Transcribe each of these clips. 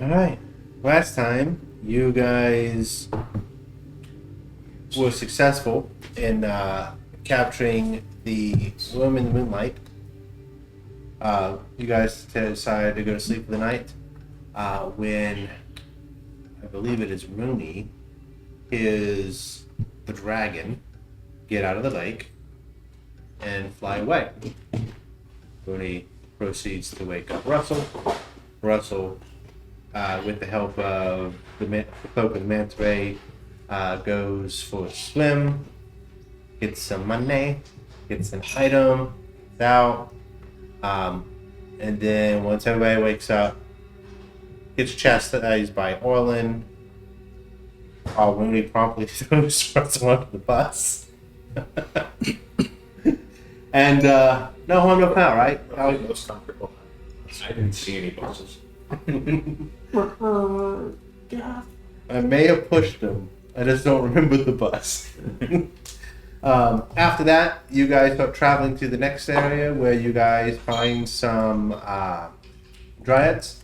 Alright. Last time, you guys were successful in capturing the room in the moonlight. You guys decided to go to sleep for the night when I believe it is Rooney hears the dragon get out of the lake and fly away. Rooney proceeds to wake up Russell. Russell, with the help of the cloak of the manta ray, goes for a swim, gets some money, gets an item, gets out, and then once everybody wakes up, gets chastised by Orlin, while Rooney promptly throws Russell onto the bus. And no harm, no foul, right? Probably the most comfortable. I didn't see any buses. I may have pushed him. I just don't remember the bus. After that, you guys start traveling to the next area where you guys find some dryads.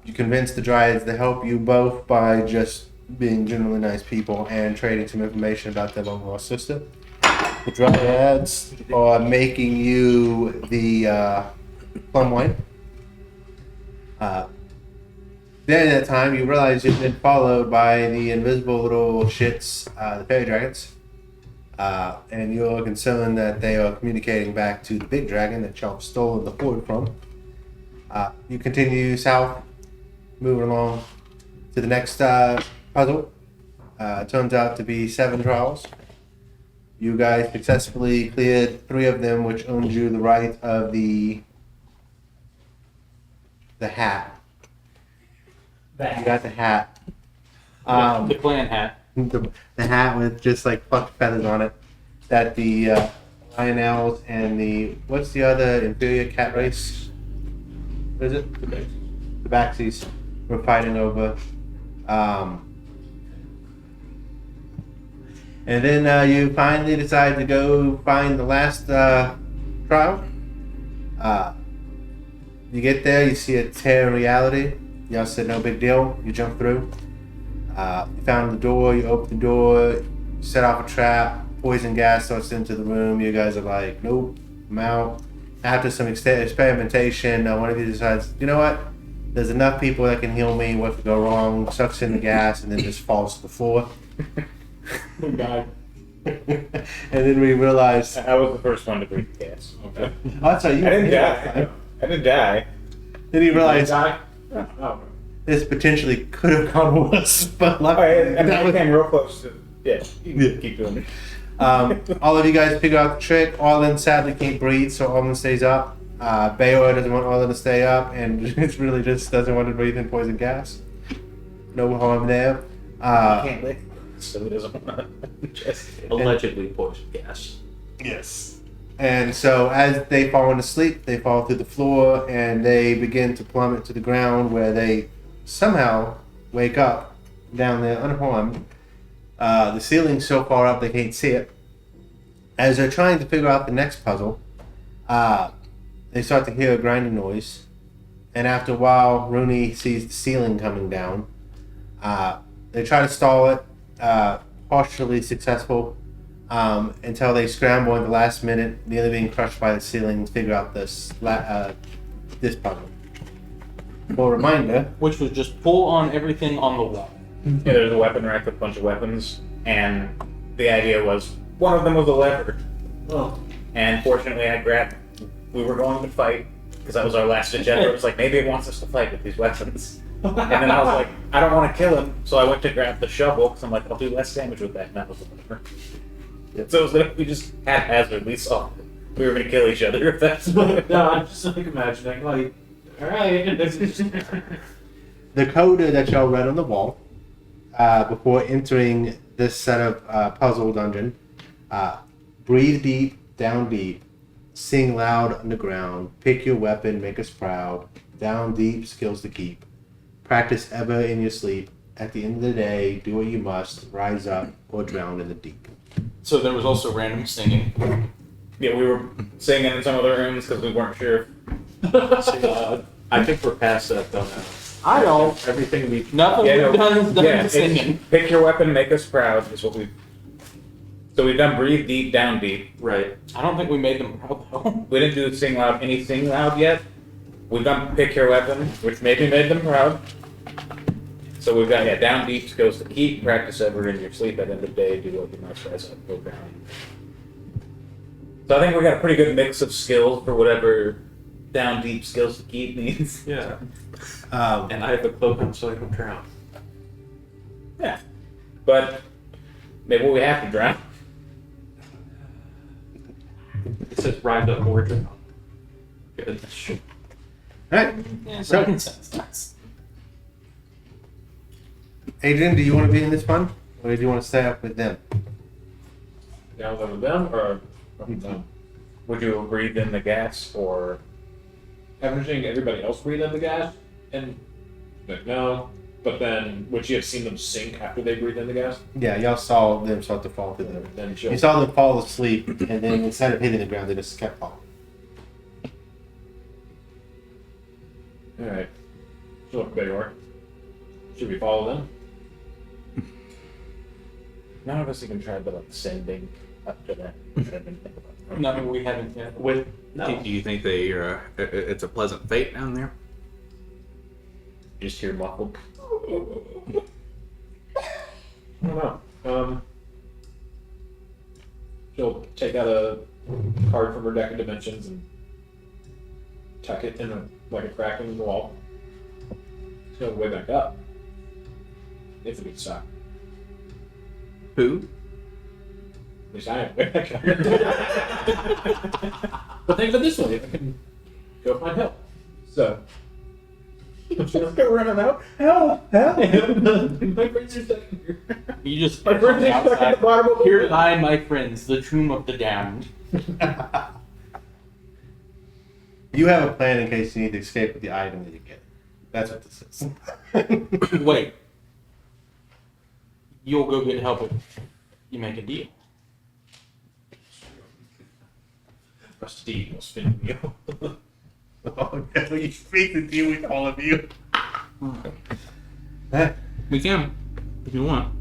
You convince the dryads to help you both by just being generally nice people and trading some information about their long lost sister. The dryads are making you the plum wine. Then at that time, you realize you've been followed by the invisible little shits, the fairy dragons. And you're concerned that they are communicating back to the big dragon that y'all stole the hoard from. You continue south, moving along to the next puzzle. It turns out to be 7 trials. You guys successfully cleared 3 of them, which earned you the right of the hat. You got the hat. The clan hat. The hat with just like fucked feathers on it. That the Lionels and the what's the other inferior cat race? What is it? The Baxies were fighting over. And then you finally decide to go find the last trial. You get there, you see a tear in reality. Y'all said no big deal. You jump through. You found the door. You open the door. You set off a trap. Poison gas starts into the room. You guys are like, nope, I'm out. After some experimentation, one of you decides, you know what? There's enough people that can heal me. What could go wrong? Sucks in the gas and then just falls to the floor. Oh God. And then we realized I was the first one to breathe the gas. Okay. oh, that's how you I didn't die. I didn't die. Then you realize die? Oh. this potentially could have gone worse, but All right, and that I was, came real close to. Yeah, you can keep doing it. all of you guys figure out the trick. Orlin sadly can't breathe, so Orlin stays up. Bayor doesn't want Orlin to stay up, and it really just doesn't want to breathe in poison gas. No harm there. He can't lick, so he doesn't want to. Just Allegedly poison gas. Yes. And so as they fall into sleep, they fall through the floor and they begin to plummet to the ground where they somehow wake up down there unharmed. The ceiling's so far up they can't see it. As they're trying to figure out the next puzzle, they start to hear a grinding noise. And after a while, Rooney sees the ceiling coming down. They try to stall it, partially successful. Until they scramble at the last minute, nearly being crushed by the ceiling to figure out this puzzle. For a reminder, Which was just pull on everything on the wall. Yeah, there's a weapon rack with a bunch of weapons, and the idea was one of them was a lever. Oh. And fortunately, we were going to fight, because that was our last ditch effort. It was like, maybe it wants us to fight with these weapons. And then I was like, I don't want to kill him, so I went to grab the shovel, because I'm like, I'll do less damage with that, and that was the lever. Yep. So it was like we just haphazardly saw we were going to kill each other if that's what No, I'm just like imagining, like, alright. the code that y'all read on the wall before entering this set of puzzle dungeon: breathe deep, down deep, sing loud underground, pick your weapon, make us proud, down deep, skills to keep, practice ever in your sleep. At the end of the day, do what you must, rise up or drown in the deep. So there was also random singing. Yeah, we were singing in some other rooms because we weren't sure. I think we're past that though now. I don't. Everything we. Nothing Yeah, we've no, done is done yeah, singing. it's pick your weapon, make us proud is what we've. So we've done breathe deep, down deep. Right. I don't think we made them proud though. We didn't do sing loud, any sing loud yet. We've done pick your weapon, which maybe made them proud. So we've got down deep goes to keep, practice ever in your sleep at end of day, do what you must rise up, go down. So I think we got a pretty good mix of skills for whatever down deep skills to keep means. Yeah. Um, And I have a cloak on so I can drown. Yeah. But maybe we have to drown. It says ride up or drown. Good. Alright, Yeah, So- so sense. Adrian, do you want to be in this one? Or do you want to stay up with them? Down with them or up with them? Would you breathe in the gas or Haven't you seen everybody else breathe in the gas? And like, no. But then would you have seen them sink after they breathe in the gas? Yeah, y'all saw them start to fall through the. Then You she'll saw them fall asleep, and then instead of hitting the ground, they just kept falling. Alright. So look, Bayor. Should we follow them? none of us even tried the sending up to that? I didn't think about that. No, we haven't yet. With no. Do you think they it's a pleasant fate down there? You just hear muffled. I don't know. She'll take out a card from her deck of dimensions and tuck it in like a crack in the wall. She'll go way back up. If it gets stuck. Who? At least I am way back up. But think of it this way, if I can go find help. So Just go running out. Help! Help! my friends are stuck in here. You just My friends are stuck at the bottom of the Here pit. lie my friends, the tomb of the damned. You have a plan in case you need to escape with the item that you get. That's what this is. Wait. You'll go get help if you make a deal. Rusty will spin the wheel. Oh no, you speak the deal with all of you. We can, if you want.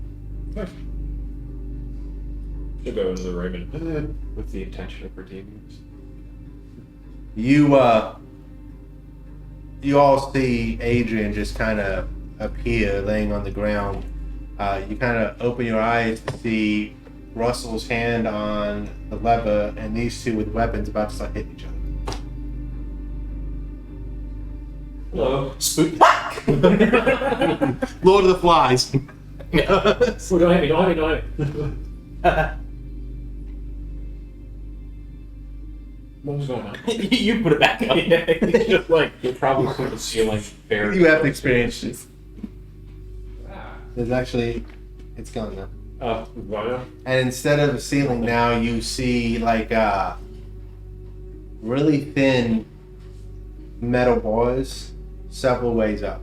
She'll go into the room and with the intention of redeeming us. You all see Adrian just kind of appear laying on the ground. You kind of open your eyes to see Russell's hand on the lever and these two with weapons about to start hitting each other. Hello. Spook. Lord of the Flies. Oh, don't hit me, don't hit me, don't hit me. What was going on? You put it back up. It's just like You'll probably put the ceiling fair. You have to experience this. Ah. There's actually, it's gone now. Well, And instead of a ceiling now, you see like really thin metal bars several ways up.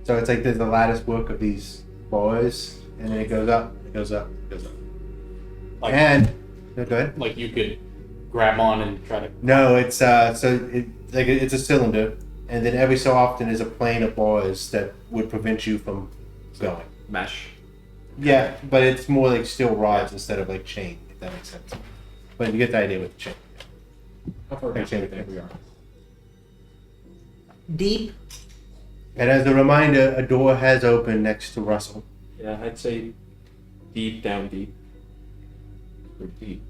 So it's like there's the lattice work of these bars, and then it goes up, it goes up, it goes up. Like, And no, go ahead. like you could grab on and try to. No, it's it's a cylinder, and then every so often is a plane of bars that would prevent you from going. Mesh. Yeah, but it's more like steel rods instead of like chain, if that makes sense. But you get the idea with the chain. how far Okay, down do you think we are? Deep. And as a reminder, a door has opened next to Russell. Yeah, I'd say deep, down deep. Pretty deep.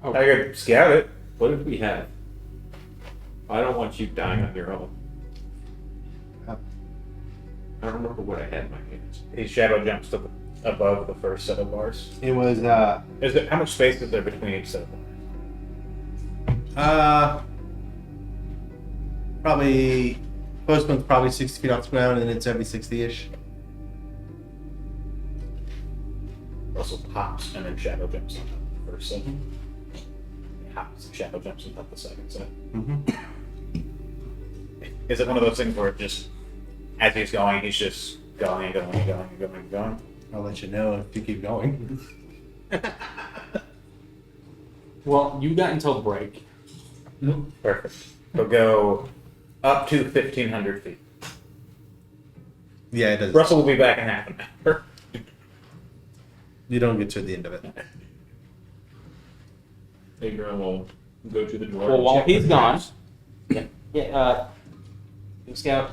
I could scout it. What if we have? I don't want you dying on your own. I don't remember what I had in my hands. He shadow jumps to above the first set of bars. It was Is it how much space is there between each set of bars? probably first one's probably 60 feet off the ground, and then it's every 60-ish. Russell hops and then shadow jumps on top of the first set. He hops and shadow jumps on top of the second set. Mm-hmm. Is it one of those things where it just, as he's going, he's just going and going and going and going and going? I'll let you know if you keep going. Well, you got until break. Perfect. He'll go Up to 1,500 feet. Yeah, it does. Russell will be back in half an hour. You don't get to the end of it. Adrian will go to the door. Well, and while check he's the gone, traps. Scout,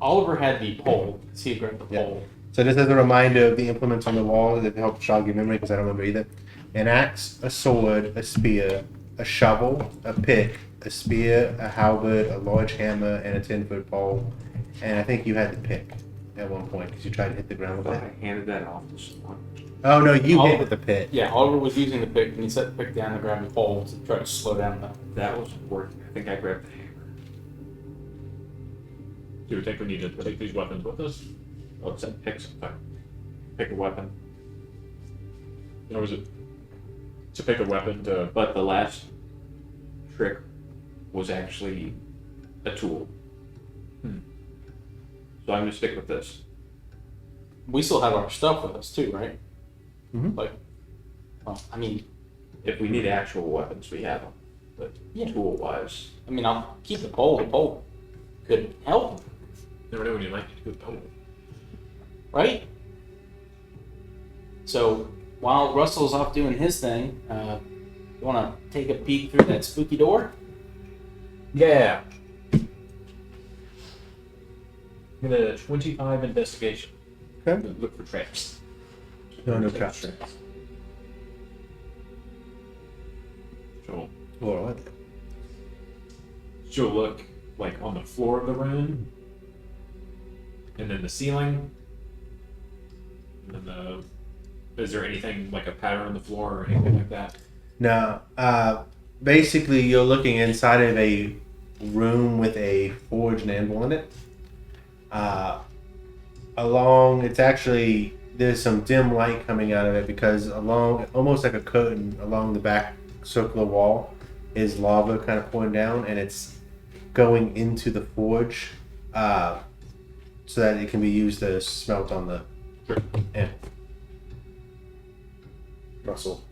Oliver had the pole. See, he grabbed the Yeah. pole. So just as a reminder of the implements on the wall that help jog your memory, because I don't remember either. An axe, a sword, a spear, a shovel, a pick, a spear, a halberd, a large hammer, and a 10-foot pole. And I think you had the pick at one point because you tried to hit the ground with I it. handed that off to someone. Oh no, you Oliver- hit with the pick. Yeah, Oliver was using the pick, and he set the pick down to grab the pole to try to slow down the. That was working. I think I grabbed the hammer. Do you think we need to take these weapons with us? Oh, it said pick something. Pick a weapon. Or was it to pick a weapon to... But the last trick was actually a tool. So I'm gonna stick with this. We still have our stuff with us too, right? Mhm. Like, well, I mean, If we need actual weapons, we have them. But Yeah. tool-wise, I'll keep the pole. The pole could help, Never know when you might need to go. right? So while Russell's off doing his thing, you want to take a peek through that spooky door? Yeah. I'm gonna 25 investigation. Okay. Look for traps. No traps. Or what? She'll look like on the floor of the room, and then the ceiling, and then is there anything like a pattern on the floor or anything like that? No. Basically, you're looking inside of a room with a forge and anvil in it. It's actually, there's some dim light coming out of it because along, almost like a curtain along the back circular wall, is lava kind of pouring down, and it's going into the forge, so that it can be used to smelt on the end. Russell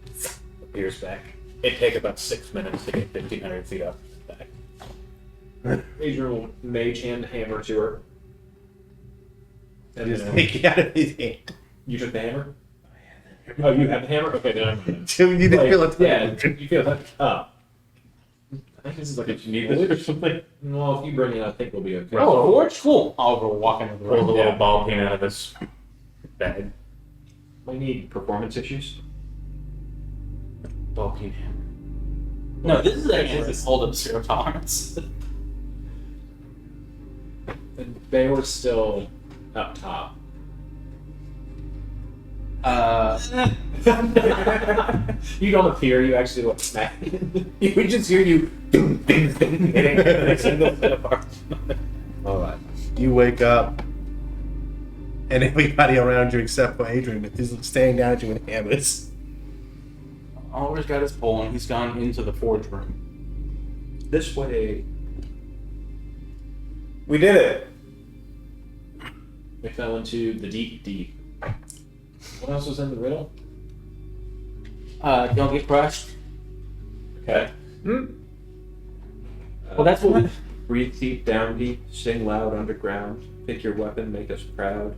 appears back. It'd take about 6 minutes to get 1,500 feet up back. Adrian will mage hand hammer to her. And Just then, take it out of his hand. you took the hammer? Oh, you have the hammer? Okay, then I'm gonna... So you didn't feel it. Yeah, you feel that. Oh. I think this is like did you need this or something? Well, if you bring it, I think we'll be okay. Oh, a forge? Cool. Oliver will walk into the Pulls a room. little Yeah. ball peen out of his bag. Might need performance issues. Ball peen hammer. No, this is actually hold up zero tolerance. And they were still up top. You don't appear, you actually look smack. We just hear you hitting every single bit of parts. All right. You wake up, and everybody around you except for Adrian is staring down at you with hammers. Oliver's got his pole and he's gone into the forge room. This way. We did it. We fell into the deep, deep. What else was in the riddle? Don't get crushed. Okay. Well, that's what we... Breathe deep, down deep, sing loud underground. Pick your weapon, make us proud.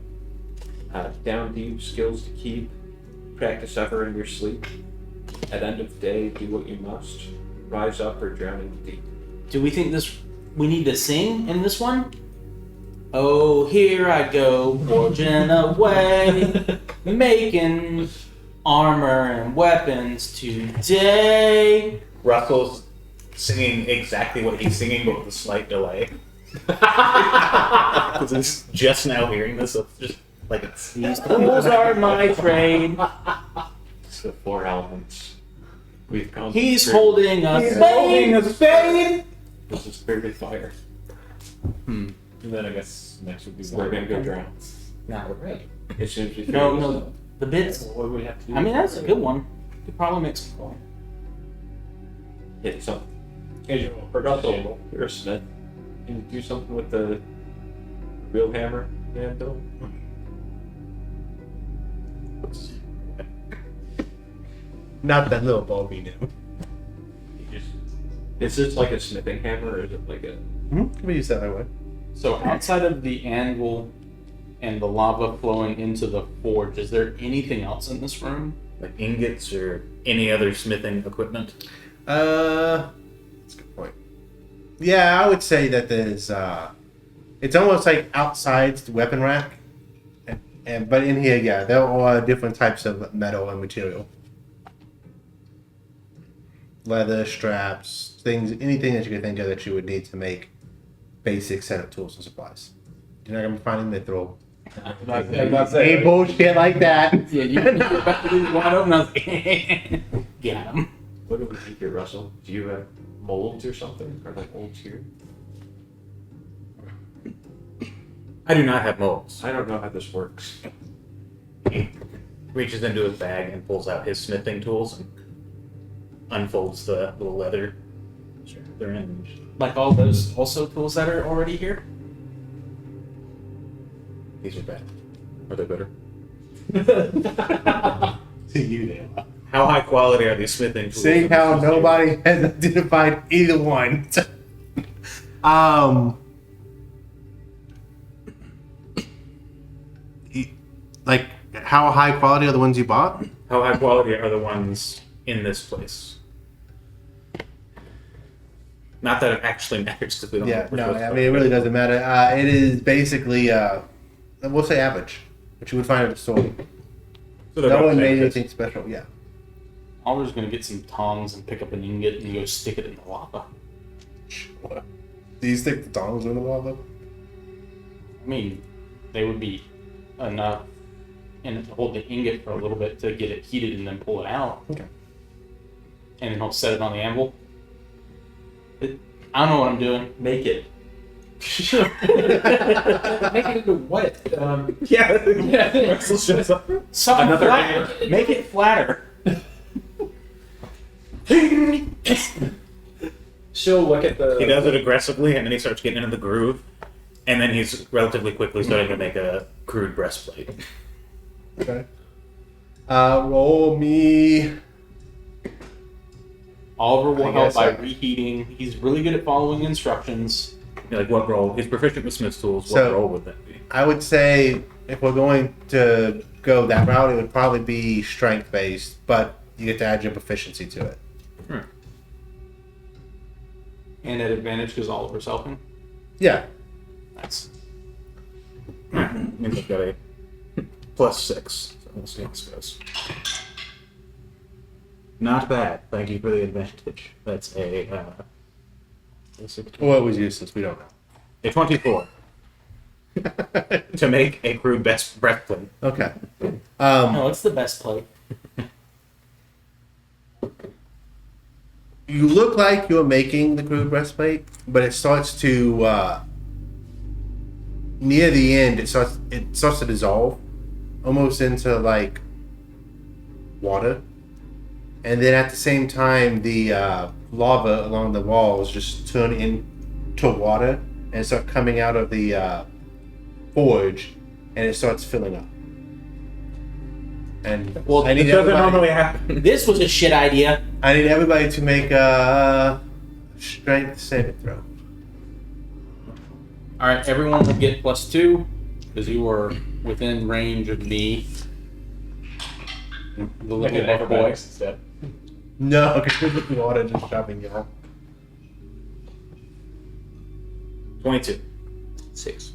Down deep, skills to keep. Practice ever in your sleep. At end of day, do what you must. Rise up or drown in the deep. Do we think we need to sing in this one? Oh, here I go, forging away, making armor and weapons today. Russell's singing exactly what he's singing, but with a slight delay. Because he's just now hearing this, so it's just like it's. These tools are my trade. It's the 4 elements. We've gone. He's through- holding a spade. This is spirit fire. And then I guess next would be We're gonna go drown. Now we're ready. As soon as we No, figure this no, the bits. What would we have to do? I mean, that's a good one. Could probably make some coin. out, hit something. Adrian will purchase the table. Russell, you're a smith. Can you do something with the real hammer? Yeah, Bill. Not that little ball bean. Is this like a smithing hammer or is it like a Can we use that that way? So outside of the anvil and the lava flowing into the forge, is there anything else in this room? Like ingots or any other smithing equipment? That's a good point. Yeah, I would say that there's it's almost like outside the weapon rack, but in here, yeah, there are different types of metal and material, leather, straps, things, anything that you could think of that you would need to make basic set of tools and supplies. You're not gonna be finding mithril. Ain't bullshit like that. Yeah, you were about to do wide open. I was like, get him. What do we think here, Russell? Do you have molds or something? Or like molds here? I do not have molds. I don't know how this works. He reaches into his bag and pulls out his smithing tools and unfolds the little leather strap they're in. Like all those also tools that are already here? These are bad. Are they better? To you, they are. How high quality are these smithing tools? Seeing how nobody has identified either one. Like, how high quality are the ones you bought? How high quality are the ones in this place? Not that it actually matters because we don't Yeah, know. no, I mean, it really doesn't matter. It is basically, we'll say average, which you would find at a store. So they're No about one the made same. anything special, yeah. Oliver's gonna get some tongs and pick up an ingot and go stick it in the lava. What? Do you stick the tongs in the lava? I mean, they would be enough and hold the ingot for a little bit to get it heated and then pull it out. Okay. And then he'll set it on the anvil. I don't know what I'm doing. Make it. Make it into what? Yeah. Russell shows up. Something Another flat. Make it flatter. She'll look at the. He does it aggressively, and then he starts getting into the groove, and then he's relatively quickly starting to make a crude breastplate. Okay. Roll me. Oliver will I help guess by so. reheating. He's really good at following instructions. Like what role? He's proficient with smith's tools. What So- role would that be? I would say if we're going to go that route, it would probably be strength based, but you get to add your proficiency to it. And at advantage because Oliver's helping. Yeah. Nice. Means I've got a +6. So we'll see how this goes. Not bad. Thank you for the advantage. That's a 16. Well, it was useless. We don't know. A 24 to make a crude breastplate. Okay. No, it's the best plate. You look like you're making the crude breastplate, but it starts to near the end. It starts to dissolve, almost into like water, and then at the same time, the lava along the walls just turn into water and start coming out of the forge, and it starts filling up. And Well, I It need doesn't everybody. normally happen. This was a shit idea. I need everybody to make a strength saving throw. All right, everyone will get +2 because you were within range of me. The Make little it buff boy. acrobatics instead. No, because the water just shoving you out. 22. 6.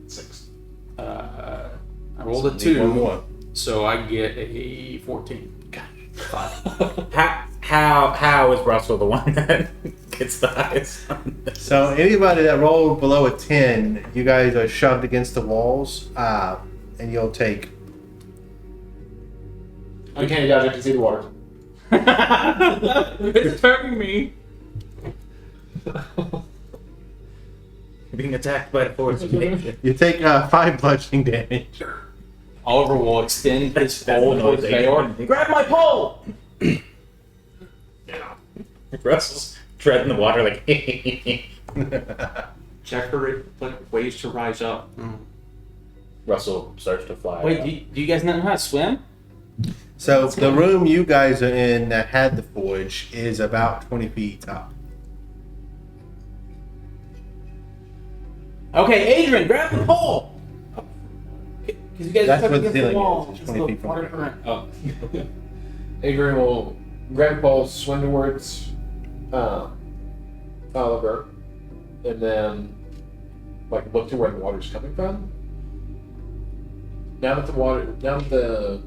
6. I rolled a Need 2, one more. so I get a 14. How is Russell the one that gets the highest on this? So anybody that rolled below a 10, you guys are shoved against the walls, and you'll take. Uncanny dodge, I can see the water. It's hurting me. Being attacked by the force of nature. You take 5 bludgeoning damage. Oliver will extend his That's pole the towards noise Bayor. they- Grab my pole! Yeah. Russell's treading the water like. Check for ways to rise up. Russell starts to fly. Wait, up. do you guys not know how to swim? So the room you guys are in that had the forge is about 20 feet up. Okay, Adrian, grab the pole. Because you guys That's are what against the the ceiling wall. is. It's It's 20 the feet from water the ground. current. Oh. Adrian will grab the ball, swim towards Oliver, and then like look to where the water's coming from. Now that the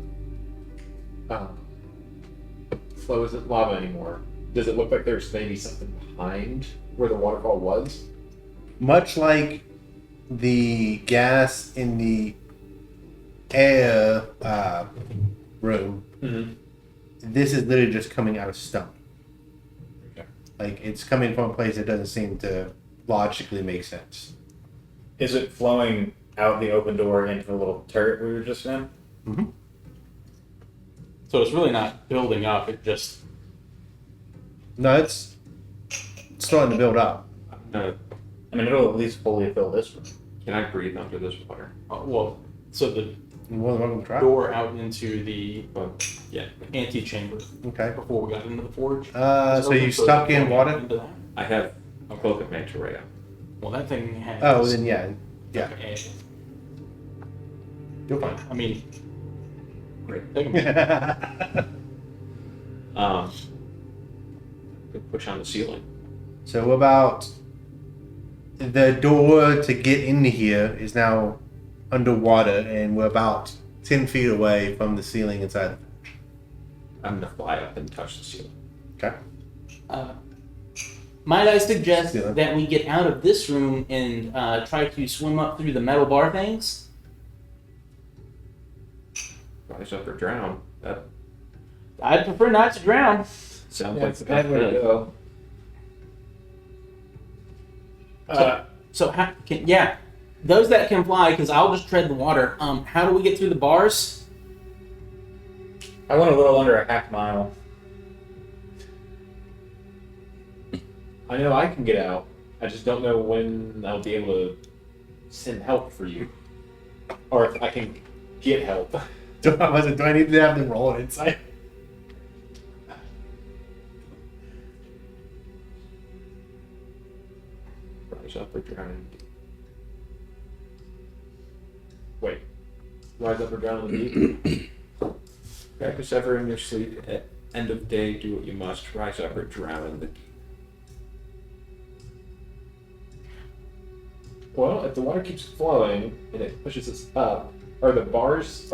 flow isn't lava anymore, does it look like there's maybe something behind where the waterfall was? Much like the gas in the air room, this is literally just coming out of stone. Okay. Like, it's coming from a place that doesn't seem to logically make sense. Is it flowing out the open door into the little turret we were just in? So it's really not building up. It just. No, it's starting to build up. I mean, it'll at least fully fill this room. Can I breathe under this water? Well, so the You're more than welcome to try. door out into the Yeah. antechamber Okay. before we got into the forge. So you stuck in water? Into that. I have a cloak of manta ray. Well, that thing has. Oh, then yeah. Okay. You're fine. I mean, Great. take a Push on the ceiling. So about the door to get into here is now underwater, and we're about 10 feet away from the ceiling inside the forge. I'm gonna fly up and touch the ceiling. Okay. Might I suggest Yeah. that we get out of this room and try to swim up through the metal bar things? Rise up or drown. That I'd prefer not to drown. sounds Yeah, like it's a the best bad way to bet. go. So those that can fly, because I'll just tread the water. How do we get through the bars? I went a little under a half mile. I know I can get out. I just don't know when I'll be able to send help for you, or if I can get help. Do I need to have them roll an insight? Rise up or drown. Wait, rise up or drown in the deep. Practice ever in your sleep. At end of day, do what you must. Rise up or drown in the deep. Well, if the water keeps flowing and it pushes us up, are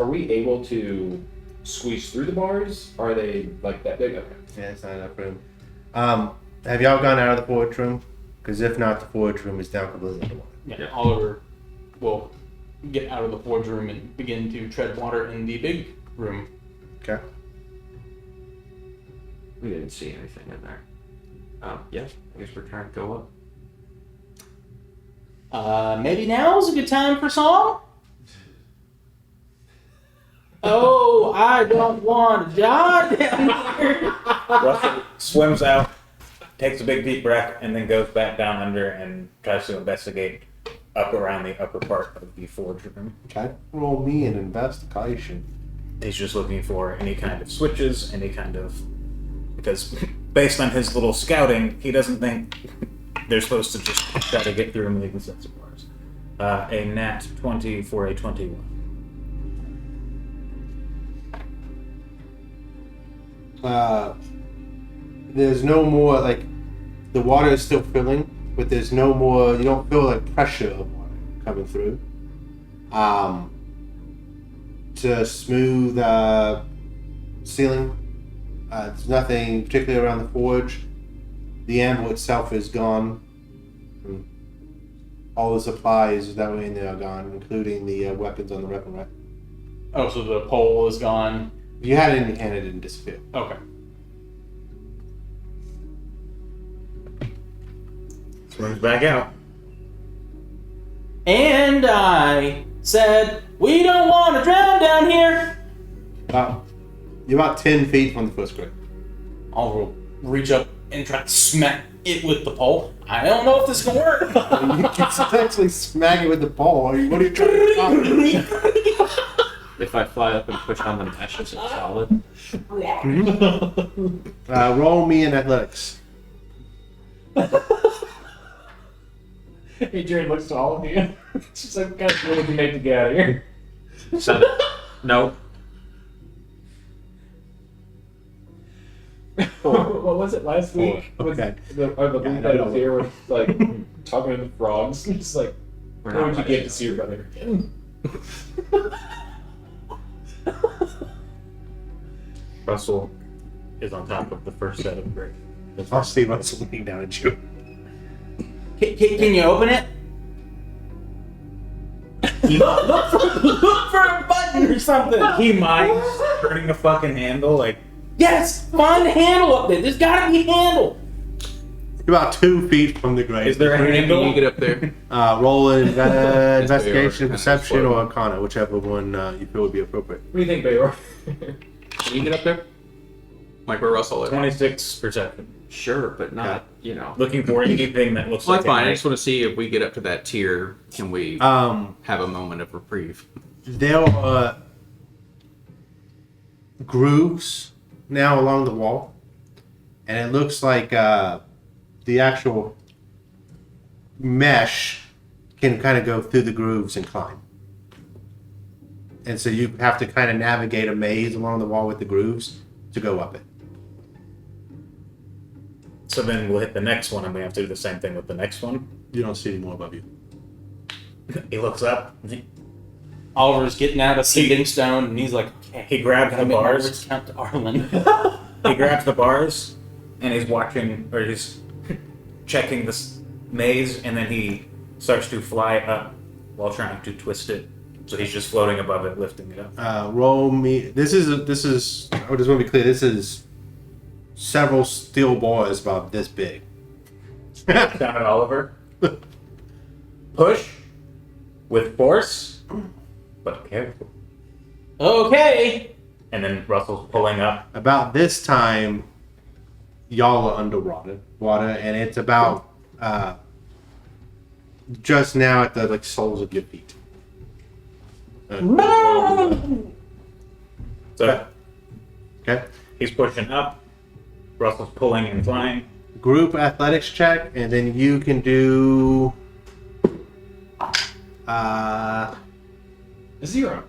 we able to squeeze through the bars? Are they like that big? Okay. Yeah, it's not enough room. Have y'all gone out of the forge room? Because if not, the forge room is down completely underwater. Yeah, Oliver will get out of the forge room and begin to tread water in the big room. Okay. We didn't see anything in there. Yeah, I guess we're trying to go up. Maybe now's a good time for song? Oh, I don't want to die down here. Russell swims out, takes a big deep breath, and then goes back down under and tries to investigate up around the upper part of the forge room. Okay. Roll me an investigation. He's just looking for any kind of switches, because based on his little scouting, he doesn't think they're supposed to just try to get through and leave the sensor bars. A nat 20 for a 21. There's no more, like, the water is still filling, but there's no more, you don't feel like pressure of water coming through. To smooth ceiling, there's nothing particularly around the forge. The anvil itself is gone. All the supplies that were in there are gone, including the weapons on the weapon rack. Oh, so the pole is gone. If you had it in your hand, it didn't disappear. Okay. Swims back out. And I said, we don't want to drown down here. You're about 10 feet from the first grade. I'll reach up and try to smack it with the pole. I don't know if this can work. You can actually smack it with the pole. What are you trying to accomplish? If I fly up and push on the mesh, is it solid? Roll me in athletics. Adrian looks to all of you. She's like, what kind of deal did you make to get out of here? 7. No. 4. What was it last week? Four, okay. The week that was here was like talking to the frogs. Just like, We're what not would you letting get to see your brother again? Russell is on top of the first set of brick. I'll see Russell looking down at you. Can you open it? Look for a button or something. He minds turning the fucking handle like. Yes, find the handle up there. There's gotta be a handle. About 2 feet from the grave. Is there a Can handle? you get up there? Roll an investigation, Kind of perception, slow. or arcana, whichever one you feel would be appropriate. What do you think, Bayor? Can you get up there? Like where Russell is? 26 perception. Sure, but not, Looking for anything that looks Well, like that's fine. I it just want to see if we get up to that tier, can we Um, have a moment of reprieve? there are grooves now along the wall, and it looks like the actual mesh can kind of go through the grooves and climb. And so you have to kind of navigate a maze along the wall with the grooves to go up it. So then we'll hit the next one and we have to do the same thing with the next one. You don't see any more above you. He looks up. Oliver's getting out a seating stone, and he's like, okay, He grabs gotta the make my bars. words count to Arlen. He grabs the bars and he's watching, or he's checking this maze, and then he starts to fly up while trying to twist it. So he's just floating above it, lifting it up. Roll me. This is. I just want to be clear. This is several steel bars about this big. Down at Oliver. Push with force, but careful. Okay. And then Russell's pulling up. About this time, y'all are underwater, and it's about just now at the soles of your feet. So Okay. he's pushing up. Russell's pulling and flying. Group athletics check, and then you can do. 0.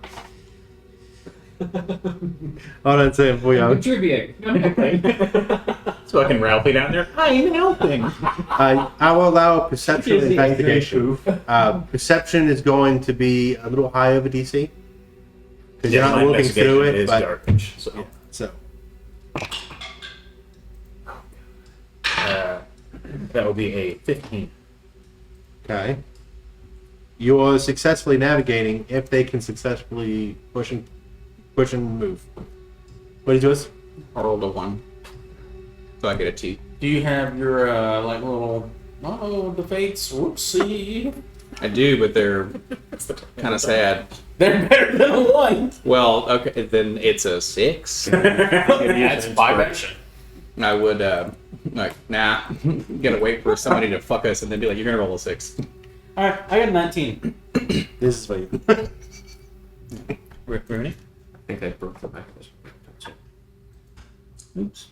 Hold on, say it for you. I'm contributing. I'm helping. It's fucking Ralphie down there. I'm helping. I will allow a perception Here's the investigation. Perception is going to be a little high of a DC because you're not my looking through investigation it, is but garbage. So so that will be a 15. okay. You're successfully navigating if they can successfully push and move. What is yours? I rolled a 1. So I get a T. Do you have your like little the fates? Whoopsie. I do, but they're kind of sad. They're better than a 1. Well, okay, then it's a 6. That's 5 action. I would, gotta wait for somebody to fuck us and then be like, you're gonna roll a 6. All right, I got a 19. This is for you. Rooney? I think I broke the mechanism. That's it. Oops.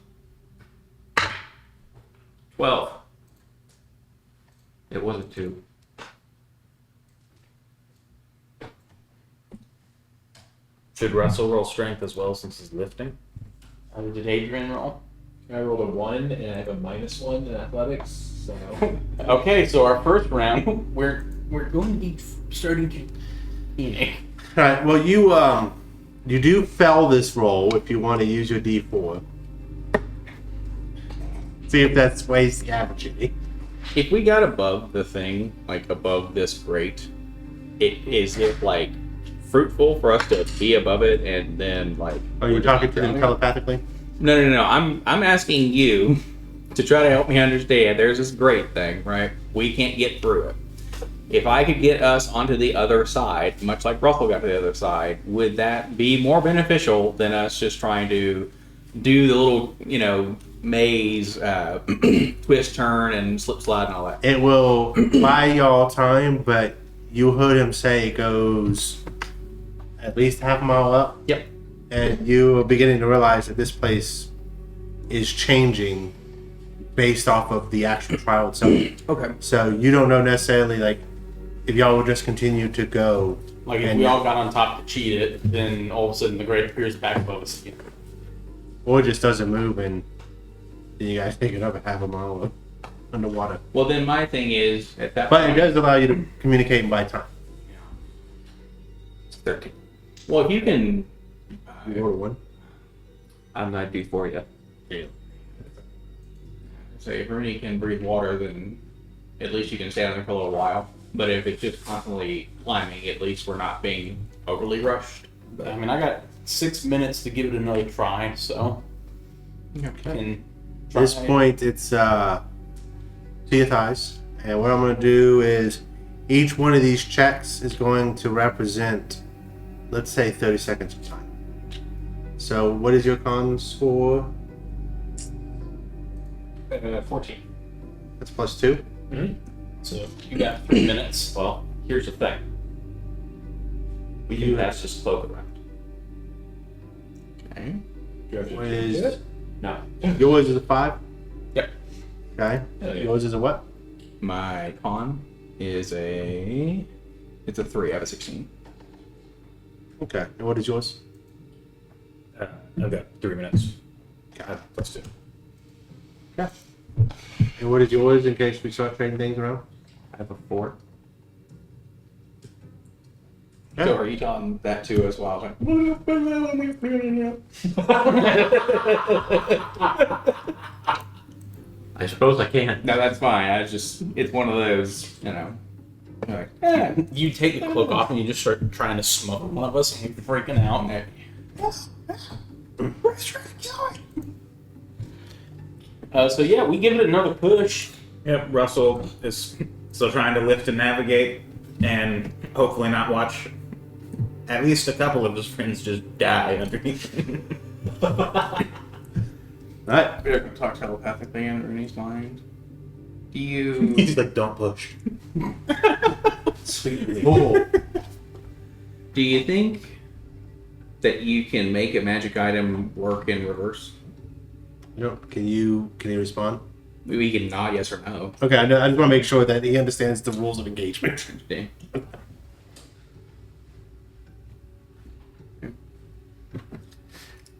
12. It was a 2. Should Russell roll strength as well since he's lifting? Did Adrian roll? I rolled a 1 and I have a -1 in athletics. So Okay, so our first round, we're going to be starting competing. All right. Well, you do fail this roll if you want to use your D4. See if that sways the average. If we got above the thing, like above this grate, is it like fruitful for us to be above it and then like? Are you we're talking just to them drowning? telepathically? No. I'm asking you to try to help me understand. There's this grate thing, right? We can't get through it. If I could get us onto the other side, much like Russell got to the other side, would that be more beneficial than us just trying to do the little, maze, twist, turn, and slip, slide, and all that? It will buy y'all time, but you heard him say it goes at least half a mile up. Yep. And you are beginning to realize that this place is changing based off of the actual trial itself. Okay. So you don't know necessarily like if y'all will just continue to go. Like if and- we all got on top to cheat it, then all of a sudden the grate appears back above us again. or it just doesn't move and then you guys take it up a half a mile underwater. Well, then my thing is at that But it point, does allow you to communicate and buy time. It's 13. well, if you can, You order one. I'm not due for you. say if Rooney can breathe water, then at least you can stay on there for a little while. But if it's just constantly climbing, at least we're not being overly rushed. But I mean, I got 6 minutes to give it another try, so can At try. this point, it's to your thighs. And what I'm going to do is each one of these checks is going to represent, let's say, 30 seconds of time. So what is your con score? 14. That's +2. So you got 3 minutes. Well, here's the thing. We can pass this cloak around. Okay. Do you have to What change is- it? No. Yours is a 5? Yep. Okay. Hell yeah. Yours is a what? My con is it's a 3 out of 16. Okay. And what is yours? I've got 3 minutes. Plus 2. Okay. And what is yours in case we start trading things around? I have a 4. So are you telling that too as well? I suppose I can. No, that's fine. It's one of those, like, You take the cloak off and you just start trying to smoke one of us, and we're freaking out. So yeah, we give it another push. Yep, Russell is still trying to lift and navigate, and hopefully not watch at least a couple of his friends just die underneath him. Alright. We're going to talk telepathically in Rooney's mind. Do you... He's like, don't push. Sweet bull. Do you think that you can make a magic item work in reverse? Can you respond? We can nod yes or no. Okay, I just want to make sure that he understands the rules of engagement. Okay.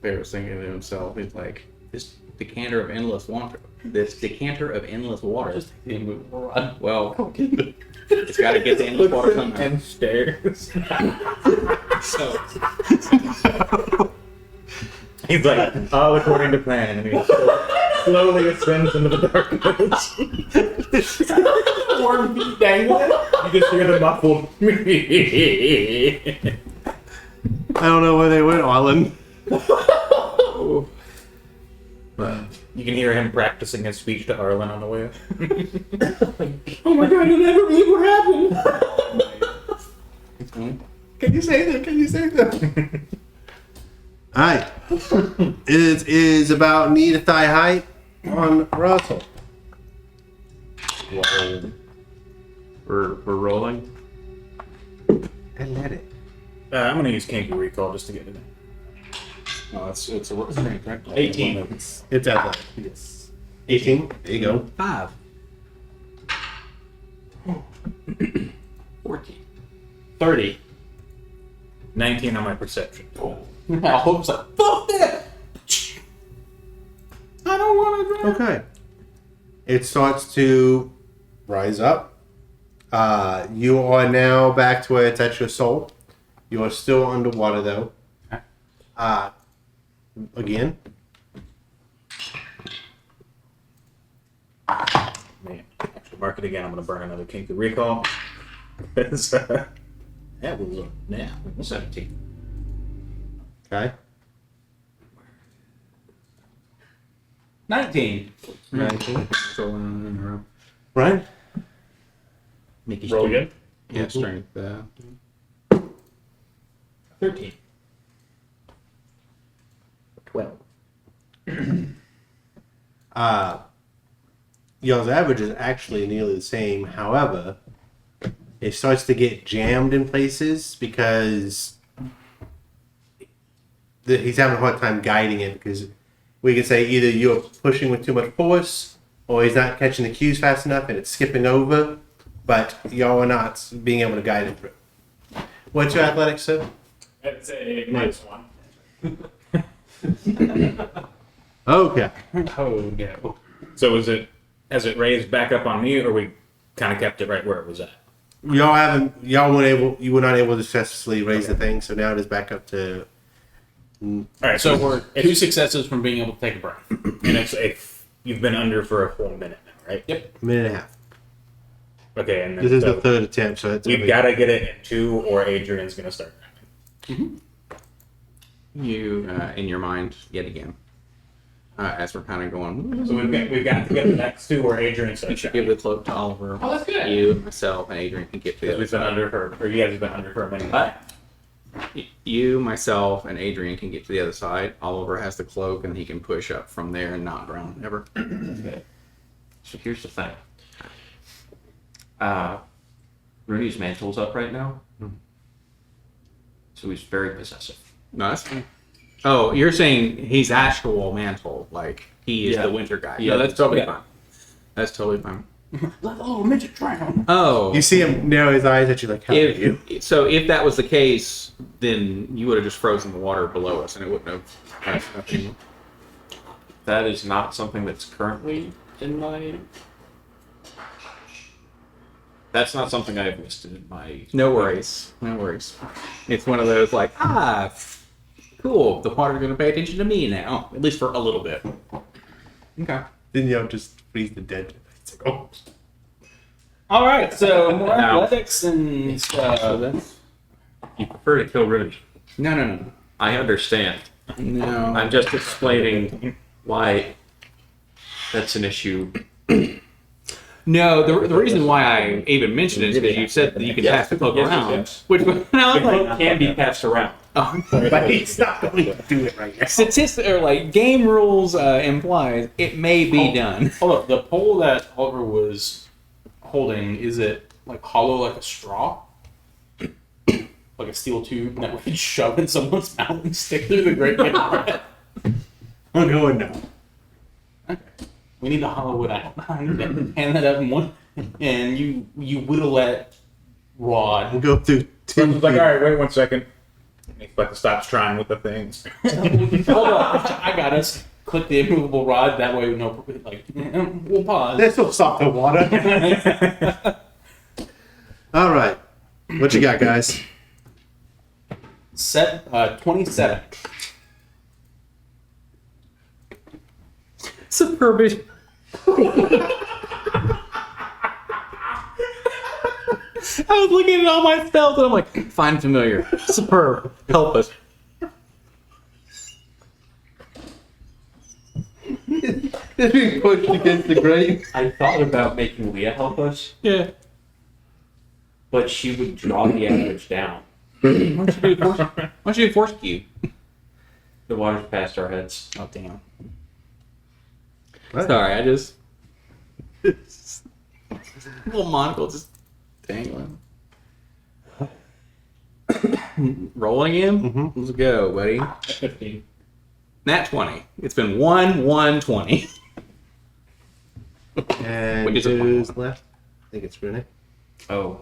Bear was thinking to himself, he's like, this decanter of endless water. Just take the immovable rod. Well, it's got to get the endless water somehow. And stares. So, He's like, all according to plan, and he slowly ascends into the darkness. 4 feet dangling. You just hear the muffled. I don't know where they went, Alan. You can hear him practicing his speech to Arlen on the way up. Oh my god, you'll never believe what happened. Can you say that? Can you say that? Alright. It is about knee to thigh height on Russell. Whoa. We're rolling. And let it. I'm gonna use Kinky Recall just to get it in. no, it's a strength, right? 18. It's athletic. Yes. 18. There you go. 5. 14. 30. 19 on my perception. I hope so. Fuck that! I don't want to drown. Okay. It starts to rise up. You are now back to where it's at your soul. You are still underwater though. Again. Man, actually mark it again. I'm gonna burn another Kinky Recall. Because, that was now 17. Okay. 19. 19. Right? Right? Roll again. Yeah, strength. 13. 12. Y'all's average is actually nearly the same. However, it starts to get jammed in places because he's having a hard time guiding it because we can say either you're pushing with too much force or he's not catching the cues fast enough and it's skipping over, but y'all are not being able to guide him through. What's your athletics, sir? I'd say -1. Okay. Oh no. So has it raised back up on me, or we kind of kept it right where it was at? You were not able to successfully raise the thing, so now it is back up to. All right, So we're 2 successes from being able to take a breath. and you've been under for a full minute now, right? Yep. A minute and a half. Okay, and then This is so the third attempt, so it's we've got to get it in 2, or Adrian's gonna start. You, in your mind, yet again, as we're kind of going, So we've got to get the next 2, or Adrian you starts. should give the cloak to Oliver. Oh, that's good. You, myself, and Adrian can get to the other We've been side. under for, or you guys have been under for a minute. You, myself, and Adrian can get to the other side. Oliver has the cloak, and he can push up from there and not drown ever. Okay. So here's the thing. Rooney's mantle's up right now. So he's very possessive. No, that's fine. Oh, you're saying he's actual mantle, like he is Yeah. the winter guy. Yeah. No, that's totally Yeah. fine. That's totally fine. Let the little midget drown. Oh, You see him narrow his eyes at you like, how dare you? if that was the case, then you would have just frozen the water below us, and it wouldn't have. Nothing. That is not something that's currently in my. That's not something I have listed in my. No worries. No worries. It's one of those like, cool. The water's going to pay attention to me now, at least for a little bit. Okay. Then just freeze the dead. It's like, oh. All right, so more Now- athletics and stuff. You prefer to kill Rooney. No. I understand. No. I'm just explaining why that's an issue. No, the reason why I even mentioned it is because you said that you can pass the cloak around. Yes. Which I The was cloak like, can be passed around. oh, But he's not going to do it right now. statistic or like game rules implies it may be done. Hold up, the pole that Oliver was holding, is it like hollow like a straw? Like a steel tube that we could shove in someone's mouth and stick through the great big breath? I'm going now. Okay. We need to hollow it out. Hand that up in one, and you whittle that rod. We'll go through So I 10 was like, feet. all right, wait 1 second. But stops trying with the things. Hold on, I got us. Click the immovable rod. That way, we'll pause. This will stop the water. All right. What you got, guys? Set 27. Superb. I was looking at all my spells and I'm like, find familiar. Superb. Help us. It's being pushed against the grate. I thought about making Leah help us, Yeah. but she would draw the average down. Why don't you do force cue? The water's past our heads. Oh, damn. What? Sorry, I just. Little monocle just dangling. Rolling in? Mhm. Let's go, buddy. 15. Nat 20. It's been 1-1-20. And Which is a who's left? I think it's Rune. Oh,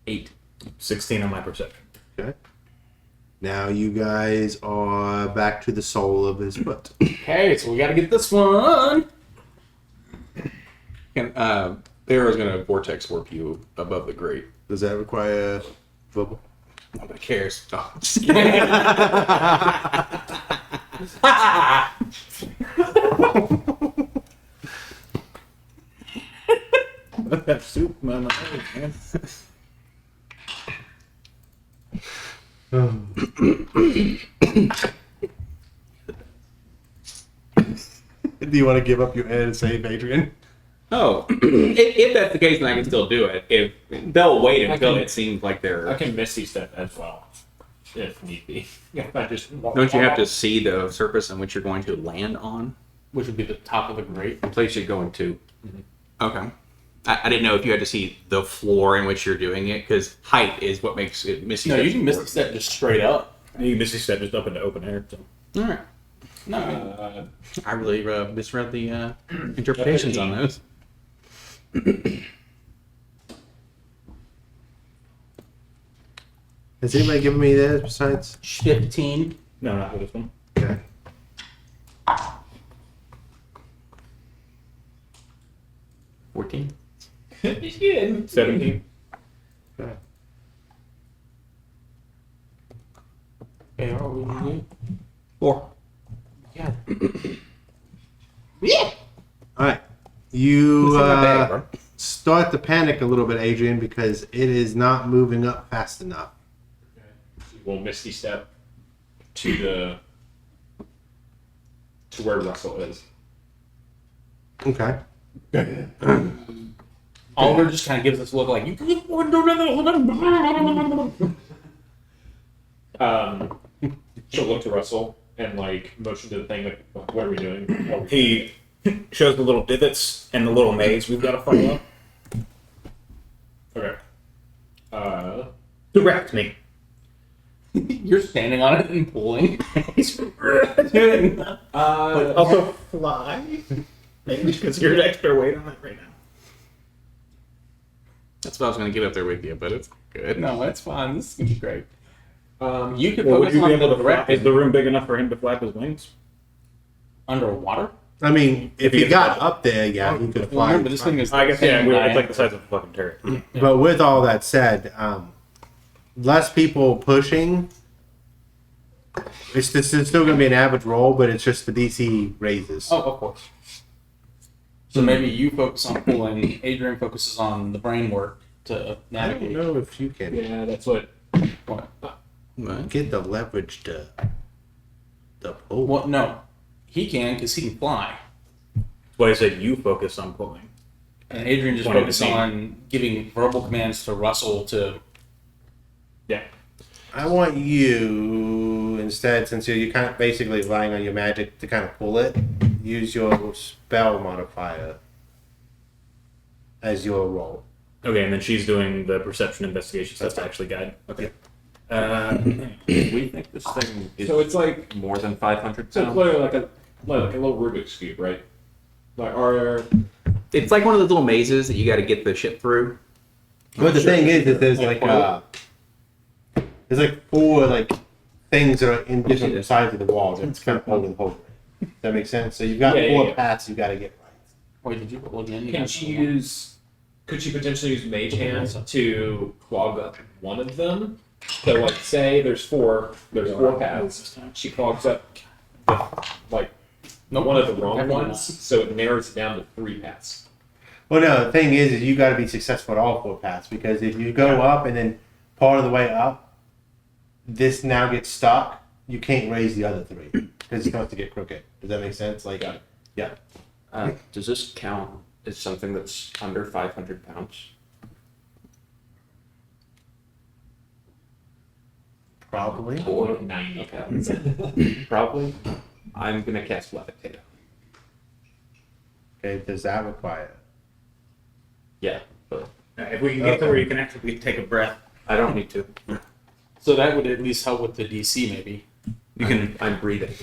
8. 16 on my perception. Okay. Now you guys are back to the sole of his foot. Okay, so we got to get this one. And Barrow's gonna vortex warp you above the grate. Does that require verbal? Nobody cares. Oh, just kidding. That soup, man. Do you want to give up your head and save Adrian? Oh, if that's the case, then I can still do it. If they'll wait until can- it seems like they're. I can Misty Step as well, if need be. If I just Don't you have to see the surface on which you're going to land on? Which would be the top of the grate. The place you're going to. Okay. I didn't know if you had to see the floor in which you're doing it, because height is what makes it misty. No, Step you can miss the work. step just straight up. You can Misty Step just up into open air. So. All right. No, I really misread the interpretations on those. Has anybody given me this besides? 15. No, not for this one. Okay. 14. 17. Okay. Okay, are we good? 4. Yeah. All right. You It's not bad, bro. start to panic a little bit, Adrian, because it is not moving up fast enough. We'll Misty Step to where Russell is. Okay. Oliver just kind of gives us a look like, you can She'll look to Russell and like motion to the thing like, what are we doing? He shows the little divots and the little maze we've got to follow. Okay. Direct me. You're standing on it and pulling. But also fly. Maybe because you're an extra weight on it right now. That's what I was going to get up there with you, but it's good. No, that's fine. This is gonna be great. Um, You could Well, would focus you on be able the to flap? direct Is the room big enough for him to flap his wings? underwater. I mean, if If he he got gets up there, yeah, he could fly. Remember, this thing is. I guess the yeah. same It's like diameter. the size of a fucking turret. But with all that said, less people pushing. It's still going to be an average roll, but it's just the DC raises. Oh, of course. So maybe you focus on pulling. Adrian focuses on the brain work to I don't navigate. know if you can yeah, that's what. What? What? get the leverage to pull. Well, no, he can because he can fly, That's why I said you focus on pulling. and Adrian just Point of focuses the on giving verbal commands to Russell to. Yeah. I want you instead, since you're kind of basically relying on your magic to kind of pull it, use your spell modifier as your roll. Okay, and then she's doing the perception investigation stuff to actually guide. Okay. We think this thing is So it's like more than 500 so it's pounds. literally like a little Rubik's cube, right? Like our It's like one of those little mazes that you got to get the ship through. But the thing is that there's there's like 4 like things that are in different sides of the wall that's kind of holding the whole. Does that make sense? So you've got Yeah, 4 yeah. paths you got to get right. Wait, did you look in? Can she use? Could she potentially use Mage Hand to clog up one of them? So, like, say there's 4 paths. She clogs up like Nope. one of the wrong Definitely ones, so it narrows it down to 3 paths. Well, no, the thing is you got to be successful at all 4 paths because if you go up and then part of the way up, this now gets stuck. You can't raise the other 3 because it starts to get crooked. Does that make sense? Like, Got it. yeah. Does this count as something that's under 500 pounds? Probably. Or 90 pounds. probably. I'm gonna cast Levitate. Okay, does that require? Yeah, but If we can get to where you can actually take a breath, I don't need to. So that would at least help with the DC, maybe. you can. I'm breathing.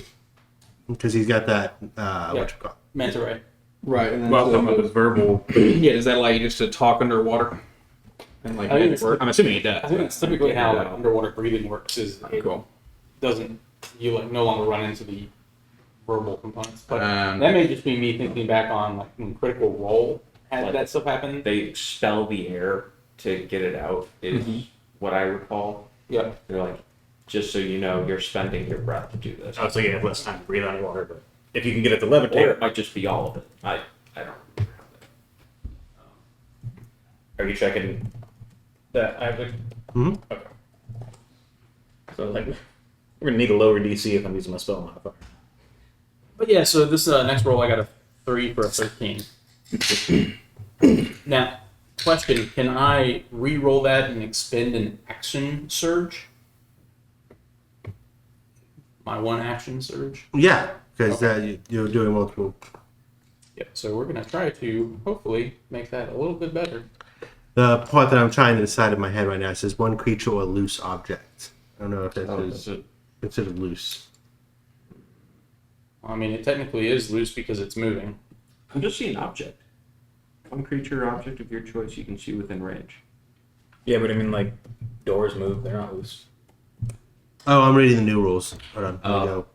Because he's got that, what you call Manta ray. Right. And then Well, some of his verbal. yeah, does that allow you just to talk underwater? And like I think magic it's- work? I'm assuming it does. I think that's typically how like, underwater breathing works. Is it Cool. doesn't you like no longer run into the verbal components. But Um, that may just be me thinking back on like when Critical Role had that stuff happen. They expel the air to get it out, is what I recall. Yeah. They're like, just so you know, you're spending your breath to do this. Oh, so you have less time to breathe underwater, but if you can get it to Or levitate, it might just be all of it. I don't remember. are you checking that? I would. Mhm. Okay. So like, we're gonna need a lower DC if I'm using my spell modifier. But yeah, so this next roll I got a 3 for a 13. Now, question: can I re-roll that and expend an action surge? My 1 action surge. Yeah, because you're doing multiple. Yeah. So we're gonna try to hopefully make that a little bit better. The part that I'm trying to decide in my head right now says 1 creature or loose object. I don't know if that is Is it considered loose. I mean, it technically is loose because it's moving. I'm just seeing object. One creature or object of your choice you can see within range. Yeah, but I mean, like, doors move, they're not loose. Oh, I'm reading the new rules. Hold on. Here we go.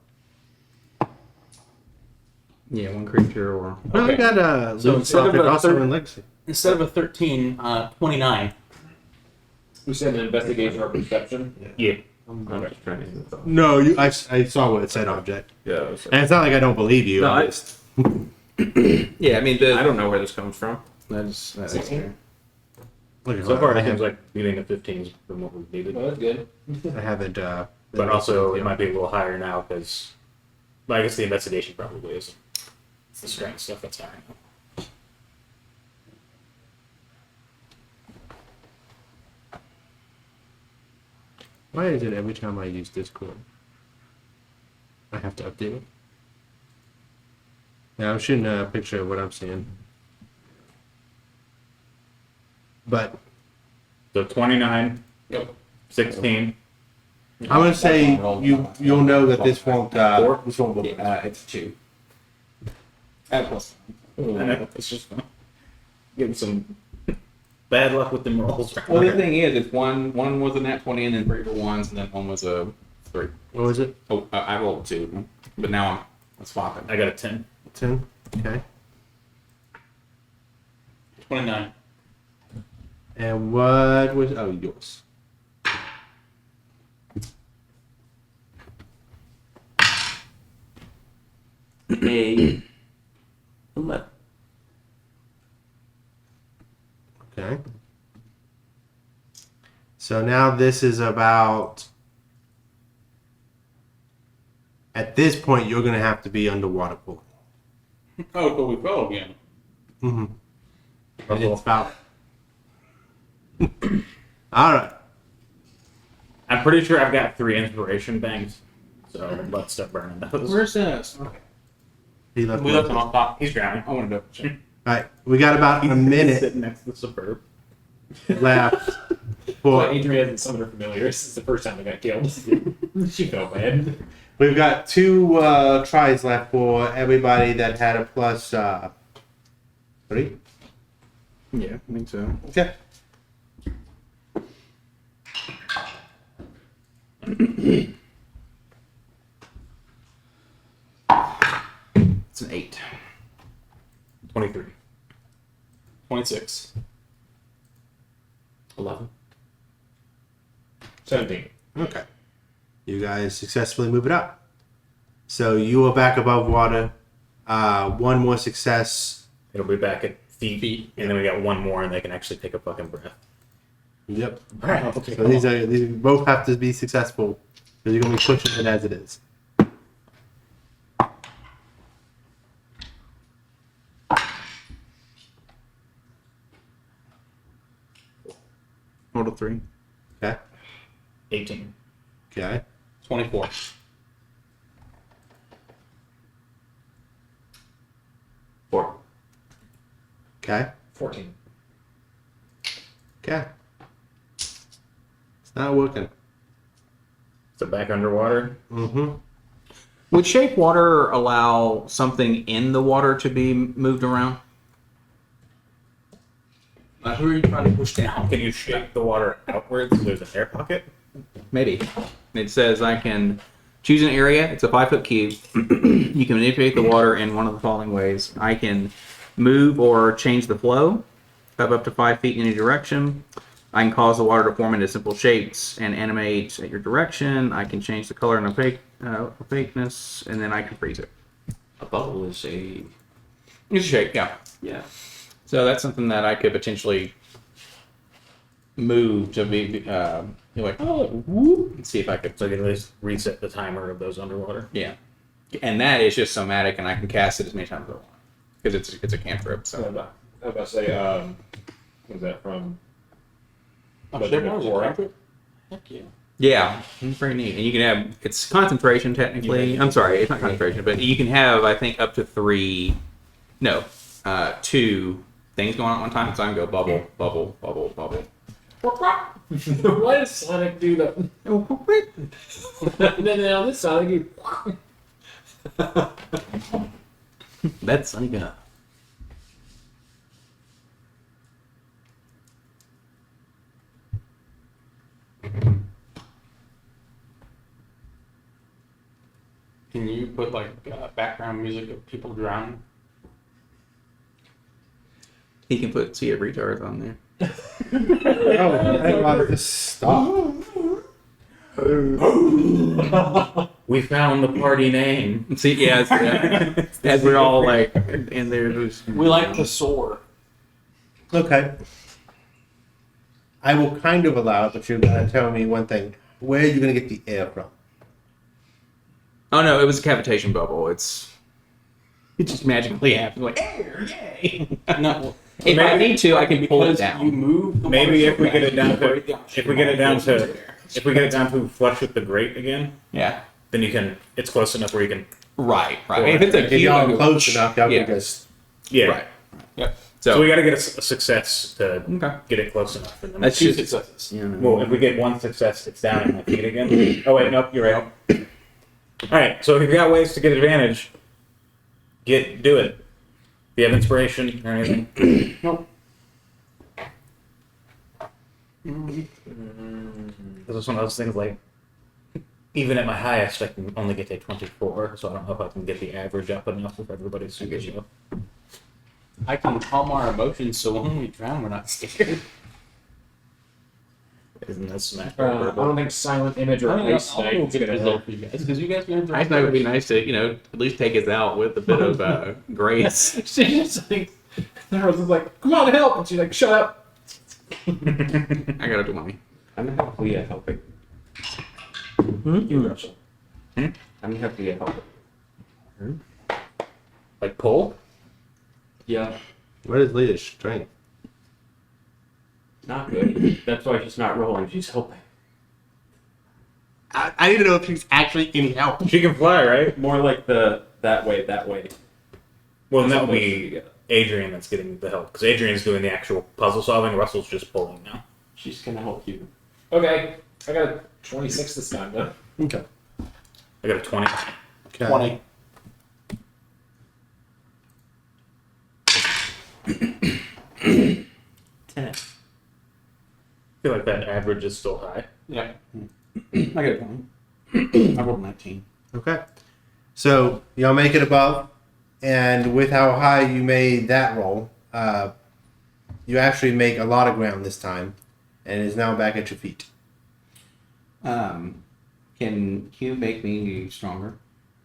Yeah, one creature or. Well, we got a So loot instead of object a also third- in Legacy. Instead of a 13, 29. We said an investigation or perception. Yeah. I'm just trying to think of No, I saw what it said object. Yeah. And it's not like I don't believe you. No, I I- just, Yeah, I mean, I don't know where this comes from. That's 16? look at So what- far, I it seems have- like beating the 15s than what we've needed. Well, that's good. I haven't. But also, it might be a little higher now because, well, I guess the investigation probably is. It's the strength stuff that's higher now. Why is it every time I use Discord, I have to update it? Yeah, I'm shooting a picture of what I'm seeing. But So 29, Yep. 16. I'm gonna say you'll know that this won't this won't look. It's 2. plus. It's just getting some bad luck with them rolls. Well, the thing is, it's one was a nat 20 and then 3 were ones, and then one was a 3. What was it? Oh, I rolled 2, but now I'm swapping. I got a 10. 10. Okay. 29. And what was? Oh, yours. A 11. Okay. So now this is about. At this point, you're gonna have to be underwater pool. Oh, but we fell again. Mm-hmm. And it's about. All right. I'm pretty sure I've got 3 inspiration banks. So let's start burning those. Where's this? Okay. He left. We left him on top. He's drowning. I want to double check. All right. We got about a He's minute sitting next to the suburb. left Well, for. Adrian and some of her familiars. This is the first time they got killed. She felt bad. We've got 2 tries left for everybody that had a plus 3. Yeah, I think so. Okay. It's an 8. 23. 26. 11. 17. Okay. You guys successfully move it up. So you are back above water. 1 more success. It'll be back at feet. And then we got 1 more and they can actually take a fucking breath. Yep. Alright, okay. So these both have to be successful because you're gonna be pushing it as it is. Roll a 3. Okay. 18. Okay. 24. 4. Okay. 14. Okay. It's not working. So back underwater. Mm-hmm. Would shape water allow something in the water to be moved around? Who are you trying to push down? Can you shake the water outwards so there's an air pocket? Maybe. It says I can choose an area. It's a 5-foot cube. You can manipulate the water in one of the following ways. I can move or change the flow of up to 5 feet in any direction. I can cause the water to form into simple shapes and animate at your direction. I can change the color and opaqueness, and then I can freeze it. A bubble is a. It's a shape, yeah. Yeah. So that's something that I could potentially move to be like, oh, whoop, and see if I could. So I can at least reset the timer of those underwater. Yeah, and that is just somatic, and I can cast it as many times as I want because it's a cantrip. So I So was about to say, what was that from? Oh, But shit, the that was a core. cantrip? Heck yeah. yeah, it's very neat. And you can have it's concentration technically. I'm sorry, it's not concentration, but you can have I think up to 2 things going on at one time. So I can go bubble, bubble, bubble, bubble. Why does Sonic do that? No, this Sonic. That's like a. Can you put like background music of people drowning? He can put Sea of Retards on there. Oh, I want to stop. We found the party name. See, yeah, as we're all like in there. We like the soar. Okay. I will kind of allow it, but you're gonna tell me one thing. Where are you gonna get the air from? Oh no, it was a cavitation bubble. It just magically happened. Like air, yay! No, If I need to, I can pull it because down. you move. The Maybe water if we get it down to right down. if we get it down to if we get it down to flush with the grate again, Yeah. then you can. It's close enough where you can. Right. If it's a If y'all are close enough, y'all Yeah. can just. Yeah. Right. Yep. So we got to get a success to Okay. get it close enough. And then That's Two just successes. well, if we get one success, it's down in my feet again. Oh wait, nope, you're right. All right. So if you've got ways to get advantage, do it. Do you have inspiration or anything? Nope. This is one of those things like, even at my highest, I can only get to 24, so I don't know if I can get the average up enough if everybody's super low. I can calm our emotions so when we drown, we're not scared. Isn't that smack? I don't think silent image or ice I'll knife go is get a gonna result help. for you guys because you guys are gonna drown. I thought it would be nice to, at least take us out with a bit of grace. She's just like, Rose is like, come on, help! And she's like, shut up. I got a 20. I'm gonna have Leah helping. You, Russell. I'm gonna have Leah helping. Like pull? Yeah, What is Leah's strength? not good. That's why she's not rolling. She's helping. I need to know if she's actually any help. She can fly, right? More like that way. Well, then that would Supposed to be get- Adrian that's getting the help, because Adrian's doing the actual puzzle solving. Russell's just pulling now. She's gonna help you. Okay, I got a 26 this time, though. Okay. I got a 20. 20. Ten. I feel like that average is still high. Yeah. I got a 20. I rolled 19. Okay. So y'all make it above, and with how high you made that roll, you actually make a lot of ground this time, and is now back at your feet. Can you make me stronger?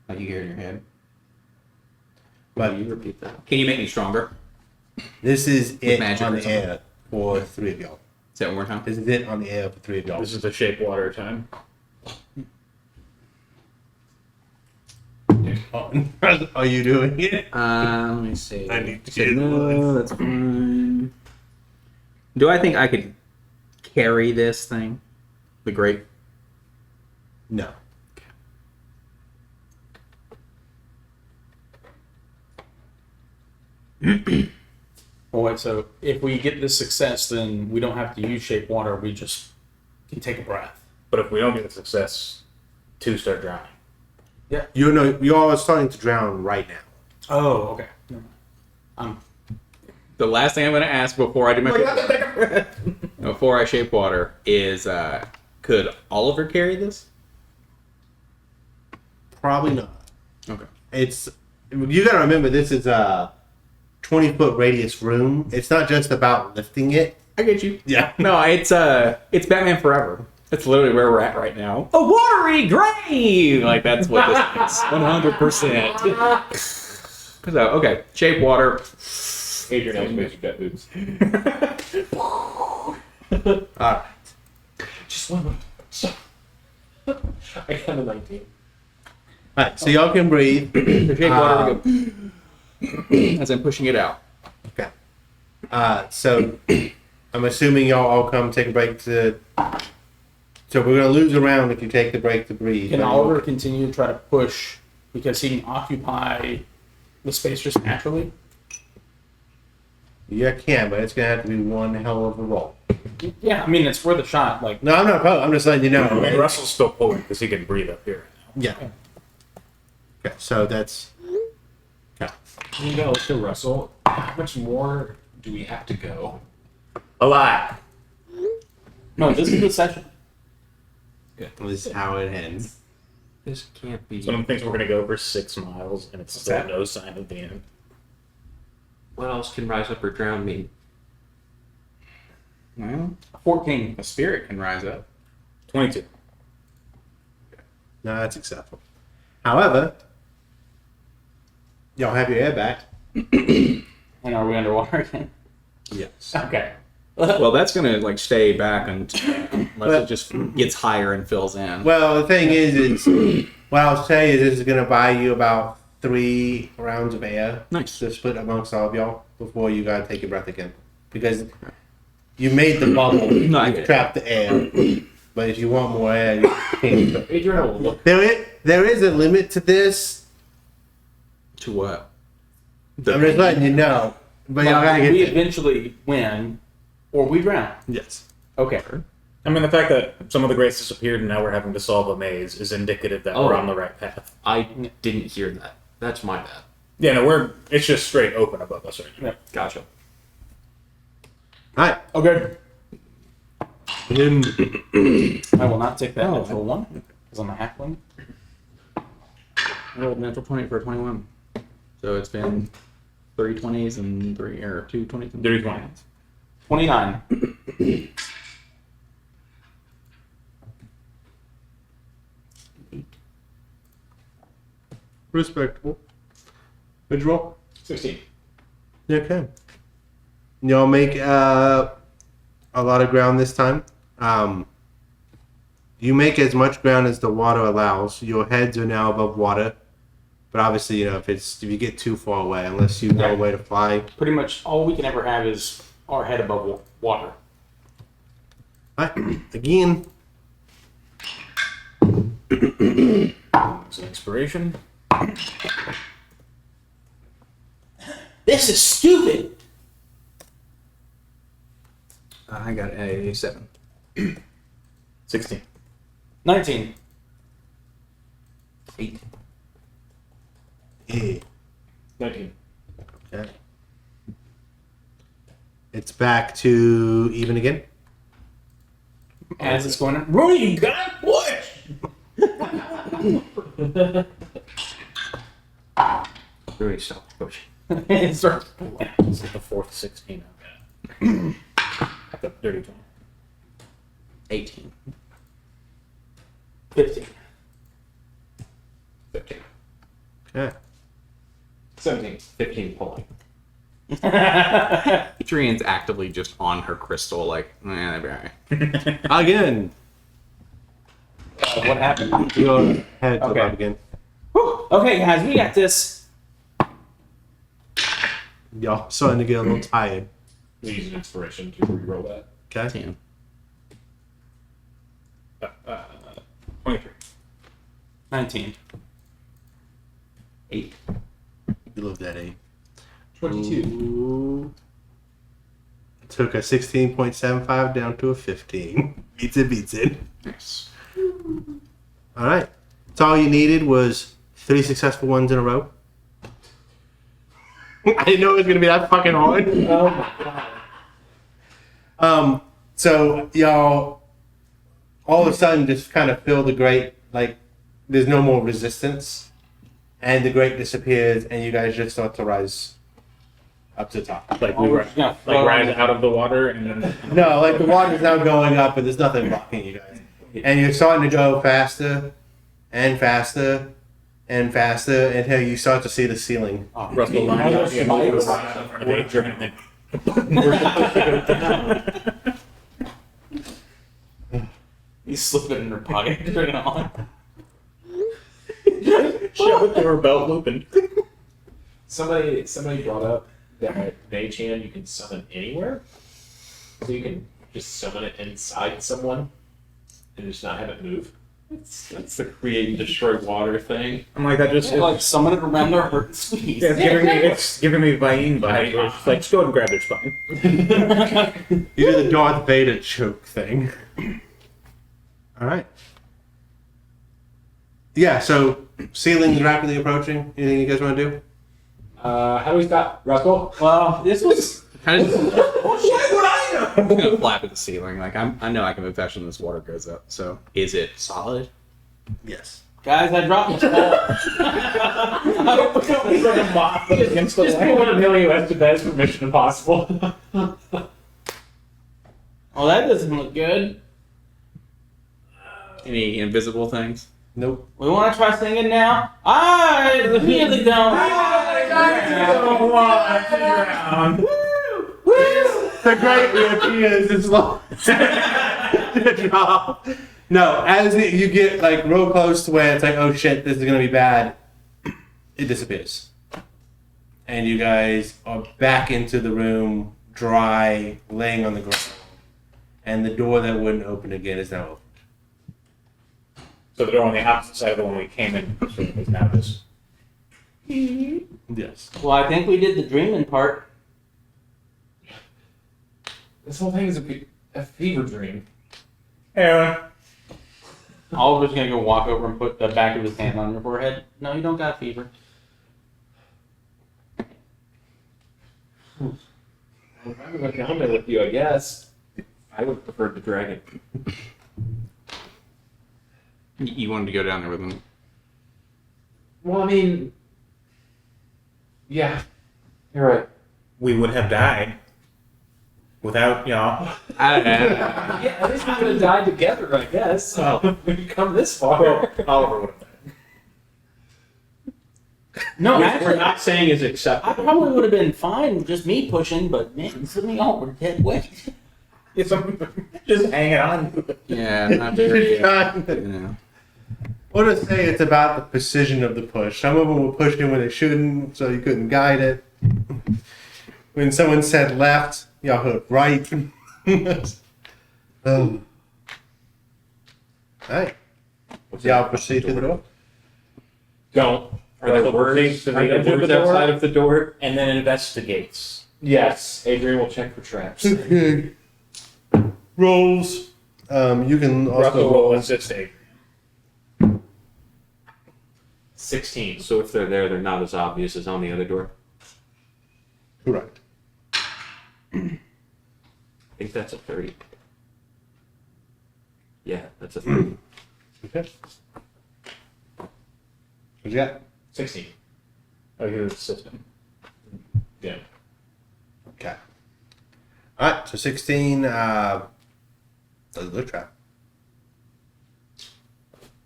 Like you hear in your head. But Will you repeat that? Can you make me stronger? this is it magic on or the something. air for three of y'all. Say it one more time. This is it on the air for three of y'all. This is the shape water time. Are you doing it? Let me see. I need to Say get no, that's fine. Do I think I could carry this thing? The grape? No. Well, wait, so if we get this success, then we don't have to use shape water. We just can take a breath. But if we don't get a success, 2 start drowning. You all are starting to drown right now. Oh, okay. The last thing I'm going to ask before I do my before I shape water is, could Oliver carry this? Probably not. Okay. You got to remember this is a 20-foot radius room. It's not just about lifting it. I get you. Yeah. No, it's Batman Forever. That's literally where we're at right now. A watery grave! Like, that's what this is. 100%. So, okay. Shape water. Adrian has basic jet boots. All right. Just one more. I got a 19. All right. So y'all can breathe. The shape water, we go. As I'm pushing it out. Okay. So I'm assuming y'all all come take a break to. So we're gonna lose a round if you take the break to breathe. Can Oliver continue to try to push because he can occupy the space just naturally? You can, but it's gonna have to be one hell of a roll. Yeah, I mean, it's worth a shot. Like, No, I'm not. I'm just letting you know. I mean, Russell's still pulling because he can breathe up here. Yeah. Okay, so that's You know, to Russell, how much more do we have to go? A lot. No, this is the session. this is how it ends. This can't be. Someone thinks we're gonna go for 6 miles, and it's still no sign of the end. What else can rise up or drown me? Well, 14. a spirit can rise up. 22. No, that's acceptable. However, y'all have your air back. And are we underwater again? Yes. Okay. Well, that's gonna like stay back unless it just gets higher and fills in. Well, the thing is what I'll say is this is going to buy you about 3 rounds of air Nice. to split amongst all of y'all before you got to take your breath again. Because you made the bubble, No, I you get it. trapped the air. But if you want more air, you can't. Adrian will look. There is a limit to this. To what? I'm just letting you know. But y'all got to we get eventually win, or we drown. Yes. Okay. I mean, the fact that some of the grace disappeared and now we're having to solve a maze is indicative that we're on the right path. I didn't hear that. That's my bad. Yeah, no, it's just straight open above us right now. Gotcha. Alright. Okay. Then I will not take that Oh, natural one because I'm a halfling. I rolled natural 20 for a 21. So it's been 3 20s and 2 20s. And 3 20s. 29. respectable. What'd you roll? 16. Okay. Y'all make a lot of ground this time. You make as much ground as the water allows. Your heads are now above water, but obviously, you know, if you get too far away, unless you know a way to fly. Pretty much all we can ever have is our head above water. Alright, again. It's an inspiration. This is stupid. I got a 7. 16. 19. 8. Yeah. 19. Okay. It's back to even again. As it's going, Rooney, you got what? Really stop pushing. It starts This is the 4th 16 I've got. I've got dirty 20. 18. 15. 15. Okay. 17. 15 pulling. Adrian's actively just on her crystal, like, that'd be alright. Again. What happened? Your head's Okay. above again. Whew. Okay, guys, we got this. Y'all starting to get a little tired. We use an inspiration to reroll that. Okay. 23. 19. 8. You love that 8. 22. Ooh. Took a 16.75 down to a 15. Beats it. Nice. Alright. So all you needed was 3 successful ones in a row. I didn't know it was going to be that fucking hard. Oh my god. So y'all all of a sudden just kind of feel the grate, like there's no more resistance, and the grate disappears, and you guys just start to rise up to the top. Like we were, Yeah, like rise out of the water and then. No, like the water's now going up, but there's nothing blocking you guys, and you're starting to go faster and faster and faster until you start to see the ceiling. Russell lines up and moves around in front of Adrian and then. He's slipping in her pocket. Turn it on. Shove it through her belt looping. Somebody brought up that Mage Hand you can summon anywhere. So you can just summon it inside someone and just not have it move. That's the create and destroy water thing. I'm like, that just. Like summon it around their hurt and squeeze. Yeah, it's giving me Vayin vibes. Where it's just like, just go ahead and grab their spine. You do the Darth Vader choke thing. All right. Yeah. So ceiling's rapidly approaching. Anything you guys want to do? How do we stop? Russell? Well, this was. Kind of Oh shit! What I know? I'm gonna flap at the ceiling. Like I know I can move faster when this water goes up. So is it solid? Yes. Guys, I dropped the ball. He's like a moth against the Just wall. one Emilio Estevez for Mission Impossible. Oh, that doesn't look good. Any invisible things? Nope. We want to try singing now? I really don't. The great reappears is long. No, as you get like real close to where it's like, oh shit, this is gonna be bad, it disappears, and you guys are back into the room, dry, laying on the ground, and the door that wouldn't open again is now open. So the door on the opposite side of the one we came in is now just. Yes. Well, I think we did the dreaming part. This whole thing is a fever dream. Yeah. Oliver's gonna go walk over and put the back of his hand on your forehead. No, you don't got fever. I'm gonna come there with you, I guess. I would prefer the dragon. You wanted to go down there with him? Well, I mean, yeah, you're right. We would have died without, Yeah, at least we would have died together, I guess. Oh. We've come this far. Well, Oliver would have died. No, Which actually, we're not saying is I acceptable. probably would have been fine with just me pushing, but man, some of y'all were dead weight. It's just hanging on. Yeah, not very. You know. What to say? It's about the precision of the push. Some of them were pushing when they shouldn't, so you couldn't guide it. When someone said left, y'all heard right. All right. Y'all proceed to the door. Don't. Are there Russell words, proceeds to are the there edge of words the door, outside of the door? And then investigates. Yes, Adrian will check for traps. Okay. Rolls. You can also Russell will assist Adrian. 16. So if they're there, they're not as obvious as on the other door. Correct. I think that's a 30. Yeah, that's a 30. Okay. What you got? 16. Oh, he was assistant. Yeah. Okay. All right. So 16. Does look trap.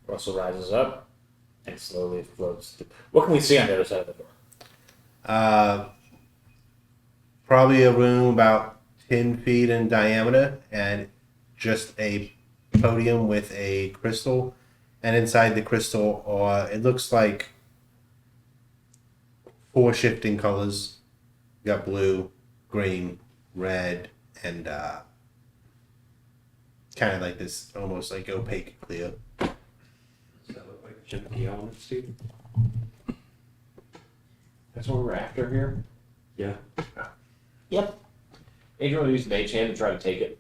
Russell rises up and slowly floats. What can we see on the other side of the door? Probably a room about 10 feet in diameter and just a podium with a crystal. And inside the crystal, it looks like 4 shifting colors. You got blue, green, red, and kind of like this almost like opaque clear. Does that look like the elements, dude? That's what we're after here. Yeah. Yep. Adrian will use Mage Hand to try to take it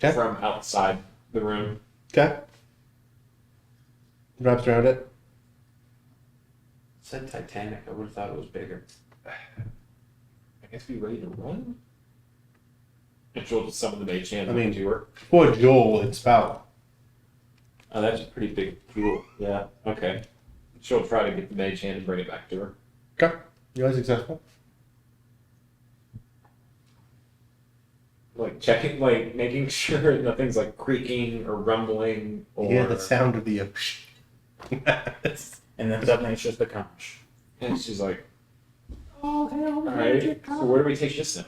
Okay. from outside the room. Okay. Wraps around it. It said Titanic. I would have thought it was bigger. I guess be ready to run. And she'll just summon the Mage Hand I mean- to her. For Joel, it's about Oh, that's a pretty big jewel. Yeah, okay. She'll try to get the Mage Hand and bring it back to her. okay. You guys successful? Like checking, like making sure nothing's like creaking or rumbling or. You hear the sound of the ocean. And then suddenly it's just a conch. And she's like, "Oh hell, alright. So where do we take this now?"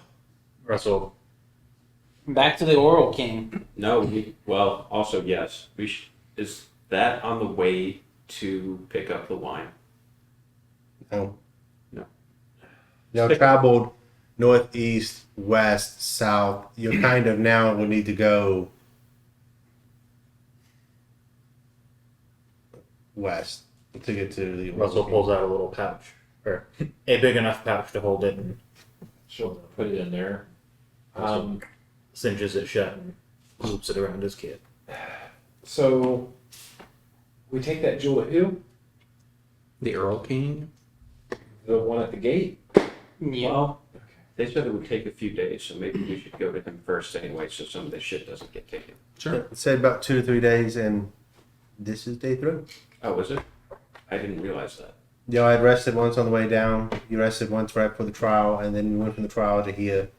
Russell. Back to the Oral King. No, well, also, yes. Is that on the way to pick up the wine? No. No. Y'all traveled northeast, west, south. You kind of now will need to go west to get to the Russell pulls out a little pouch, or a big enough pouch to hold it, and She'll put it in there. cinches it shut and loops it around his kid. So We take that jewel to who? The Earl King. The one at the gate? Yeah. Well, they said it would take a few days, so maybe we should go to him first anyway, so some of this shit doesn't get taken. Sure. It said about 2 to 3 days, and this is day 3. Oh, was it? I didn't realize that. Yeah, I had rested once on the way down. You rested once right before the trial, and then we went from the trial to here.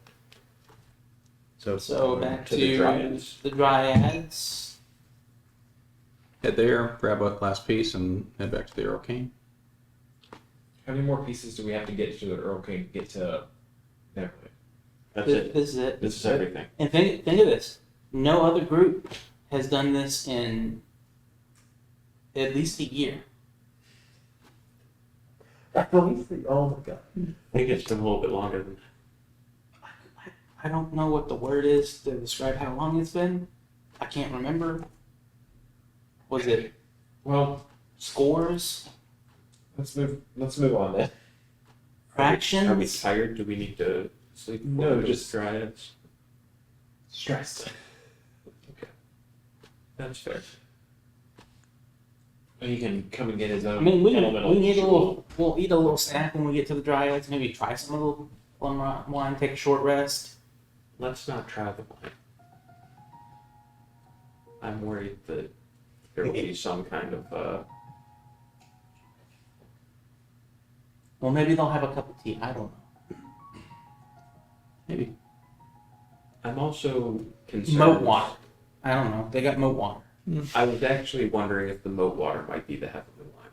So back To to the Dryads. the Dryads. Head there, grab a last piece, and head back to the Earl King. How many more pieces do we have to get to the Earl King to get to Neverland? That's This, it. this is it. This is everything. And think of this. No other group has done this in at least a year. Oh my god. I think it's been a little bit longer than I don't know what the word is to describe how long it's been. I can't remember. Was it Well, scores? let's move on then. Fractions? Are we tired? Do we need to sleep? No, before we go to just- Dryads. Stressed. That's fair. He can come and get his own I mean, we elemental need a jewel. little. We'll eat a little snack when we get to the Dryads. Maybe try some of the plum wine. Take a short rest. Let's not try the wine. I'm worried that there will be some kind of Well, maybe they'll have a cup of tea. I don't know. Maybe I'm also concerned. moat water. I don't know. They got moat water. I was actually wondering if the moat water might be the heavenly wine.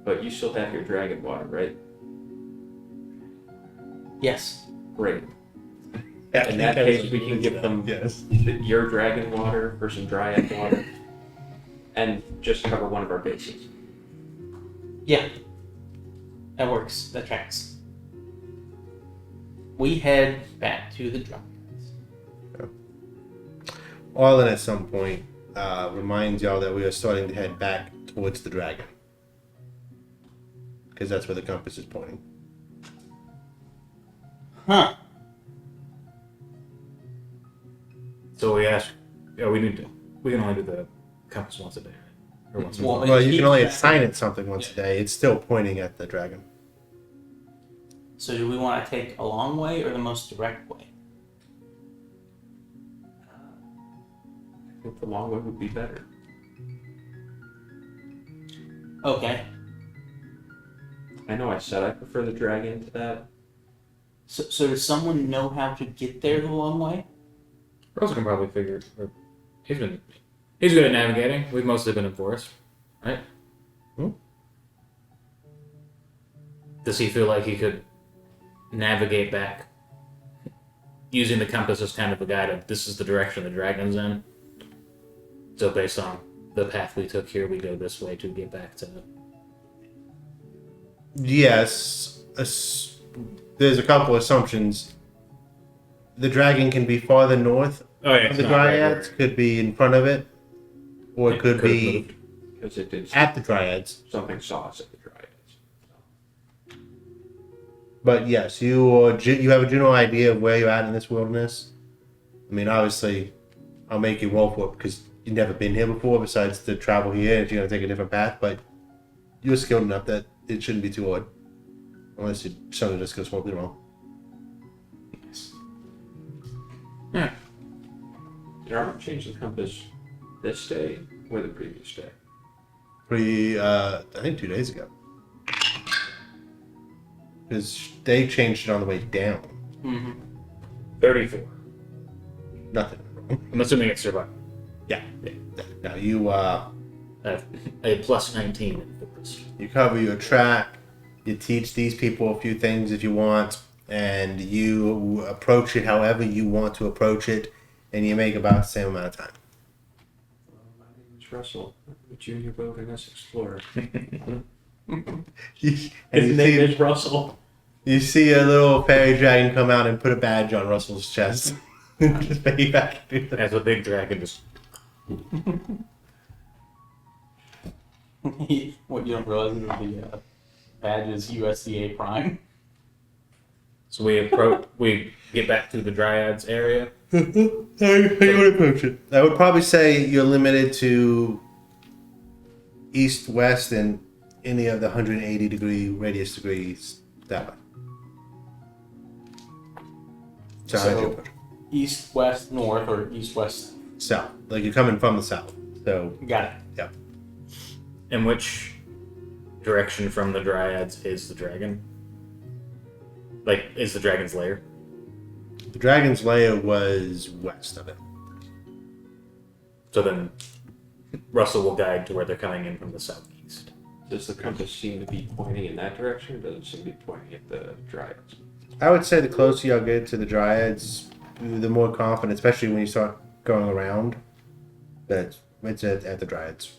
But you still have your dragon water, right? Yes. Great. In that case, we can give them Yes. your dragon water for some dryad water, and just cover one of our bases. Yeah. That works. That tracks. We head back to the Dryads. Arlen at some point reminds y'all that we are starting to head back towards the dragon. Because that's where the compass is pointing. Huh. So we ask, yeah, we can only do the compass once a day, right? Or once a Well, month. Well, you keep can only track. assign it something once a day. It's still pointing at the dragon. So do we want to take a long way or the most direct way? I think the long way would be better. Okay. I know I said I prefer the dragon to that. So does someone know how to get there the long way? Russell can probably figure. He's good at navigating. We've mostly been in forest, right? Does he feel like he could navigate back using the compass as kind of a guide of this is the direction the dragon's in? So based on the path we took here, we go this way to get back to. Yes. There's a couple assumptions. The dragon can be farther north Oh yeah, of the Dryads, could be in front of it, or it could could've be moved. Because it did at the Dryads. something saw us at the dryads. But yes, you have a general idea of where you're at in this wilderness. I mean, obviously, I'll make you roll for it because you've never been here before. Besides the travel here, if you're gonna take a different path, but you're skilled enough that it shouldn't be too hard, unless you suddenly just goes horribly wrong. Yeah. Did Robert change the compass this day or the previous day? I think 2 days ago, because they changed it on the way down. Mm-hmm. 34. Nothing. I'm assuming it's survival. Yeah. Now you A plus 19 in forest. you cover your track. You teach these people a few things if you want, and you approach it however you want to approach it, and you make about the same amount of time. My name is Russell. I'm a junior wilderness explorer. And His you name see, is Russell. you see a little fairy dragon come out and put a badge on Russell's chest. Just piggyback. As a big dragon just. What you don't realize is the badge is USDA Prime. So we get back to the Dryads area. How you want to approach it? I would probably say you're limited to east, west, and any of the 180 degree radius degrees that way. So, how'd you approach it? East, west, north, or east, west. South. Like you're coming from the south. So, Got it. yeah. In which direction from the Dryads is the dragon? Like, is the dragon's lair? The dragon's lair was west of it. So then Russell will guide to where they're coming in from the southeast. Does the compass seem to be pointing in that direction, or does it seem to be pointing at the Dryads? I would say the closer y'all get to the Dryads, the more confident, especially when you start going around, that it's at the Dryads.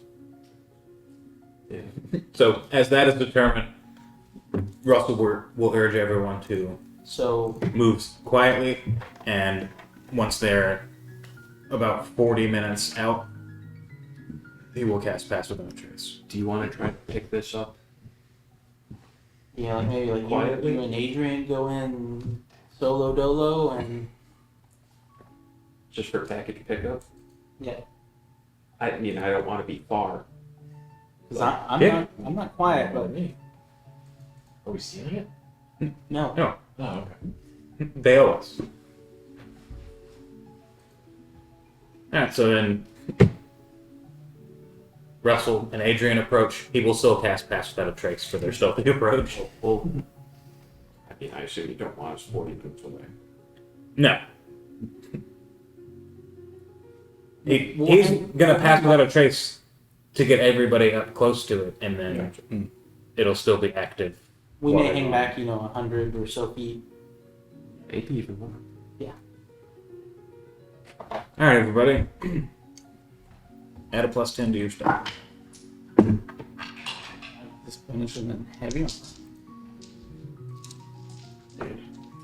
Yeah. So as that is determined, Russell will urge everyone to So move quietly, and once they're about 40 minutes out, he will cast Pass Without a Trace. Do you want to try to pick this up? yeah, like maybe like Quietly? you and Adrian go in solo dolo and Just for package pickup? yeah, I mean, I don't want to be far. because I'm Yeah. I'm not quiet, but me. Are we seeing it? no. No, Oh, okay. they owe us. Alright, so then Russell and Adrian approach. He will still cast Pass Without a Trace for their stealthy approach. Well, I mean, I assume you don't want us 40 minutes away. No. He's gonna Pass Without a Trace to get everybody up close to it, and then it'll still be active. We may hang back, 100 or so feet. Maybe even more. Alright, everybody. Add a +10 to your spell. This punishment and heavy.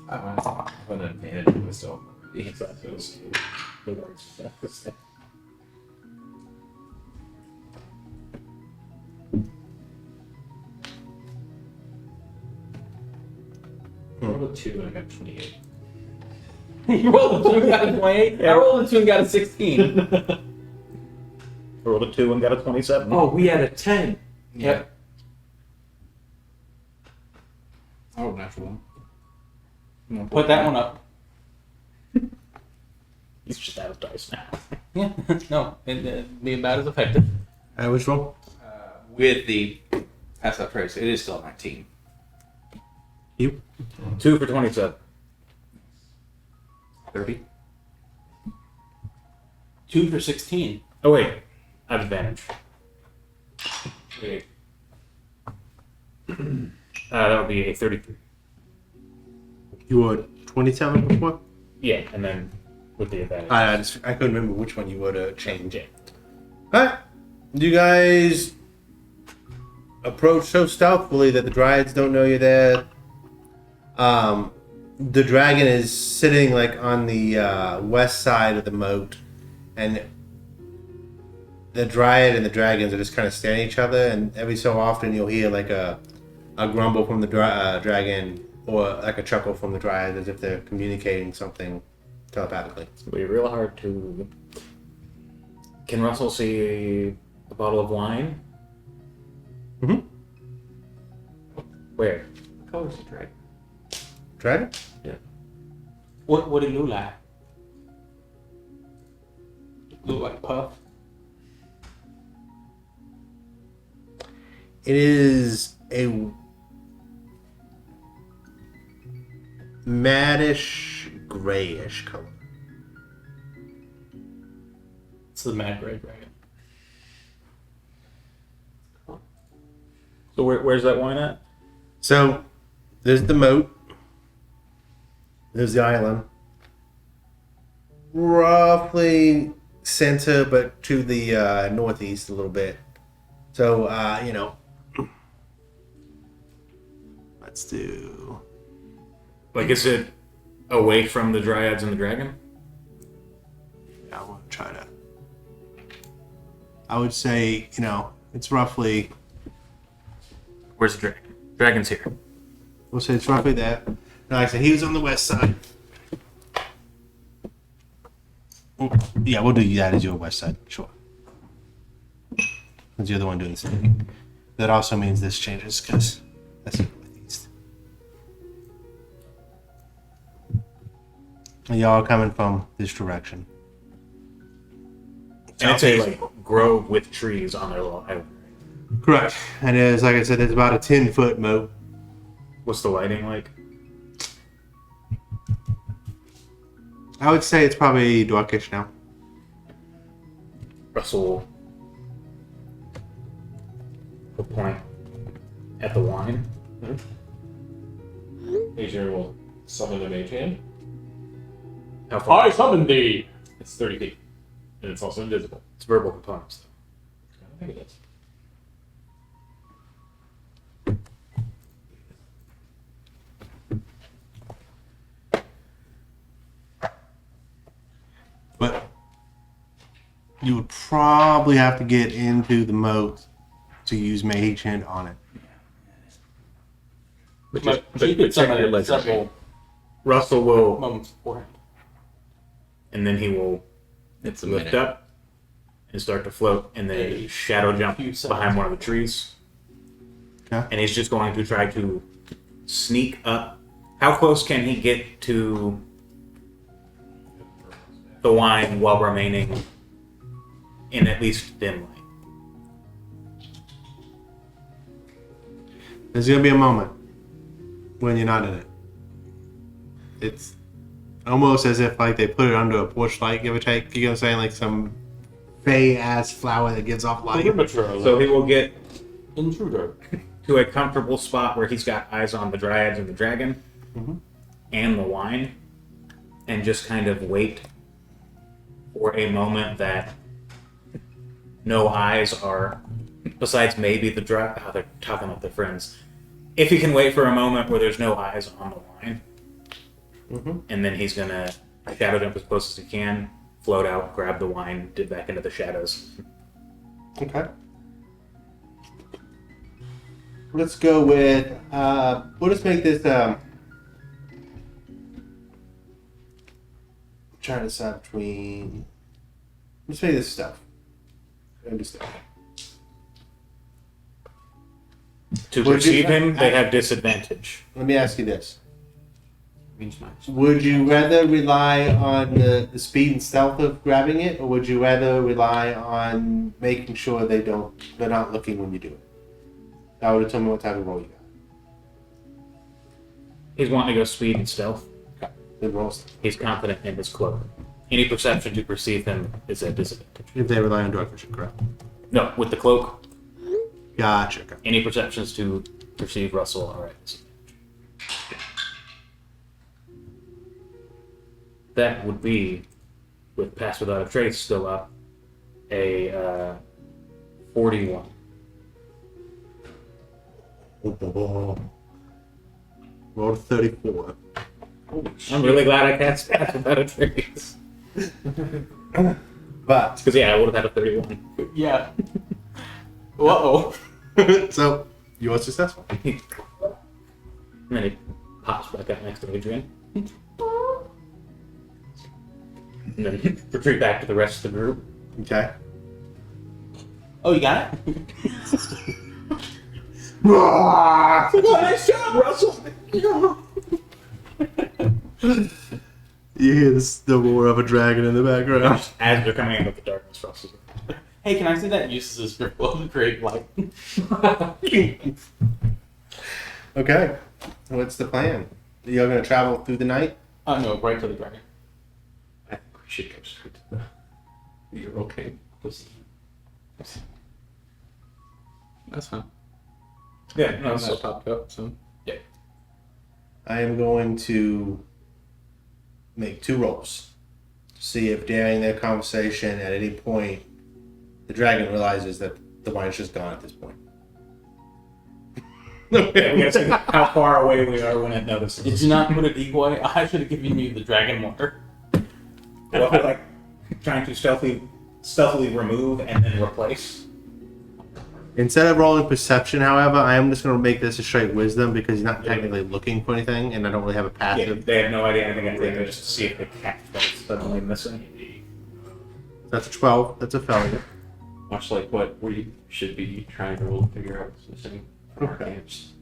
I have an advantage with myself. I rolled a 2 and I got 28. You rolled a 2 and got a 28? I rolled a 2 and got a 16. Rolled a 2 and got a 27. Oh, we had a 10. Yep. Oh, natural one. Put that one up. He's just out of dice now. Yeah. No, it'd be about as effective. Which roll? With the pass out trace, it is still 19. You? 2 for 27. 30. 2 for 16. Oh, wait. I have advantage. Wait. That would be a 33. You were 27 before? Yeah, and then with the advantage. I couldn't remember which one you would have changed. Yeah. Alright. You guys approach so stealthily that the Dryads don't know you're there. The dragon is sitting like on the west side of the moat, and the Dryad and the dragons are just kind of staring at each other, and every so often you'll hear like a grumble from the dragon or like a chuckle from the Dryad as if they're communicating something telepathically. It'll be real hard to. Can Russell see a bottle of wine? Mm-hmm. Where? What color is the dragon? Dragon? What did look like? Look like Puff? It is a maddish grayish color. It's the Mad Gray Dragon. So where's that wine at? So there's the moat. There's the island. Roughly center, but to the northeast a little bit. So, let's do. Like, is it away from the Dryads and the dragon? I want to try to. I would say, it's roughly. Where's the dragon? Dragon's here. We'll say it's roughly that. Like I said, he was on the west side. Yeah, we'll do that as your west side. Sure. Because you're the one doing the sneaking. That also means this changes because that's northeast. Y'all are coming from this direction. And it's a like grove with trees on their lawn. Correct. And it's like I said, it's about a 10-foot moat. What's the lighting like? I would say it's probably darkish now. Russell will point at the wine. Adrian will summon a mage hand. How far? I summon thee! It's 30 feet. And it's also invisible. It's verbal components, though. I think it is. But you would probably have to get into the moat to use Mage Hand on it. But But you could check summon your it legend. several Russell will, moments beforehand. and then he will It's a lift minute. up and start to float, and then A shadow jump few seconds. behind one of the trees. Okay. And he's just going to try to sneak up. How close can he get to the wine while remaining in at least dim light? There's gonna be a moment when you're not in it. It's almost as if like they put it under a porch light, give or take. You know what I'm saying? Like some fey ass flower that gives off light. So he will get Intruder. to a comfortable spot where he's got eyes on the dryads and the dragon and the wine, and just kind of wait for a moment that no eyes are, besides maybe the dryad. Oh, they're talking with their friends. If he can wait for a moment where there's no eyes on the wine, and then he's gonna shadow jump as close as he can, float out, grab the wine, dip back into the shadows. Okay. Let's go with. We'll just make this. Trying to decide between. Let's make this stuff. Understand. To Would you- perceive him, they have disadvantage. Let me ask you this: Means much. would you rather rely on the speed and stealth of grabbing it, or would you rather rely on making sure they're not looking when you do it? That would have told me what type of roll you got. He's wanting to go speed and stealth. The rolls. He's confident in his cloak. Any perception to perceive him is a disadvantage. If they rely on dark vision, correct? No, with the cloak, Gotcha. Okay. any perceptions to perceive Russell are at disadvantage. That would be, with Pass Without a Trace still up, a 41. Roll 34. I'm really glad I cast Pass Without a Trace. But Because, yeah, I would have had a 31. Yeah. Uh-oh. so you are successful. And then he pops back up next to Adrian. And then retreat back to the rest of the group. Okay. Oh, you got it? Nice job, Russell! You hear the roar of a dragon in the background. As they're coming out of the darkness, Russell. Hey, can I see that uses as script to create light? Okay. What's the plan? You're gonna travel through the night? Oh, no, right to the dragon. I think we should go straight to the Euro King. That's fine. Yeah, no, Also no. popped up, so. I am going to make 2 rolls to see if during their conversation at any point the dragon realizes that the wine's just gone at this point. Yeah, we gotta see how far away we are when it notices. Did you not put a decoy? I should have given you the dragon water. Well, like trying to stealthily remove and then replace. Instead of rolling perception, however, I am just going to make this a straight wisdom because he's not technically looking for anything, and I don't really have a Yeah, passive. they have no idea anything. They just to see if the cat is suddenly missing. That's a 12. That's a failure. Much like what we should be trying to roll to figure out what's missing from our Okay. camps.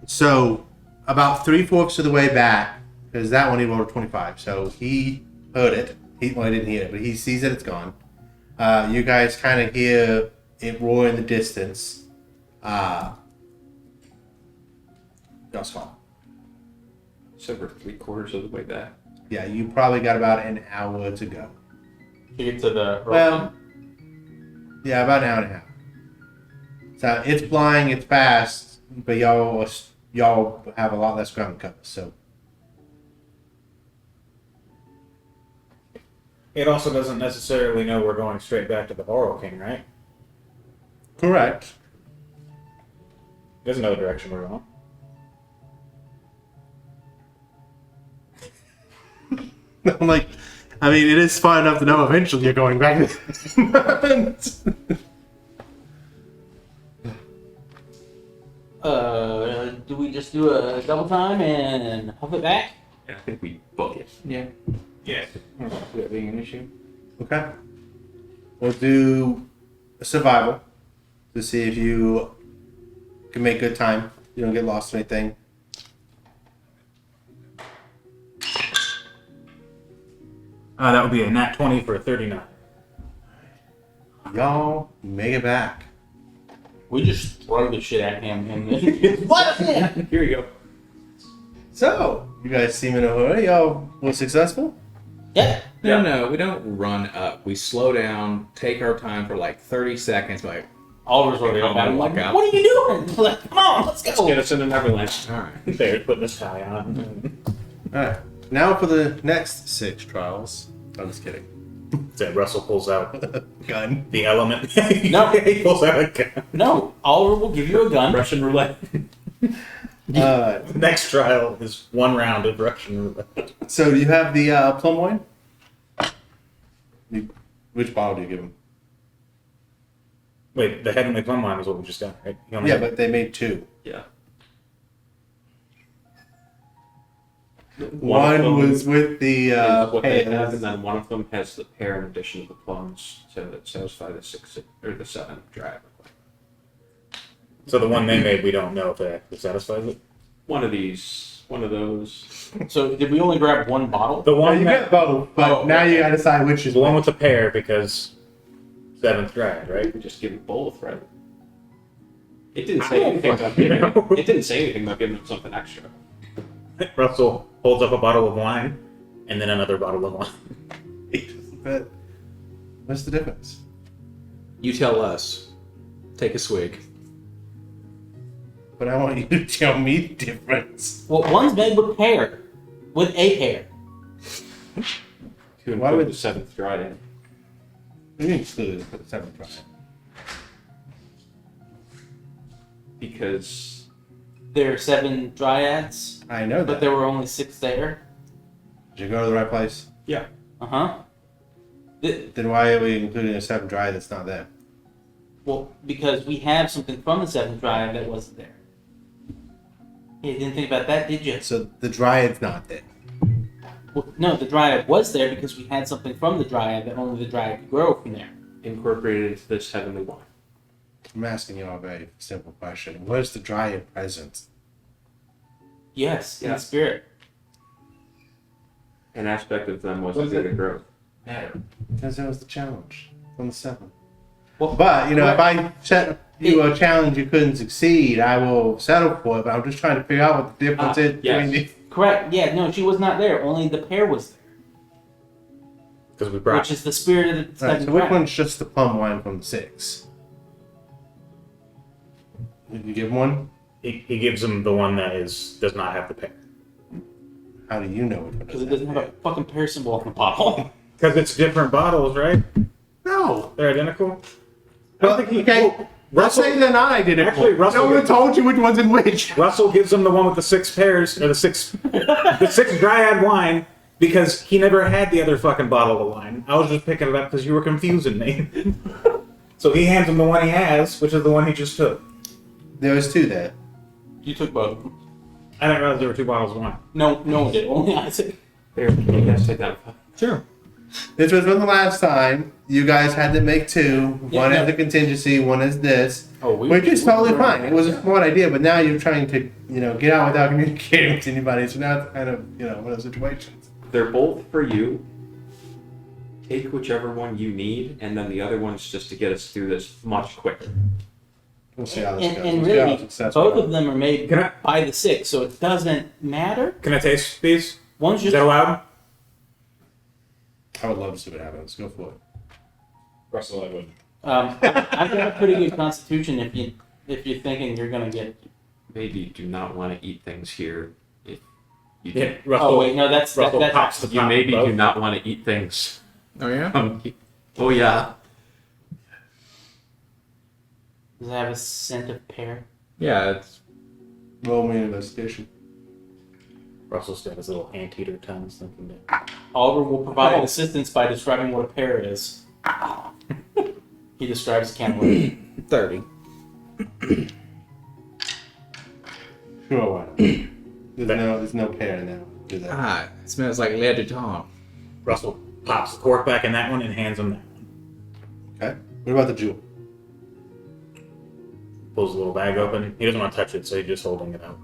So, about 3/4 of the way back, because that one he rolled a 25, so he heard it. He didn't hear it, but he sees that it's gone. You guys kind of hear it roar in the distance. Y'all's call. So we're 3/4 of the way back. Yeah, you probably got about an hour to go. To get to the. Well, yeah, about an hour and a half. So it's flying, it's fast, but y'all have a lot less ground to cover. So It also doesn't necessarily know we're going straight back to the Horror King, right? correct. It doesn't know the direction we're going. I'm like, I mean, it is far enough to know eventually you're going back. Do we just do a double time and huff it back? Yeah, I think we book it. Yeah. Yeah. I don't see that being an issue. Okay. We'll do a survival to see if you can make good time. You don't get lost or anything. That would be a nat 20 for a 39. Y'all make it back. We just throw the shit at him and then. What? Here you go. So, you guys seem in a hurry. Y'all were successful? Yeah. No, we don't run up. We slow down, take our time for like 30 seconds, like, Oliver's already Come up. on, I'm like, walk out. what are you doing? Like, come on, let's go. Get us into Neverland. all right. There, put this tie on. Alright. Now for the next 6 trials. I'm just kidding. So Russell pulls out Gun. the element. No. He pulls out a gun. No, Oliver will give you a gun. Russian roulette. Next trial is 1 round of Russian roulette. So, do you have the plum wine? Which bottle do you give him? Wait, the Heavenly Plum Wine is what we just got, right? You only Yeah, have- but they made 2. Yeah. One was with the is what they have, pears. and then one of them has the pear in addition to the plums to satisfy the 6 or the 7 drive. So the one they made, we don't know if it actually satisfies it. One of these, one of those. So, did we only grab one bottle? The Well, one you that, got both, but Oh, now you okay. gotta decide which is the one which. with the pear because 7th Dryad, right? We just give them both, right? It didn't say anything about giving. It didn't say anything about giving them something extra. Russell holds up a bottle of wine and then another bottle of wine. But what's the difference? You tell us. Take a swig. But I want you to tell me the difference. Well, one's made with pear. With a pear. To Why include would- the 7th dried in. You included for the 7th try. Because There are 7 dryads, I know but that. there were only 6 there. Did you go to the right place? Uh huh. Then why are we including a 7th dry that's not there? Well, because we have something from the 7th dryad that wasn't there. You didn't think about that, did you? So the dryad's not there. Well, no, the dryad was there because we had something from the dryad that only the dryad could grow from there. incorporated into this heavenly wine. I'm asking you a very simple question. Where's the dryad present? Yes, in Yeah. the spirit. An aspect of them was What is the it? growth. Because that was the challenge from the 7th. Well, But, you know, if I set you a challenge you couldn't succeed, I will settle for it. But I'm just trying to figure out what the difference is yes. between these. correct. Yeah, no, she was not there. Only the pear was there, Because we brought which is the spirit of the Right, seventh so which dryad. one's just the plum wine from the 6? Did you give him one? he gives him the one that does not have the pear. How do you know which one Because it doesn't have a fucking pear symbol on the bottle. Because it's different bottles, right? No. They're identical. Well, okay. Let's say they're not identical. Actually, Russell no one gets- told you which one's in which. Russell gives him the one with the 6 pears, or the 6 dryad wine, because he never had the other fucking bottle of wine. I was just picking it up because you were confusing me. So he hands him the one he has, which is the one he just took. There was 2 there. You took both. I didn't realize there were 2 bottles of wine. No one did. Only Isaac. There, you guys take that. Sure. This was from the last time. You guys had to make two. One Yeah, as a contingency, one as this. Oh, Which is totally fine. It was a smart idea, but now you're trying to, get out without communicating with anybody. So now it's kind of, one of those situations. They're both for you. Take whichever one you need, and then the other one's just to get us through this much quicker. We'll see how this goes. And We'll see how really, successful both we are. of them are made Can I- by the 6, so it doesn't matter. Can I taste these? One's Is just that allowed? I would love to see what happens. Go for it. Russell, I would. I've got a pretty good constitution. If you're thinking you're gonna get. Maybe you do not want to eat things here. If you Yeah. do. Russell, Oh wait, no, that's Russell that's pops the You top maybe of do both. not want to eat things. Oh yeah. Oh yeah. Does it have a scent of pear? Yeah, it's Roll me an investigation. Russell's got his little anteater tongues thinking that. Oliver will provide assistance by describing what a pear is. He describes cantaloupe. 30. Sure, why not? There's no pear now. Do that. Ah, it smells like leather tongue. Russell pops the cork back in that one and hands him that one. Okay. What about the jewel? Pulls the little bag open. He doesn't want to touch it, so he's just holding it out.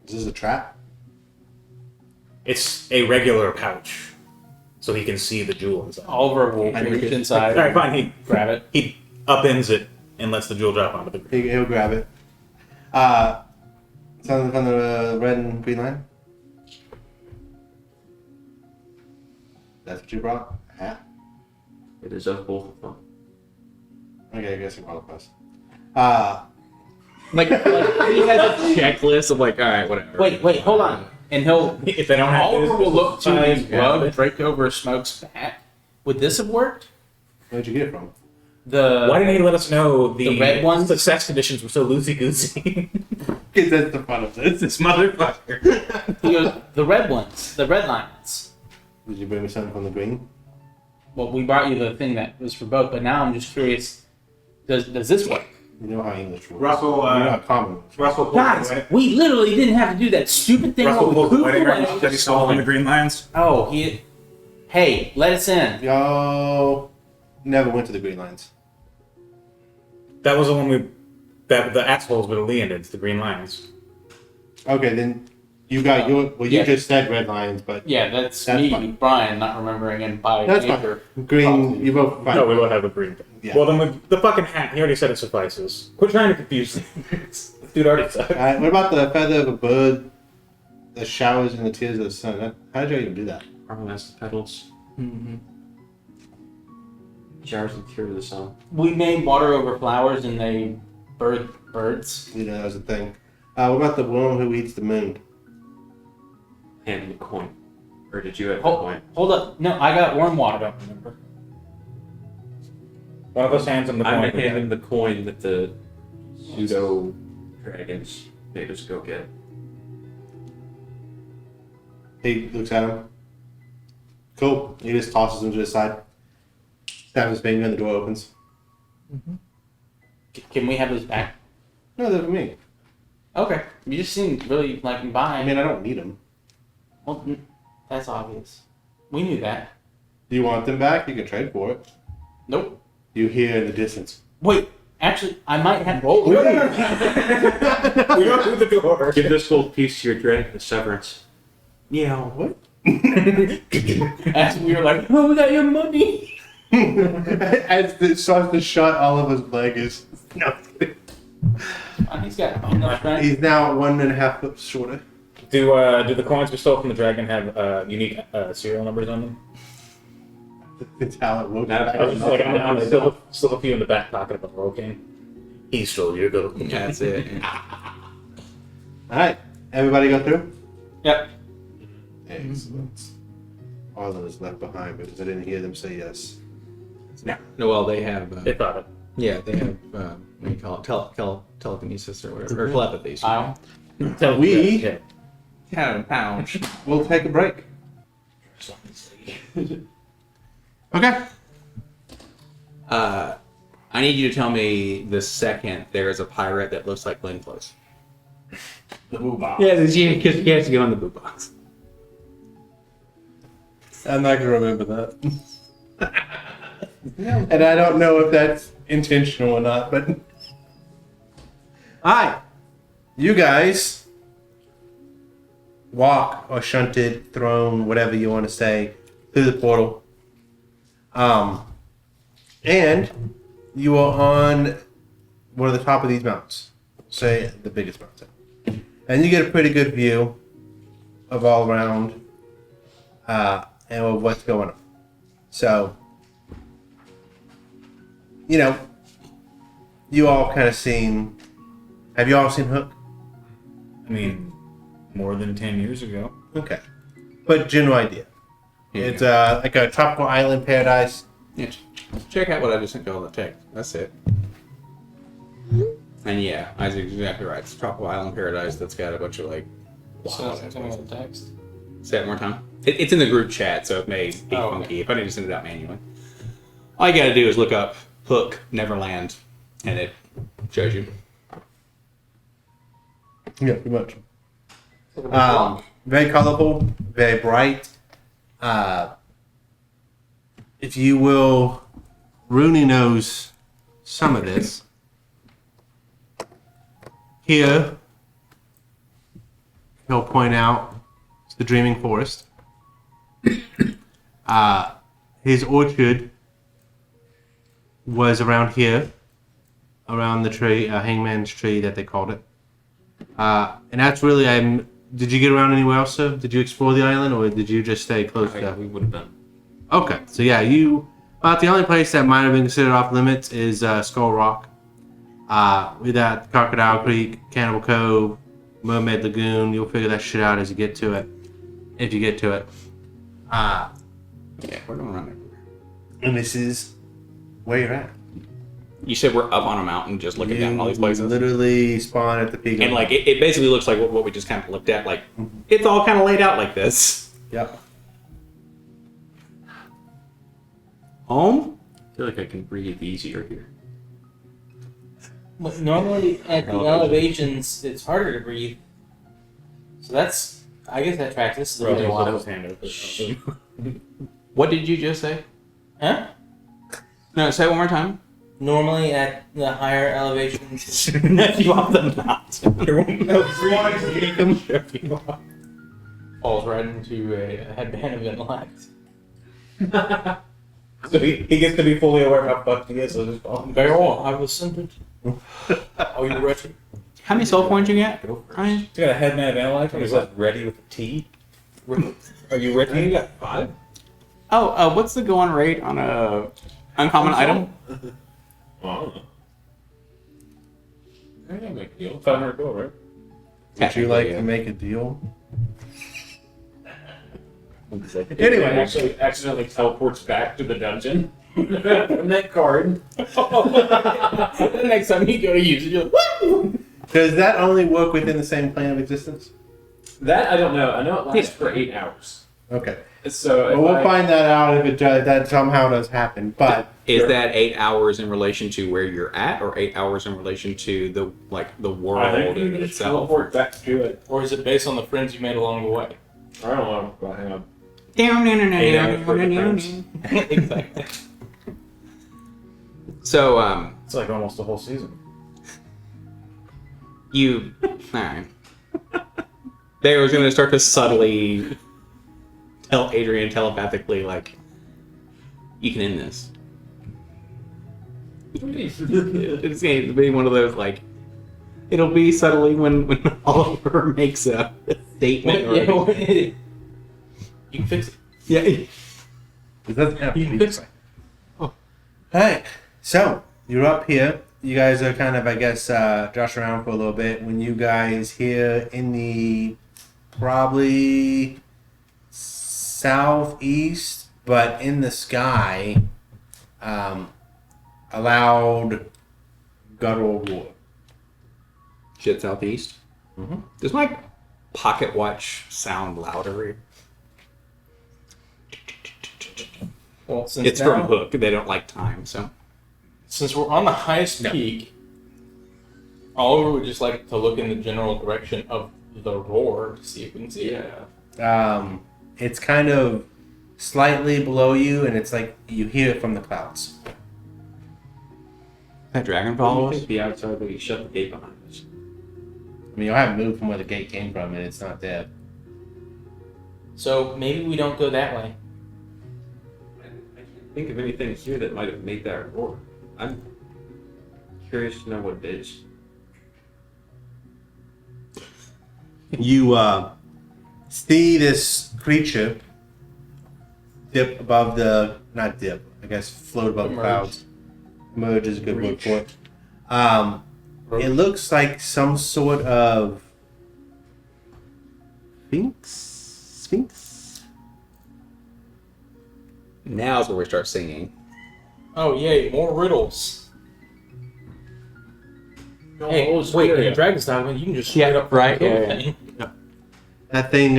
Is this a trap? It's a regular pouch, so he can see the jewel inside. Oliver will I reach think inside, All right, fine. He grab it. he upends it and lets the jewel drop onto the ground. He'll grab it. Something from the red and green line? That's what you brought? A hat? It is of both of them. Okay, I guess it qualifies. Like he has a checklist of like, all right, whatever. Wait, hold on. And he'll If they don't have Oliver will look to size, the rug draped over Smoke's back. Would this have worked? Where'd you get it from? Why didn't he let us know The red ones? The sex conditions were so loosey goosey. Because that's the fun of this. This motherfucker. He goes, the red ones, the red lines. Did you bring me something from the green? Well, we brought you the thing that was for both, but now I'm just curious. Does this work? You know how English works. Russell, you know how common works. Russell pulls Guys, the wedding. we literally didn't have to do that stupid thing. Russell where we pulls the pooped wedding away. ring that he stole from the Green Lions. Oh, hey, let us in. Y'all never went to the green lines. That was the one that the assholes would have leaned into the Green Lions. Okay, then you got your. Well, you Yeah. just said red lines, but Yeah, that's That's me, fine. Brian, not remembering and by that's nature. fine. Green, you both fine. No, we won't have a green thing. Yeah. Well, then the fucking hat. He already said it suffices. Quit trying to confuse things. Dude already said it. Alright, what about the feather of a bird that showers in the tears of the sun? How did you even do that? Arm has the petals. Showers and tear of the sun. We made water over flowers and they birthed birds. You know, that was the thing. What about the woman who eats the moon? Hand me the coin. Or did you have the Hold, coin? hold up. No, I got warm water. I don't remember. One of us hands him the I'm coin. gonna hand him the coin that the pseudo dragons made us go get. He looks at him. Cool. He just tosses him to the side. Stabs his finger and the door opens. Can we have this back? No, they're for me. Okay. You just seem really like bye. I mean, I don't need them. Well, that's obvious. We knew that. Do you want them back? You can trade for it. Nope. You hear in the distance. Wait, actually, I might have. We go through the door. Give this gold piece to your dragon as severance. Yeah, what? As we were like, oh, we got your money. As it starts to shut, Oliver's leg is. No. He's got enough, right? He's now 1.5 foot shorter. Do the coins we stole from the dragon have unique serial numbers on them? It's how it works. I was just like, I'm still a few in the back pocket of a roll king. He stole your gold. Yeah, that's it. Alright, everybody go through? Yep. Excellent. Oliver is left behind because I didn't hear them say yes. No, well, they have. They thought it. Yeah, they have. What do you call it? Telekinesis or whatever, or telepathy. I'll. We- Yeah. Pounds. We'll take a break. Okay. I need you to tell me the second there is a pirate that looks like Glenn Close. The move on. Yeah, because he has to go in the boot box. I'm not gonna remember that. And I don't know if that's intentional or not, but. Alright. You guys walk or shunted, thrown, whatever you want to say, through the portal. And you are on one of the top of these mountains. Say the biggest mountain. And you get a pretty good view of all around and of what's going on. So, you know, you all kind of seen. Have you all seen Hook? I mean, more than 10 years ago. Okay. But general idea. Yeah. It's like a tropical island paradise. Yeah. Check out what I just sent you all the text. That's it. And yeah, Isaac's exactly right. It's a tropical island paradise that's got a bunch of like. So that's the text. Say it one more time. It's in the group chat, so it may be funky if I need to send it out manually. All you gotta do is look up Hook Neverland, and it shows you. Yeah, pretty much. Very colorful, very bright. If you will, Rooney knows some of this. Here, he'll point out the Dreaming Forest. His orchard was around here, around the tree, Hangman's tree that they called it. And that's really, did you get around anywhere else, sir? Did you explore the island, or did you just stay close to? We would have been. Okay, so yeah, about the only place that might have been considered off limits is Skull Rock. We got Crocodile Creek, Cannibal Cove, Mermaid Lagoon. You'll figure that shit out as you get to it, if you get to it. Yeah, we're going around there. And this is where you're at. You said we're up on a mountain, just looking down all these places. Literally spawn at the peak. And like it basically looks like what we just kind of looked at. Like it's all kind of laid out like this. Yep. Home? I feel like I can breathe easier here. But normally at the elevations, it's harder to breathe. So that's, I guess that tracks. This is a Bro, little he while. put his hand over something. What did you just say? Huh? No, say it one more time. Normally at the higher elevations, You off the mountain. There won't no breathing. falls right into a headband of intellect. So he gets to be fully aware of how fucked he is. So just Very well, I was sentenced. Are you ready? How many soul points you get? Ryan? He's got a headman of intellect. He's like ready with a T. Are you ready? You got 5? Oh, what's the go-on rate on a uncommon item? Oh. I didn't make a deal. 500 gold, right? Would you like to make a deal? Anyway, actually accidentally teleports back to the dungeon from that card. The next time you go to use it, you're like, woo! Does that only work within the same plane of existence? That I don't know. I know it lasts for 8 hours. Okay. So if Well, we'll I- find that out if it does, that somehow does happen. But Is that 8 hours in relation to where you're at, or 8 hours in relation to the world I think you in can just itself? teleport back to it. Or is it based on the friends you made along the way? I don't know. Well, hang on. Exactly. So, It's like almost the whole season. alright. They was going to start to subtly tell Adrian telepathically, like, you can end this. It's going to be one of those, like, it'll be subtly when Oliver makes a statement. Or, You can fix it. yeah. it doesn't have to You can be. fix it. Alright, so you're up here. You guys are kind of, I guess, josh around for a little bit. When you guys hear in the probably southeast, but in the sky, a loud guttural roar. Shit southeast. Mhm. Does my pocket watch sound louder? Well, since It's now, from Hook. They don't like time, so. Since we're on the highest peak, Oliver would just like to look in the general direction of the roar to see if we can see it. It's kind of slightly below you, and it's like you hear it from the clouds. That dragon I follow us? think the outside that he shut the gate behind us. I mean, you haven't moved from where the gate came from, and it's not there. So maybe we don't go that way. I can't think of anything here that might have made that roar. I'm curious to know what it is. You see this creature dip above the, not dip, I guess float above the Emerge. clouds. Emerge is a good word Reach. for it. It looks like some sort of Sphinx? Now's where we start singing. Oh yay, more riddles. Hey, Oh, wait, in yeah. the Dragon's Dogma, you can just Yeah, straight up right, kill the yeah, thing. That thing,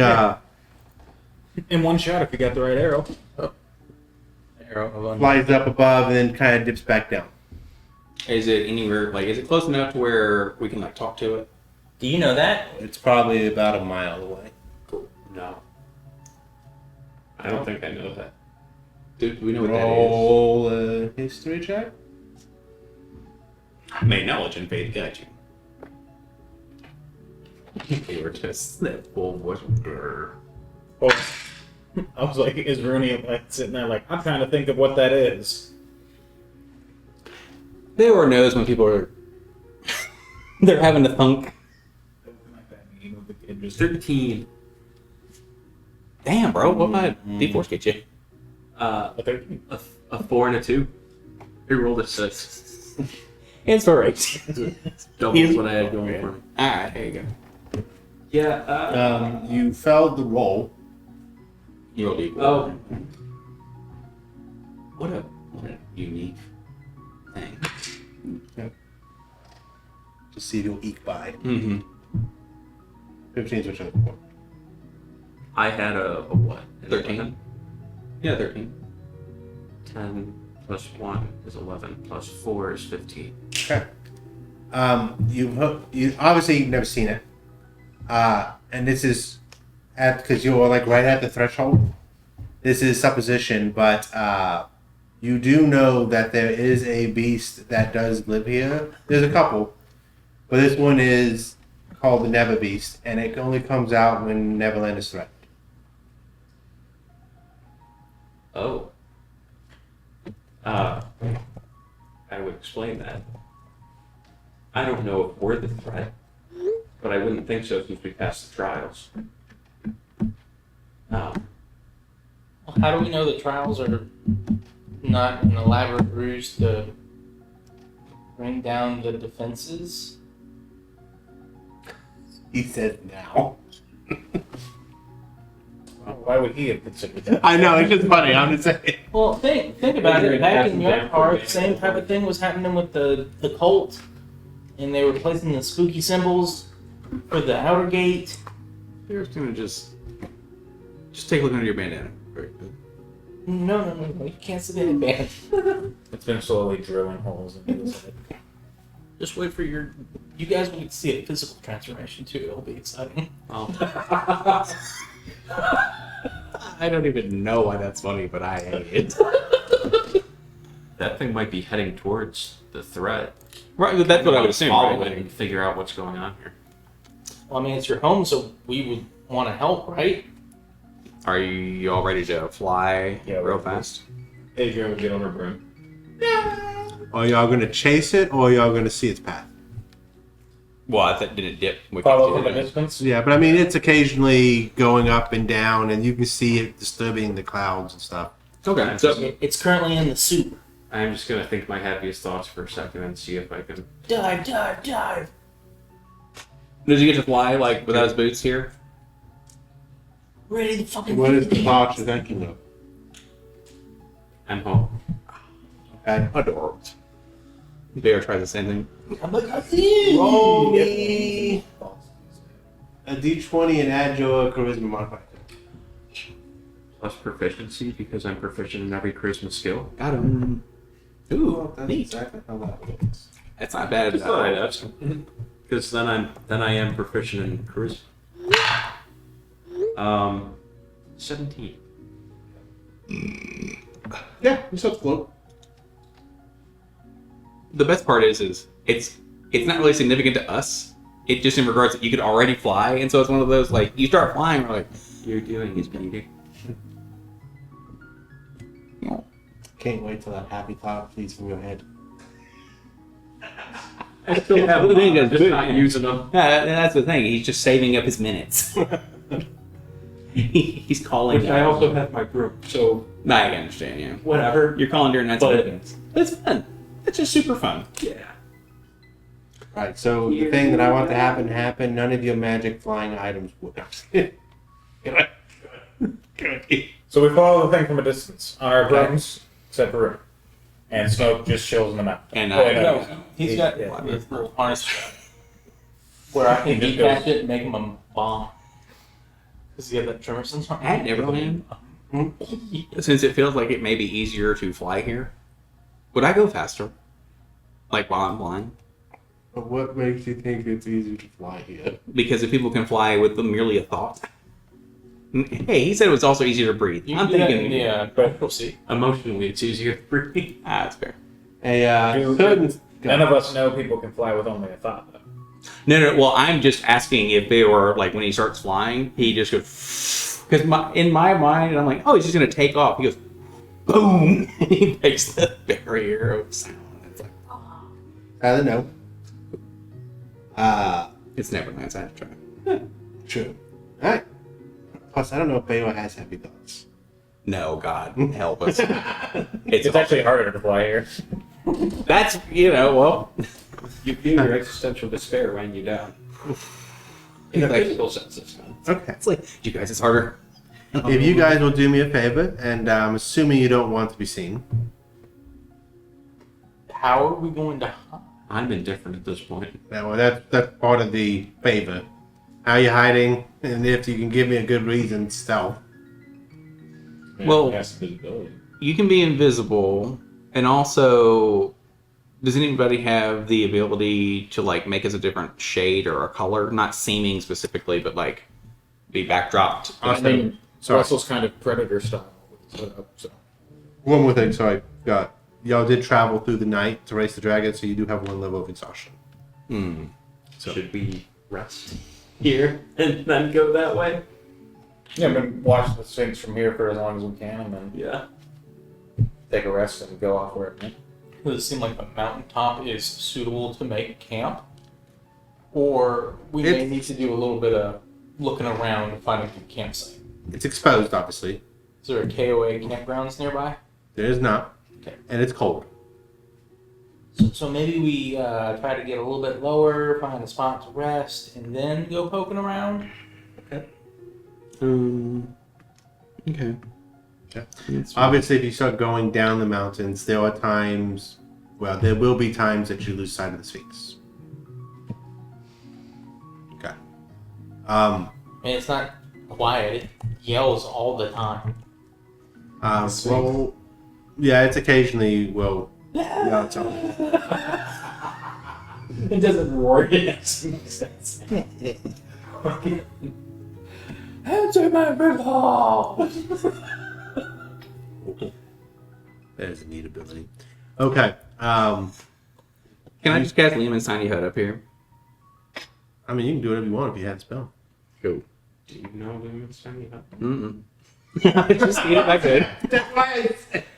In one shot, if you got the right arrow. Arrow of un- flies up above and then kind of dips back down. Is it anywhere, like, is it close enough to where we can, like, talk to it? Do you know that? It's probably about a mile away. No. I don't think I know that. Do we know what that is? Roll a history check. May knowledge and faith guide you. They were just that full voice. Oh, I was like, is Rooney like sitting there like, I'm trying to think of what that is. Everyone knows when people are they're having to thunk. Like that meme of the kid just 13. Damn, bro, what might D4 get you? A a 13. 4 and a 2. He rolled a 6. Inspiration. Doubles what I had going for me. Alright, there you go. Yeah, You failed the roll. You rolled equal. Oh. What a Unique thing. To see if you'll eke by. Mm-hmm. 15 is what you're looking for. I had a what? An 13. 11? Yeah, 13. 10 plus 1 is 11 plus 4 is 15. Okay. You obviously you've never seen it, and this is because you're like right at the threshold. This is supposition, but you do know that there is a beast that does live here. There's a couple, but this one is called the Never Beast, and it only comes out when Neverland is threatened. Oh. I would explain that. I don't know if we're the threat, but I wouldn't think so since we passed the trials. Well, how do we know the trials are not an elaborate ruse to bring down the defenses? He said now. Why would he have considered that? I know, it's just funny. I'm just saying. Well, think about it. Back in your Down for part, a same type of thing was happening with the cult, and they were placing the spooky symbols for the outer gate. You're just gonna just take a look under your bandana. Very good. No, you can't sit in a band. It's been slowly drilling holes into his head. Just wait for you guys will get to see a physical transformation too. It'll be exciting. I don't even know why that's funny, but I hate it. That thing might be heading towards the threat. Right, but that's what I would assume, Follow right? it and figure out what's going on here. Well, I mean, it's your home, so we would want to help, right? Are you all ready to fly Yeah, real we're- fast? Adrian would get on her broom. Are y'all gonna chase it, or y'all gonna see its path? Well, I thought did it dip? We Follow can't the see it. distance. Yeah, but I mean, it's occasionally going up and down, and you can see it disturbing the clouds and stuff. Okay, so It's currently in the soup. I'm just gonna think my happiest thoughts for a second and see if I can. Dive! does he get to fly like without his boots here? Ready to fucking. What is the thought you're thinking of? I'm home. Okay. Adorable. Bear tries the same thing. I'm like, I see. Roll me a d20 and add your charisma modifier. Plus proficiency because I'm proficient in every charisma skill. Got him. Ooh, That's neat. exactly how that works. That's not bad. Just thought I'd ask. Because then I am proficient in charisma. 17. Yeah, you still float. The best part is it's not really significant to us. It just in regards that you could already fly, and so it's one of those like you start flying, we're like, you're doing is beauty. Can't wait till that happy thought flees from your head. I still have The thing them, is, just not using them. And that's the thing. He's just saving up his minutes. He's calling. Which I also have my group, so I understand. Yeah, whatever. you're calling during nights. But- It's fun. It's just super fun. Yeah. Right, so the thing that I want to happen, none of your magic flying items would. So we follow the thing from a distance on our brooms, except for Rune. And Smoke just chills in the mountain. And Oh, wait, No, he's got yeah. his little harness where I can He just detach it and make him a bomb. Does he have that tremor sensor? At Neverland, since it feels like it may be easier to fly here, would I go faster? Like while I'm flying? But what makes you think it's easy to fly here? Because if people can fly with merely a thought. Hey, he said it was also easier to breathe. You I'm can do that thinking. in the we'll see. Emotionally, it's easier to breathe. That's fair. None of us know people can fly with only a thought, though. No. Well, I'm just asking if they were like when he starts flying, he just goes because in my mind, I'm like, oh, he's just gonna take off. He goes, boom, and he makes the barrier of sound. It's like, I don't know. it's Neverland. So I have to try. True. Alright. Plus, I don't know if Bayo has happy thoughts. No, God, help us. It's actually harder to fly here. That's well. You feel your existential despair weighing you down. In a Like- physical sense this time. Okay. It's like you guys, it's harder. If you guys will do me a favor, and I'm assuming you don't want to be seen. How are we going to hide? I'm indifferent at this point. Well, that's part of the favor. How you hiding, and if you can give me a good reason, stealth. Well- Yes, visibility. You can be invisible, and also, does anybody have the ability to like make us a different shade or a color? Not seeming specifically, but like be backdropped. I mean, Sorry. Russell's kind of predator style with his hood up, so. One more thing, sorry, got y'all did travel through the night to race the dragon, so you do have one level of exhaustion. So Should we rest here and then go that way? Yeah, I've been watching the Sphinx from here for as long as we can, and then Yeah. take a rest and go off where it may. Does it seem like the mountaintop is suitable to make camp? Or we may It's- need to do a little bit of looking around and find a good campsite. it's exposed, obviously. Is there a KOA campgrounds nearby? There is not, Okay. and it's cold. So maybe we try to get a little bit lower, find a spot to rest, and then go poking around? Okay. Okay. That's fine. Obviously, if you start going down the mountains, there are times. Well, there will be times that you lose sight of the Sphinx. Okay. And it's not quiet, it yells all the time. Well, yeah, it's occasionally will. Yeah, it's all. It doesn't roar. It doesn't make sense. Answer my riddle! That is a neat ability. Okay. Can I just cast Lehman's Tiny Hut up here? I mean, you can do whatever you want if you had a spell. Go. Do you know Lumen's Tiny Hut? Yeah, I just need it back good. That's why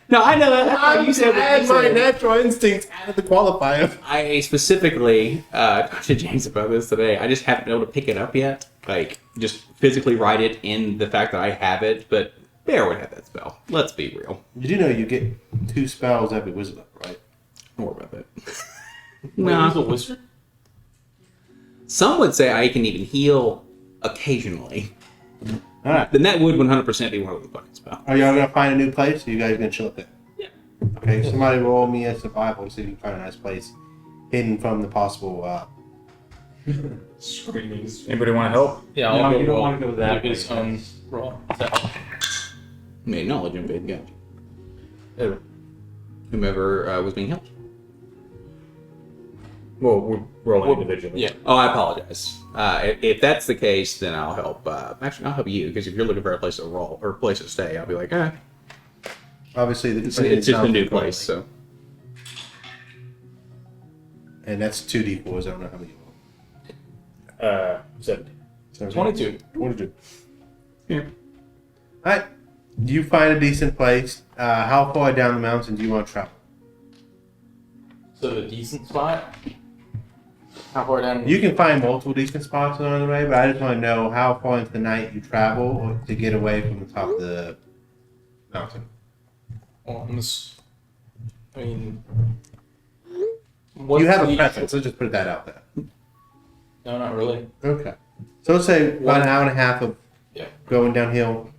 No, I know that. That's what you said. What you said. natural instincts added the qualifier. I specifically talked to James about this today. I just haven't been able to pick it up yet. Like, just physically write it in the fact that I have it, but Bear would have that spell. Let's be real. You do know you get 2 spells every wizard level, right? Don't worry about that. Wait, No. he's a wizard? Some would say I can even heal occasionally. Alright. Then that would 100% be one of the fucking spells. Are y'all gonna find a new place, or you guys gonna chill up there? Yeah. Okay, somebody roll me a survival to see if you can find a nice place hidden from the possible, Screaming. Anybody want to help? Yeah, No, I'll you don't roll. wanna go that Do his way. own roll. Made knowledge and big go. Who? Whomever was being helped. Well, we're rolling individually. Yeah. Oh, I apologize. If that's the case, then I'll help. Actually, I'll help you because if you're looking for a place to roll or a place to stay, I'll be like, Obviously, It's just a new place, so. And that's 2d4s. I don't know how many you roll. 70. 22. 22. Yeah. Alright. You find a decent place. How far down the mountain do you want to travel? So a decent spot. How far down? You can find multiple decent spots along the way, but I just want to know how far into the night you travel to get away from the top of the mountain. Well, I mean, You have a preference. Let's just put that out there. No, not really. Okay. So let's say about an hour and a half of Yeah. going downhill.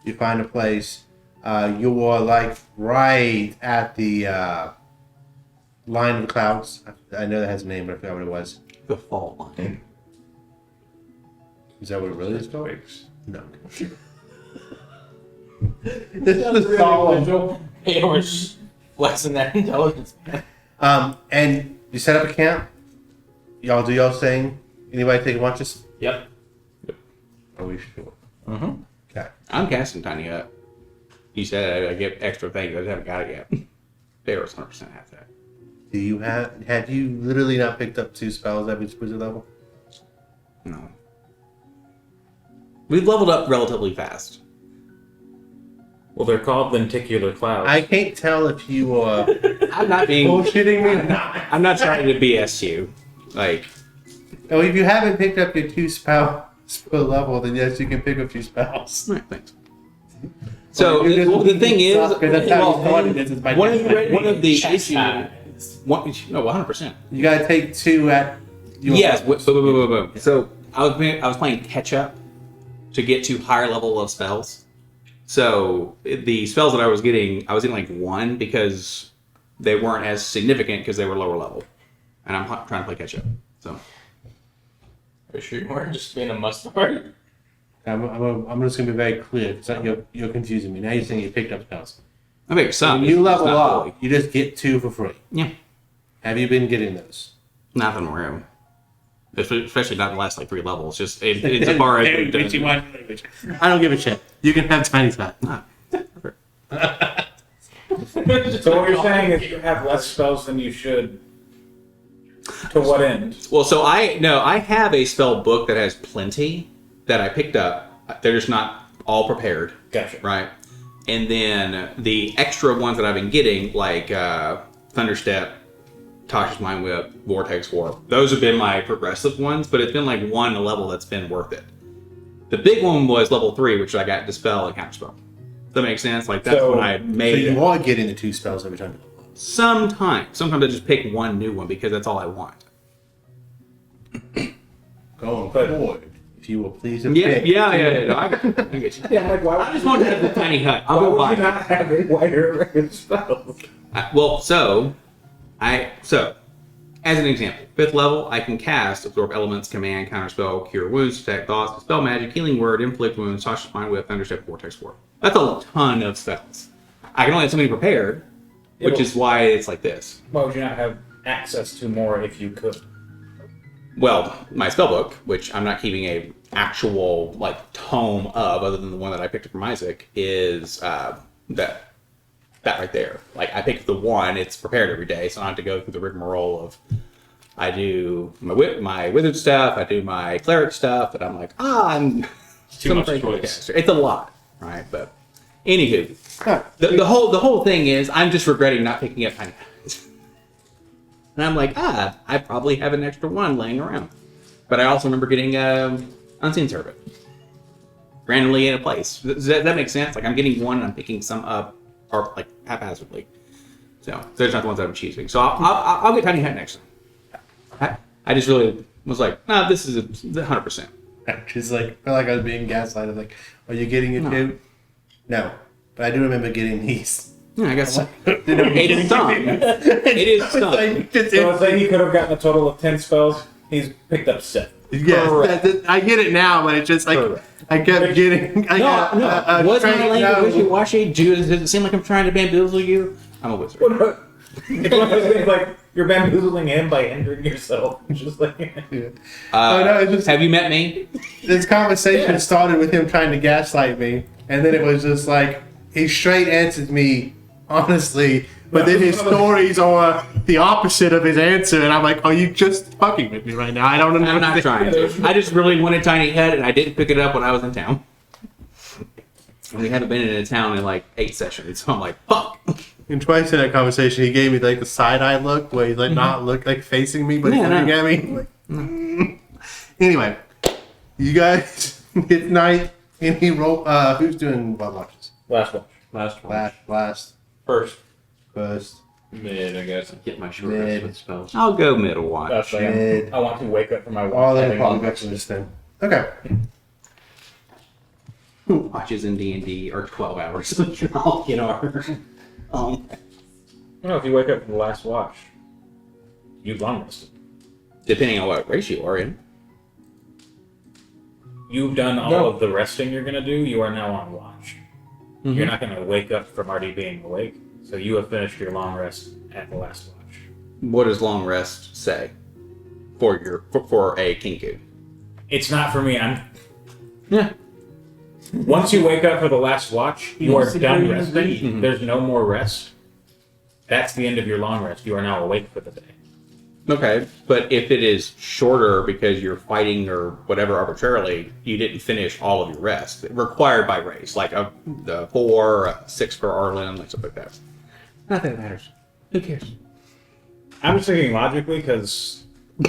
You find a place. You are like right at the line of the clouds. I know that has a name, but I forgot what it was. The fault line. Is that what it really is called? Twigs. No. This is a solid. Hey, we're flexing that intelligence. And you set up a camp. Y'all do y'all thing. Anybody take lunches? Yep. Are we sure? Mm-hmm. Okay. I'm casting Tiny Hut. You said I get extra things. I just haven't got it yet. Bears 100% have that. Do you have you literally not picked up 2 spells at each wizard level? No. We've leveled up relatively fast. Well, they're called lenticular clouds. I can't tell if you are I'm not being. bullshitting me or not. I'm not trying to BS you. Like, No, if you haven't picked up your 2 spell level, then yes, you can pick up 2 spells. right, thanks. So the thing is, That's how you started this, is by one doing of the Chest issues. time. No, 100%. You gotta take 2 at your Yes. level. Boom. So I was playing catch up to get to higher level of spells. So the spells that I was getting like 1 because they weren't as significant because they were lower level, and I'm trying to play catch up. So Are you sure you weren't just being a mustard? I'm just gonna be very clear because you're confusing me. Now you're saying you picked up spells. I think some. When you level it's not up, fully. you just get 2 for free. Yeah, Have you been getting those? nothing real. Especially not in the last like 3 levels. Just it's a bar. I don't give a shit. You can have tiny spot. So what you're saying is you have less spells than you should. To what end? Well, so I have a spell book that has plenty that I picked up. They're just not all prepared, Gotcha. right? And then the extra ones that I've been getting, like Thunderstep, Tasha's Mind Whip, Vortex Warp, those have been my progressive ones, but it's been like 1 level that's been worth it. The big one was level 3, which I got Dispel and Counterspell. Does that make sense? Like, that's So- when I So made it. you are getting the 2 spells every time. Sometimes I just pick 1 new one because that's all I want. Going But- forward, if you will please have Yeah. picked. No, I get you. Yeah, like why I just want to have the tiny hut. I'll why go would buy you it. not have a wider array of spells? So as an example, 5th level, I can cast Absorb Elements, Command, Counterspell, Cure Wounds, Detect Thoughts, Dispel Magic, Healing Word, Inflict Wounds, Tasha's Mind Whip, Thunderstep, Vortex Warp. That's a ton of spells. I can only have so many prepared, which It'll- is why it's like this. Why would you not have access to more if you could? Well, my spellbook, which I'm not keeping a actual like tome of, other than the one that I picked up from Isaac, is that right there. Like I picked the one; it's prepared every day, so I don't have to go through the rigmarole of. I do my wizard stuff, I do my cleric stuff, and I'm like, I'm Too much afraid to choice. cast. It's a lot, right? But anywho, the whole thing is, I'm just regretting not picking up Tiny Hut. And I'm like, I probably have an extra 1 laying around. But I also remember getting Unseen Servant randomly in a place. Does that make sense? Like I'm getting 1 and I'm picking some up, or like haphazardly. So there's not the ones that I'm choosing. So I'll get Tiny Hut next time. I just really was like, no, this is 100%. Just like, I feel like I was being gaslighted. Like, are you getting it No. too? No. But I do remember getting these. Yeah, I guess it's some. It is some. So let's say he could have gotten a total of 10 spells. He's picked up 7. Yes, I get it now, but it's just like I kept getting. I got a Was my train- language no. wishy-washy? Does it seem like I'm trying to bamboozle you? I'm a wizard. It's one of those things like you're bamboozling him by hindering yourself. It's just like Oh, no, it's just- Have you met me? This conversation started with him trying to gaslight me, and then it was just like he straight answered me honestly. But then his stories are the opposite of his answer, and I'm like, are you just fucking with me right now? I don't know. I'm not trying to. I just really wanted Tiny Head, and I didn't pick it up when I was in town. And we haven't been in a town in like 8 sessions, so I'm like, fuck. And twice in that conversation, he gave me like the side eye look, where he's like not look like facing me, but he's looking at me. Like, Anyway, you guys, it's night. Any roll? Who's doing what watches? Last one. Last one. Last, First. first, Mid, I guess. Get my short Mid. rest with spells. I'll go middle watch. Actually, Mid. I want to wake up from my all watch. in having probably long back to this then. Okay. Watches in D&D are 12 hours. I'll get our. I don't know if you wake up from the last watch. You long rested. Depending on what race you are in. You've done all of the resting you're gonna do. You are now on watch. You're not gonna wake up from already being awake. So you have finished your long rest at the last watch. What does long rest say for a Kinku? It's not for me. Yeah. Once you wake up for the last watch, you are done resting. Mhm. There's no more rest. That's the end of your long rest. You are now awake for the day. Okay, but if it is shorter because you're fighting or whatever arbitrarily, you didn't finish all of your rest. Required by race, like the 4, 6 for Arlen, like stuff like that. Not that it matters. Who cares? I'm just thinking logically because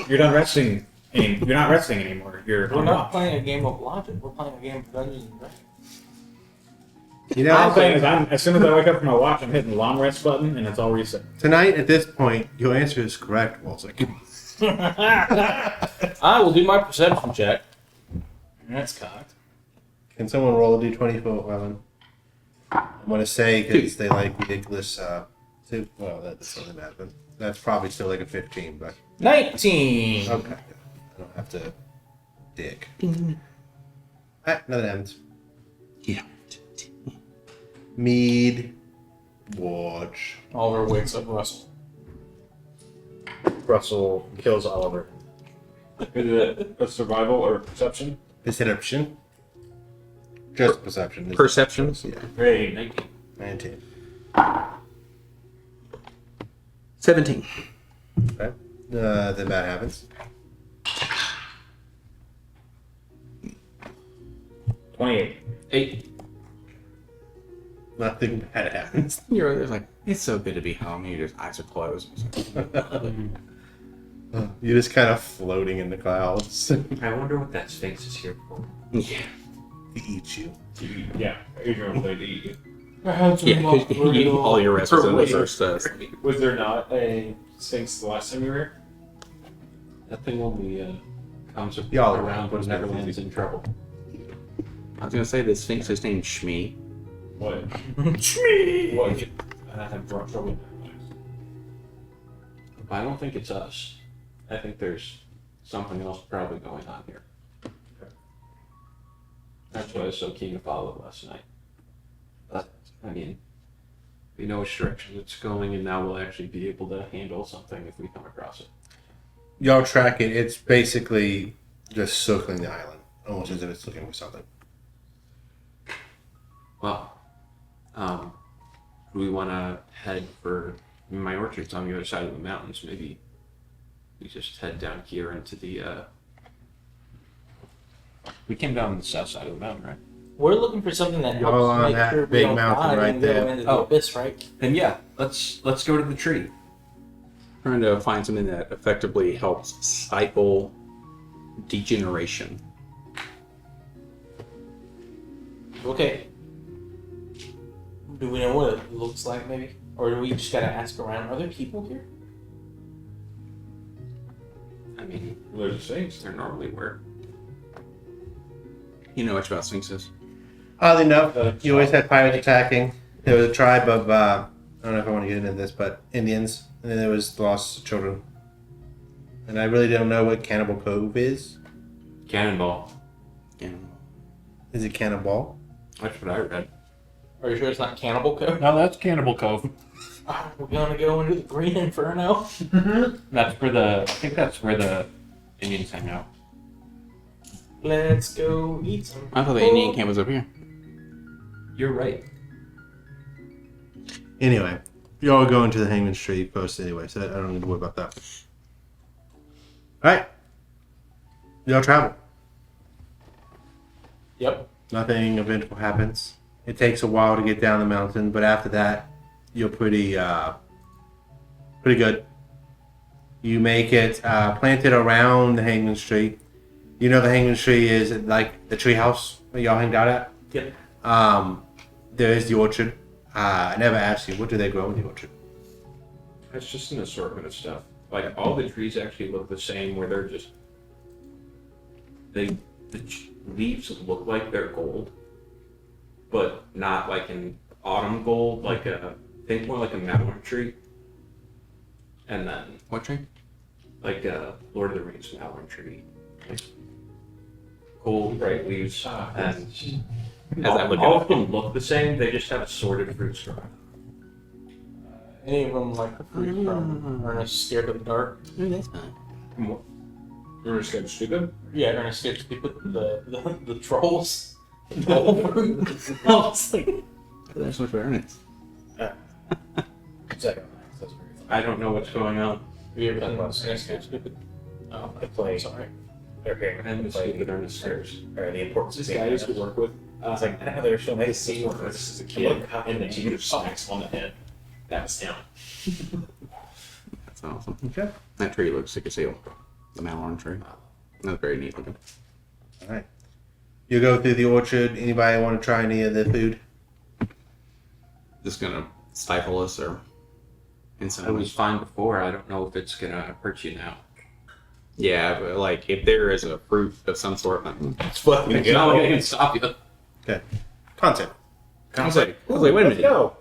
you're done resting. You're not resting anymore. You're We're on not watch. playing a game of logic. We're playing a game of Dungeons and Dragons. You know, All I'm saying is, as soon as I wake up from my watch, I'm hitting the long rest button, and it's all reset. tonight at this point, your answer is correct, Walter. I will do my perception check. And that's cocked. Can someone roll a d20 for Ellen? I want to say because they like ridiculous. Well, that's only bad, but that's probably still like a 15. But 19. okay, I don't have to dig. Another end. Yeah. Mead, watch. Oliver wakes up Russell. Russell kills Oliver. Is it a survival or perception? Perception. Just perception. Perceptions? Yeah. Great, 19. 19. 17. Okay. Then that happens. 28. 8. Nothing bad happens. You're there's like, it's so good to be home. Your eyes are closed. You're just kind of floating in the clouds. I wonder what that Sphinx is here for. Yeah. To eat you. Yeah, Adrian played to eat you. Yeah, 'cause all your rest was in the first. Was there not a Sphinx the last time you were here? That thing only comes Y'all are around when right. Neverland's in trouble. I was gonna say the Sphinx is named Shmi. What? Shmee! What? I have brought trouble. I don't think it's us. I think there's something else probably going on here. That's why I was so keen to follow last night. But, I mean, we know which direction it's going, and now we'll actually be able to handle something if we come across it. Y'all track it. It's basically just circling the island, almost as if it's looking for something. Well, do we want to head for my orchard's on the other side of the mountains? Maybe we just head down here into the. We came down the south side of the mountain, right? We're looking for something that Y'all helps on make that sure we big don't mountain die right and go there. into the Oh. abyss, right? Then yeah, let's go to the tree. Trying to find something that effectively helps stifle degeneration. Okay. Do we know what it looks like, maybe? Or do we just gotta ask around? Are there people here? I mean, There's a Sphinx. they're normally where. You know much about sphinxes? Oddly enough, you always had pirates attacking. There was a tribe of, I don't know if I want to get into this, but Indians. And then there was lost children. And I really don't know what Cannibal Cove is. Cannonball. Yeah. Is it Cannibal? That's what I read. Are you sure it's not Cannibal Cove? No, that's Cannibal Cove. We're gonna go into the Green Inferno. That's where I think that's where the Indians hang out. Let's go eat some. I thought the Indian camp was up here. You're right. Anyway, you're all going to the Hangman's Tree post anyway, so I don't need to worry about that. Alright. Y'all travel. Yep. Nothing eventful happens. It takes a while to get down the mountain, but after that, you're pretty good. You make it planted around the Hangman's Tree. You know the Hangman's Tree is like the tree house where y'all hanged out at? Yep. There is the orchard. I never asked you, what do they grow in the orchard? It's just an assortment of stuff. Like all the trees actually look the same, where they're just leaves look like they're gold, but not like an autumn gold. Like think more like a mallow tree. And then What tree? like Lord of the Rings mallow tree, like gold bright leaves, and all of them look the same. They just have assorted fruits from it. Any of them like the fruit from Ernest Scared of the Dark? Oh, that's fine. You're just getting stupid. Yeah, Ernest Scared Stupid. The trolls. The whole fruit. I was like, That's much better than it. Second one. That's very fun. I don't know what's going on. have you ever Talk done about Ernest Scared Stupid? Oh, I play. sorry. Okay. And the Play stupid Ernest Scares. or the importance This of guy I being used to work with. I was like, I didn't know they were still making He worked with us as a Look kid, how and the many- teacher smacks him on the head. That was him. That's awesome. Okay. That tree looks sick as hell. The Malorn tree. That's very neat looking. Alright. You go through the orchard. Anybody want to try any of the food? Just gonna stifle us or in It some was ways. fine before. I don't know if it's gonna hurt you now. Yeah, but like if there is a fruit of some sort, It's fucking it's not gonna stop you. Okay. Content. I was like, wait a Let's minute. go.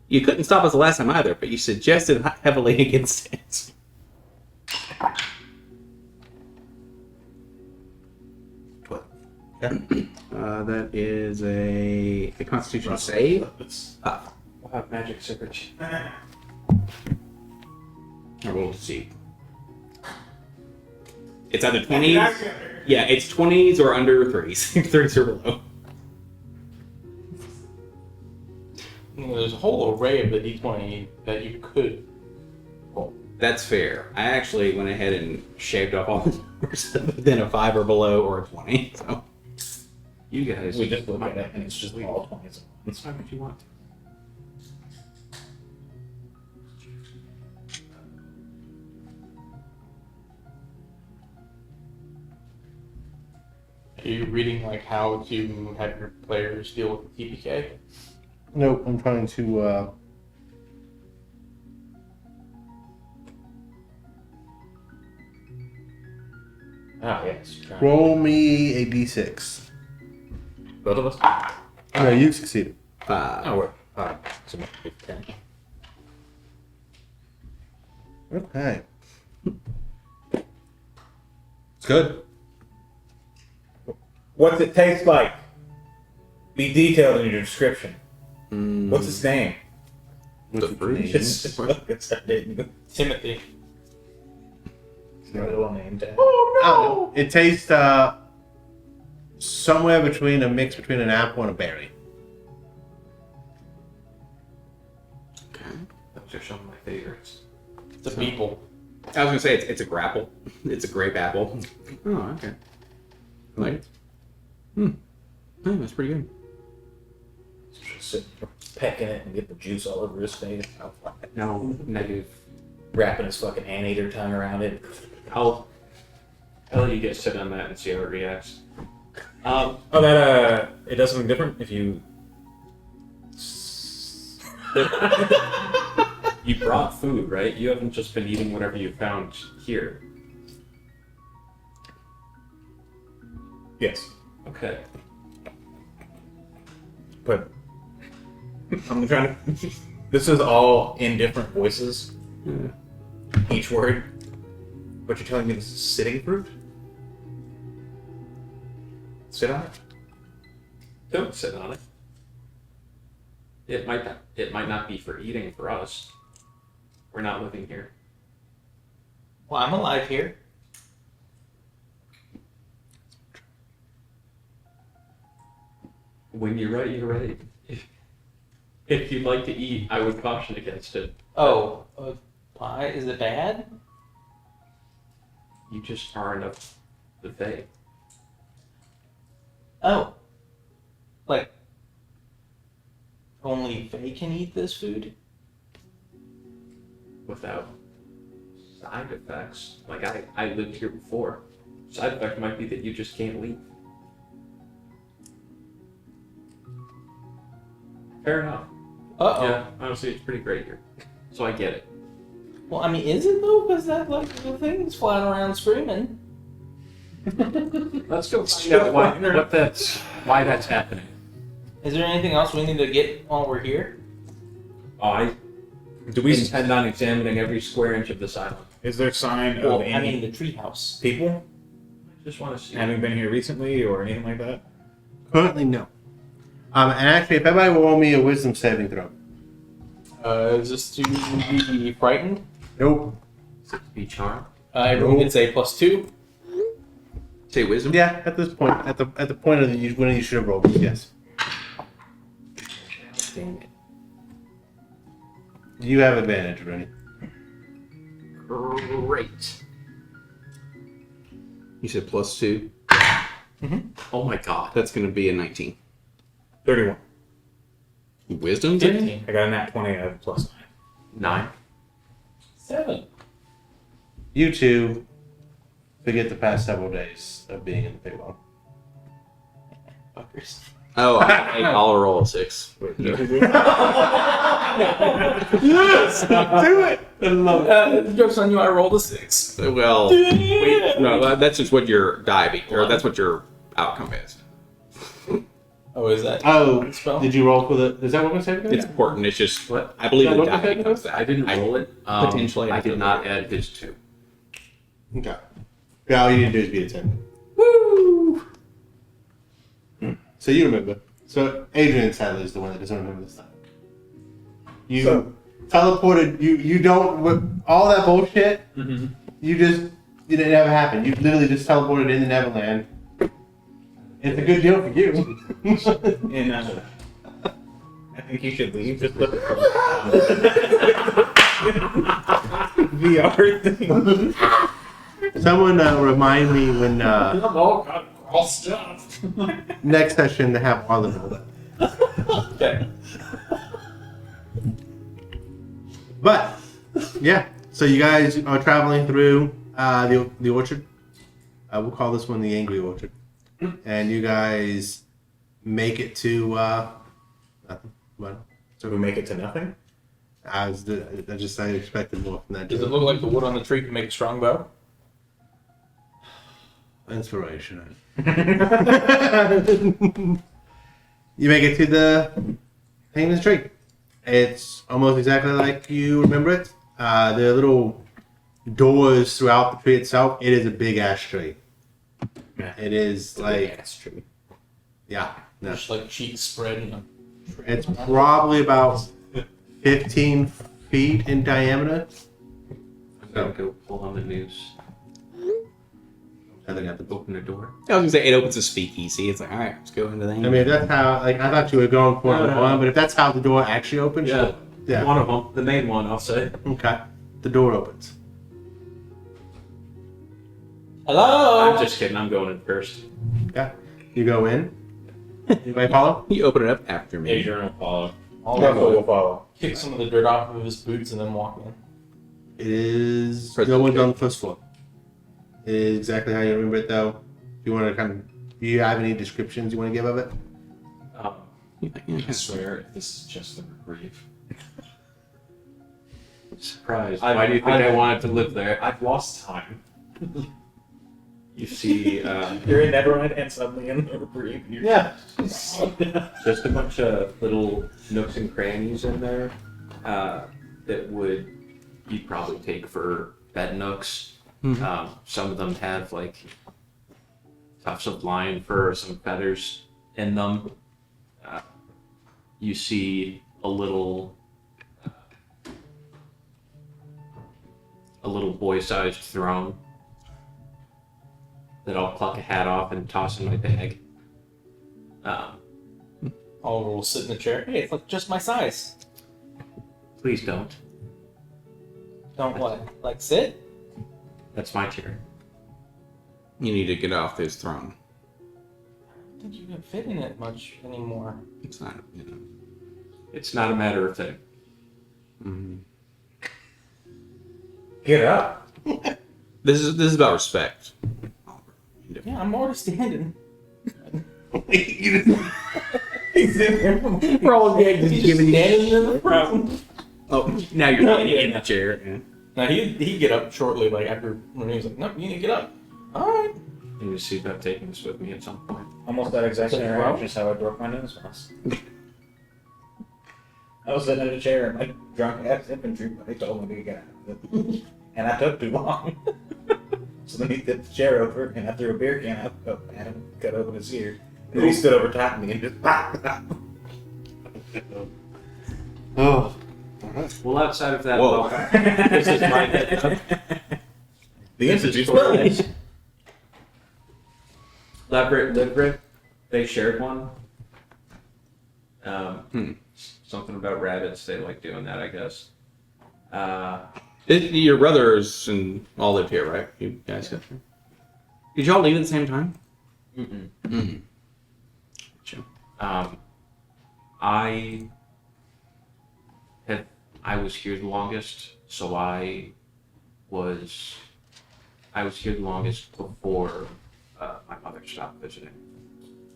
You couldn't stop us the last time either, but you suggested heavily against it. That is a Constitution save. Wow, magic surge. I rolled to see. It's either 20s. Yeah, it's 20s or under 3s. 3s or below. There's a whole array of the D20 that you could roll. That's fair. I actually went ahead and shaved off all the numbers within a 5 or below or a 20. So You guys. We just look at it and it's just all 20s. It's not what you want. Are you reading like how to have your players deal with the TPK? Nope, I'm trying to Oh, yes. roll me a d6. Both of us? No, you succeeded. 5. Oh, we're. So it must be 10. Okay. It's good. What's it taste like? Be detailed in your description. What's his name? The fruit. Just fucking started. Timothy. A little name tag. Oh, no. It tastes somewhere between a mix between an apple and a berry. Okay. Those are some of my favorites. It's a beeple. I was gonna say it's a grapple. It's a grape apple. Oh, okay. I like it. Oh, that's pretty good. Just sitting there pecking it and get the juice all over his face. No, negative. Wrapping his fucking anteater tongue around it. I'll let you guys sit on that and see how it reacts. Oh, that it does something different if you. You brought food, right? You haven't just been eating whatever you found here. Yes, Okay. but I'm trying to. This is all in different voices. Each word. But you're telling me this is sitting fruit? Sit on it. Don't sit on it. It might not be for eating for us. We're not living here. Well, I'm alive here. When you're right, you're right. If you'd like to eat, I would caution against it. Oh, pie? Is it bad? You just aren't of the faith. Oh. Like, only Faye can eat this food? Without side effects. Like, I lived here before. Side effect might be that you just can't leave. Fair enough. Uh-oh. Yeah, honestly, it's pretty great here. So I get it. Well, I mean, is it though? Because that, like, the thing's flying around screaming. Let's go find out why that's happening. Is there anything else we need to get while we're here? I intend on examining every square inch of this island. Is there a sign Well, of I any mean, the treehouse. people I just want to see. having been here recently or anything like that? Currently, no. And actually, if everybody will roll me a wisdom saving throw. Is this to be frightened? Nope. Be charmed. Everyone gets a +2. Say wisdom. Yeah, at this point, at the point of when you should have rolled, yes. Damn it. You have advantage, Rennie. Great. You said +2. Oh my god. That's going to be a 19. 31. Wisdom? 15. I got a nat 20. I have +9. 9. 7. You two forget the past several days of being in the Feywild. Fuckers. Oh, I'll roll a 6. Do it! Joke's on you, I rolled a 6. Well, wait, no, that's just what your die or that's what your outcome is. Oh, is that? Oh, Spell? did you roll for the? Is that what we're saying? It's important. It's just, What? I believe Is that the what die we're becomes that. I didn't roll it. Potentially I after did the not roll. add his 2. Okay. Yeah, all you need to do is beat a 10. Woo! So you remember. So Adrian, sadly, is the one that doesn't remember this time. You teleported. You don't. With all that bullshit. You just. It never happened. You literally just teleported into Neverland. It's a good deal for you. And I think you should leave. Just look at VR thing. Someone remind me when I'm all got all stuff. next session to have all of them. Okay. But yeah, so you guys are traveling through the orchard. We'll call this one the Angry Orchard, and you guys make it to nothing. Well, So we make it to nothing? I expected more from that. Does it look like the wood on the tree can make a strong bow? Inspiration. You make it to the hangman's tree. It's almost exactly like you remember it. There are little doors throughout the tree itself. It is a big ash tree. Yeah. It is like, That's true. yeah. No. Just like cheeks spread and It's probably about 15 feet in diameter. I'm gonna go pull on the news. I think I have to Open the door. I was gonna say it opens a speakeasy. It's like, all right, let's go into the. I mean, if that's how, like, I thought you were going for No. one, but if that's how the door actually opens, Yeah. yeah. One of them. The main one, I'll say. Okay. The door opens. hello. I'm just kidding. I'm going in first. Okay. You go in. Anybody follow? You open it up after me. Adrian will follow. Russell will follow. Kick some of the dirt off of his boots and then walk in. It is. First No one's floor. on the first floor. It is exactly how you remember it, though. If you want to do you have any descriptions you want to give of it? I swear, this is just the reprieve. Surprised. Why do you think I wanted to live there? I've lost time. You see, You're in Neverland and suddenly in the reprieve. Yeah. just a bunch of little nooks and crannies in there that you'd probably take for bed nooks. Some of them have like tufts of lion fur, some feathers in them. You see a little boy-sized throne that I'll pluck a hat off and toss in my bag. Oliver will sit in the chair. Hey, it's like just my size. Please don't. Don't what? Like sit? That's my chair. You need to get off his throne. I don't think you can fit in it much anymore. It's not, you know. It's not a matter of thing. Mm-hmm. Get up. This is about respect. Yeah, I'm already standing. We're all He's just standing in the front. Oh, now you're No, in yeah. the chair. Yeah. Now he'd get up shortly, like after when he was like, "Nope, you need to get up." All right. I need to see about taking this with me at some point. Almost that exact Is it interaction is how I broke my nose once. I was sitting in a chair and my drunk ass infantry buddy told me to get out of it. And I took too long. So then he tipped the chair over and I threw a beer can up at him, cut over his ear. And he stood over top of me and just pop. Oh. Well, outside of that, Whoa. this is my head. The infantry's fine. Liverick, they shared one. Something about rabbits, they like doing that, I guess. Your brothers and all live here, right? You guys got here. Did y'all leave at the same time? Mm-mm. Mm. Gotcha. I was here the longest, so I was here the longest before my mother stopped visiting.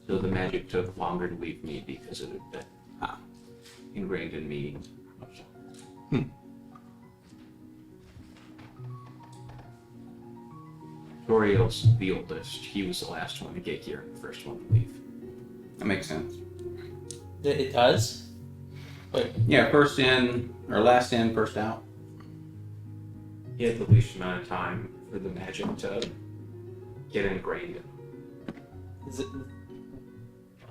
So the magic took longer to leave me because it had been ingrained in me. Toriel's the oldest. He was the last one to get here and the first one to leave. That makes sense. It does. Wait. Yeah, first in, or last in, first out. He had the least amount of time for the magic to get ingrained in. Is it?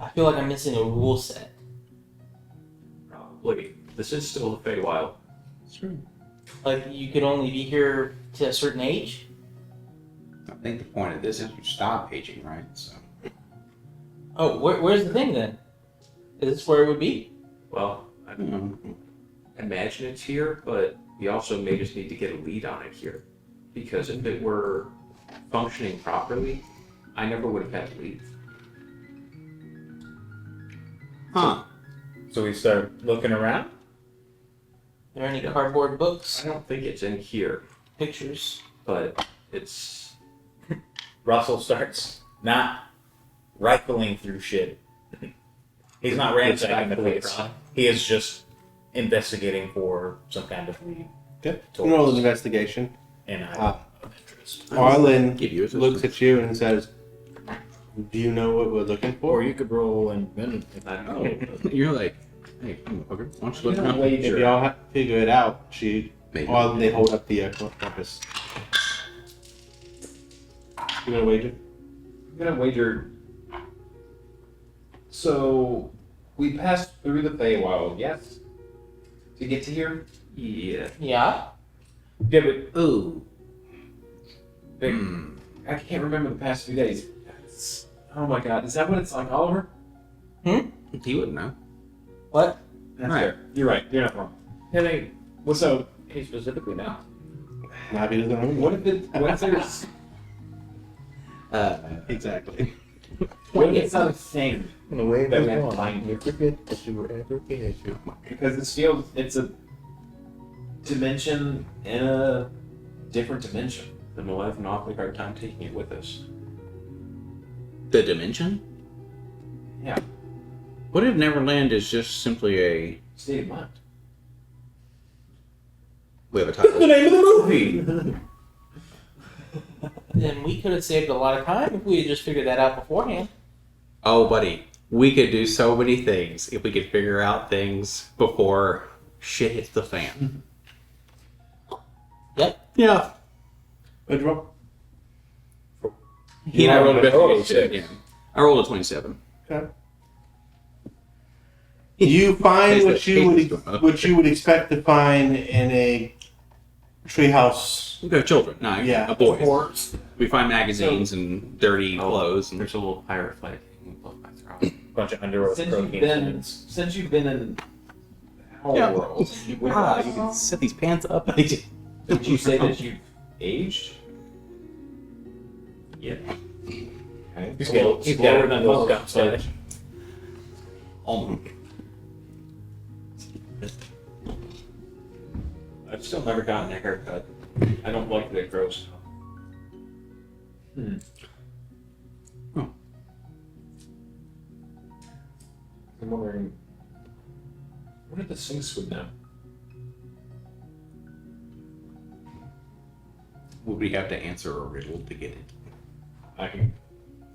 I feel like I'm missing a rule set. Probably. This is still the Feywild. That's true. Like you could only be here to a certain age. I think the point of this is you stop aging, right? So. Oh, where's the thing then? Is this where it would be? Well, I imagine it's here, but we also may just need to get a lead on it here. Because if it were functioning properly, I never would have had to leave. Huh. So we start looking around. Are there any cardboard books, I don't think it's in here, pictures? but it's... Russell starts not rifling through shit. He's not ransacking the place. He is just investigating for some kind of lead. Okay. Roll an investigation. And Ah. of interest. Arlen Give you looks at you and says, "Do you know what we're looking for?" Or you could roll and then I don't Oh, know. you're like, hey, motherfucker, why don't you look around? If y'all have to figure it out, Maybe. while they hold up the compass. You gonna wager? I'm gonna wager. So we passed through the Feywild, yes? To get to here? Yeah. Yeah. Yeah, but Ooh. Big- Hmm. I can't remember the past few days. Oh my god, is that what it's like, Oliver? He wouldn't know. What? That's Right. fair. You're right. You're not wrong. Hey, what's so? he specifically now. Maybe doesn't know. What if there's? Exactly. What if it's not a thing? In the way that we have to find you forget that you were ever kidding. Because this feels it's a dimension in a different dimension. Then we'll have an awfully hard time taking it with us. The dimension? Yeah. What if Neverland is just simply a... State of mind. We have a That's the title. name of the movie! Then we could have saved a lot of time if we had just figured that out beforehand. Oh, buddy. We could do so many things if we could figure out things before shit hits the fan. Yep. Yeah. What'd you roll? He and I rolled a investigation. 6. Yeah. I rolled a 27. Okay. You find what you would expect to find in a treehouse. We got children. No, Yeah. a boys. We find magazines and dirty clothes. And... There's a little pirate flag hanging above my throat. bunch of underworld protein. Since you've been in our Yeah. world, You can set these pants up. Would you say that you've aged? Yeah. Okay. He's Well, got, he's slower got than those most, gums. but almost. I've still never gotten a haircut. I don't like that it grows. I'm wondering, what did the Sphinx with now? Would we have to answer a riddle to get it? I can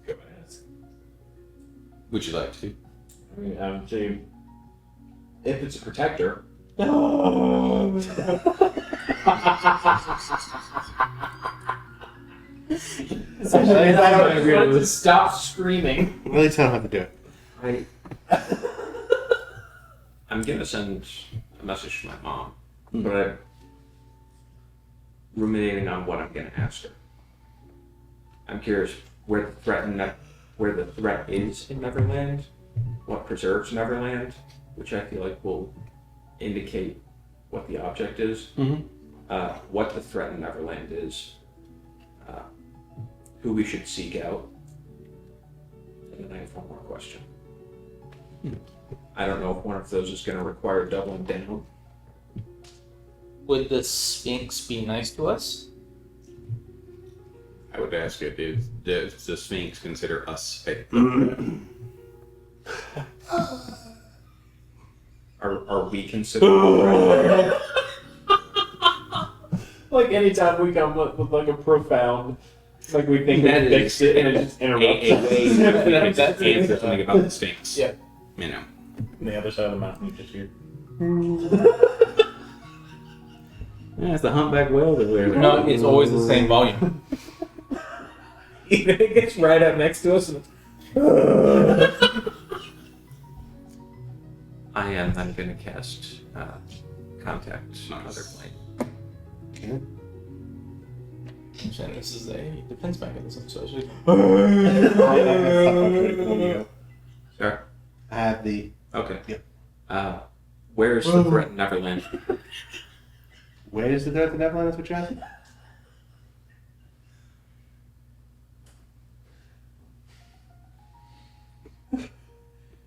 go ahead. Would you like to? I mean, so if it's a protector. I don't to stop screaming. Really tell him how to do it. I'm gonna send a message to my mom, but I'm ruminating on what I'm gonna ask her. I'm curious where the threat is in Neverland, what preserves Neverland, which I feel like will indicate what the object is, what the threat in Neverland is, who we should seek out, and then I have one more question. I don't know if one of those is going to require doubling down. Would the Sphinx be nice to us? I would ask you, does the Sphinx consider us fake? Are we considered? Like anytime we come up with like a profound, like we think That we is fixed it and it just a interrupts. way that we can just answer something about the Sphinx. Yeah. You know. On the other side of the mountain, you just hear. Yeah, it's the humpback whale that we're. No, it's always the same volume. Even it gets right up next to us. And I am then going to cast contact another plane. Okay. I'm saying this is a defense mechanism, so I should. Sure. I have the. Okay. Yep. Where's the threat in Neverland? Where is the threat to Neverland? That's what you're asking?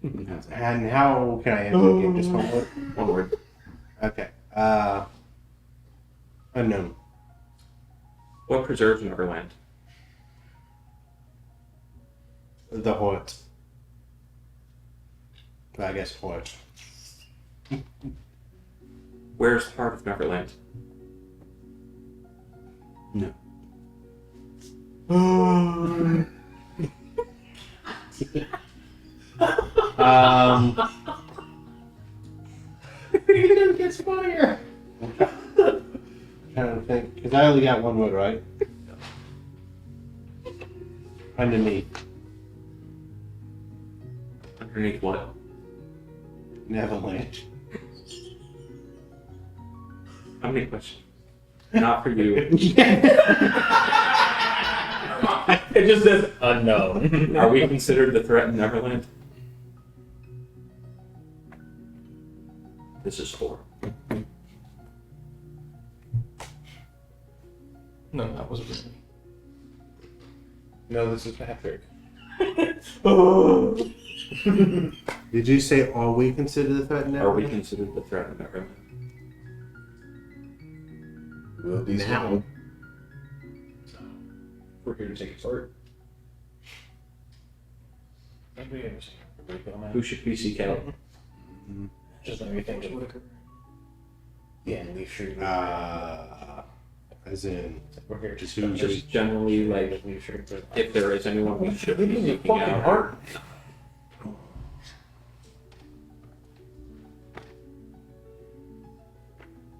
And how can I answer the game? Just one word? One word. Okay. Unknown. What preserves Neverland? The Hort. I guess Hort. Where's the heart of Neverland? No. It gets funnier. Trying to think, because I only got one word, right? Underneath. Underneath what? Neverland. How many questions? Not for you. it just says unknown. Are we considered the threat in Neverland? This is 4. No, that wasn't really. No, this is Patrick. Did you say, are we considered the threat in Are we Neverland? considered the threat in Neverland? Will be now. We're here to take it forward. Who should we seek out? Just let me think of it. Yeah, and leaf tree. As in, We're here just to who Just generally, like, leaf tree. if there is anyone we should be Leave me seeking fucking out. heart.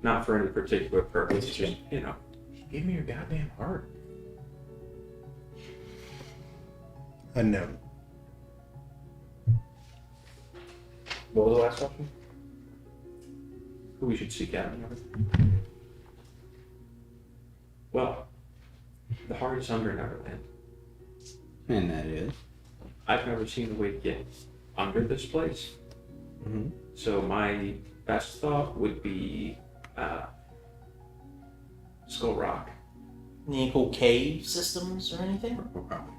Not for any particular purpose, just, you know. Give me your goddamn heart. unknown. What was the last question? Who we should seek out in Neverland. Well, the heart is under Neverland. And that is. I've never seen a way to get under this place. Mhm. So my best thought would be Skull Rock. Any cool cave systems or anything? We're probably,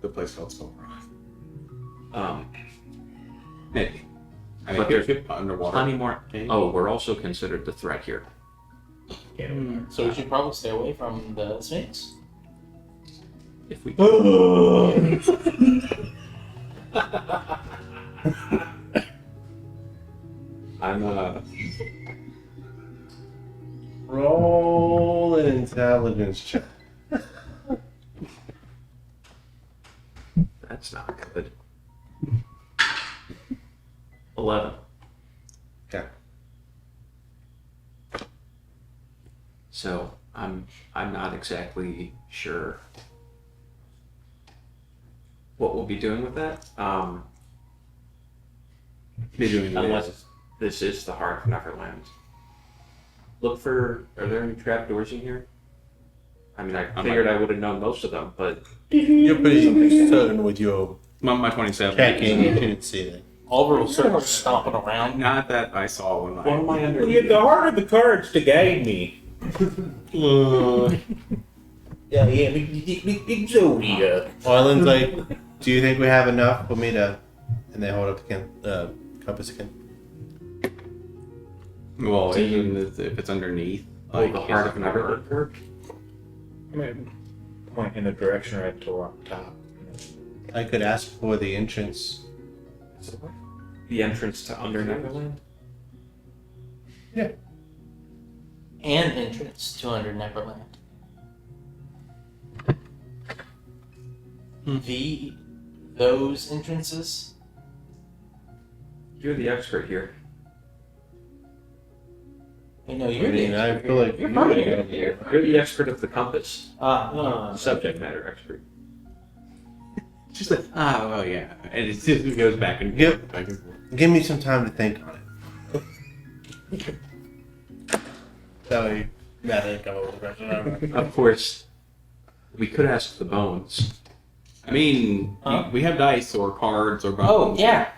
the place called Skull Rock. Maybe. I mean, But there's underwater. plenty more. Oh, we're also considered the threat here. So we should probably stay away from the Sphinx. If we I'm Roll an intelligence check. that's not good. 11. Okay. So I'm not exactly sure what we'll be doing with that. Be doing Unless this is the heart of Neverland. Look for, are there any trapdoors in here? I mean, I figured I would have known most of them, but You're pretty certain with your my 27. checking. You didn't see that. Oliver will start stomping around. Not that I saw when what am I under? You had the heart of the courage to guide me. Yeah, big Zodiac. Arlen's like, do you think we have enough for me to? And they hold up the compass again. Well, even if it's underneath, Oh, the heart of Neverland. I mean, point in the direction right to top. I could ask for the entrance. The entrance to Under Neverland? An entrance to Under Neverland. Those entrances. You're the expert here. I know you're the I feel like You're from here. You're the expert of the compass. Subject matter expert. she's like, oh yeah, and it goes back and Yep. forth, back and forth. give me some time to think on it. That way, rather come up with a question. Of course, we could ask the bones. I mean, Huh? we have dice or cards or bones. Oh yeah.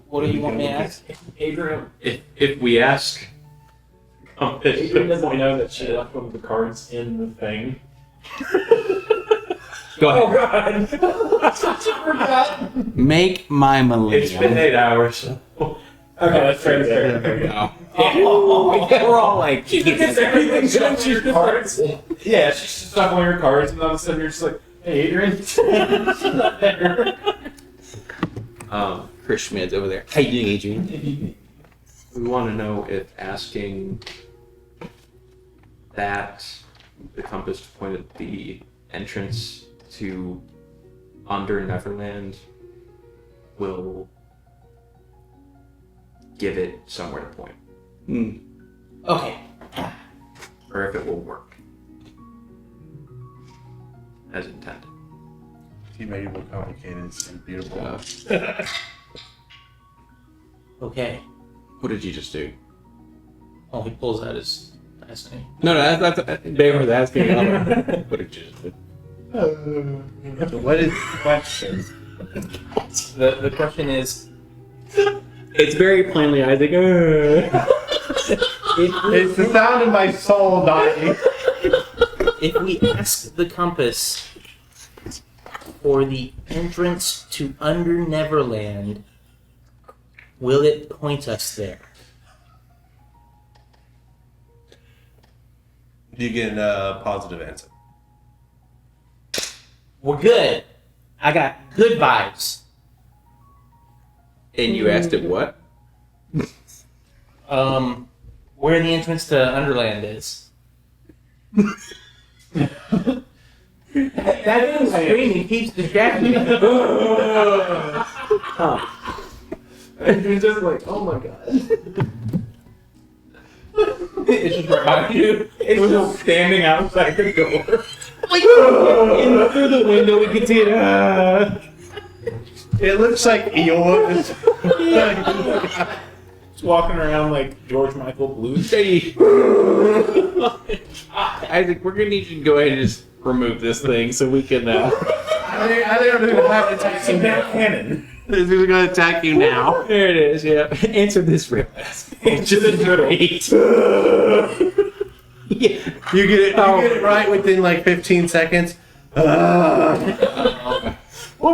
What do you want me to ask? Adrian, If we ask Adrian doesn't know that she left one of the cards in the thing. Go Oh ahead. god! Make my it's been millennium. 8 hours. Okay, that's fair. That's fair. No. We're all like, She gets everything done to your cards. Yeah, she's just stuck on your cards, and all of a sudden you're just like, hey, Adrian. She's not there. Chris Schmidt's over there. How you doing, Adrian? We want to know if asking that the compass to point at the entrance to Under Neverland will give it somewhere to point, Okay. or if it will work as intended. He made it more complicated and beautiful. Okay. What did you just do? Oh, he pulls out his destiny. No, that's Dave was asking. What did you just do? What is the question? The question is, It's very plainly Isaac. It's the sound of my soul dying. if we ask the compass for the entrance to Under Neverland, will it point us there? You get a positive answer. We're good. I got good vibes. And you asked it what? Where the entrance to Underland is. That thing screaming keeps distracting me. And you're just like, oh my god. It's just right behind you. it's just standing outside the door. Like, in through the window, we can see it. It looks like Eeyore is. Just walking around like George Michael Blues. Isaac, we're gonna need you to go ahead and just remove this thing so we can. I think I'm going to have to attack Some bad cannon. He's going to attack you now. There it is. Yeah. Answer this riddle. Answer this riddle. Yeah. You get it right within like 15 seconds. Well,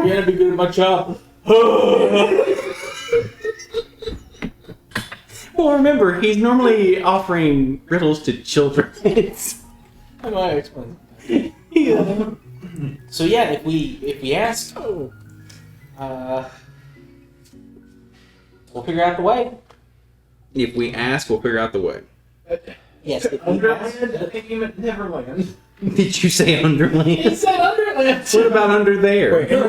you're gonna be good at my job. Well, remember, he's normally offering riddles to children. How do I explain? Yeah. So yeah, if we ask, we'll figure out the way. If we ask, we'll figure out the way. Yes. If we ask, Underland? I think you meant Neverland. Did you say Underland? said Underland. What about under there? Wait, in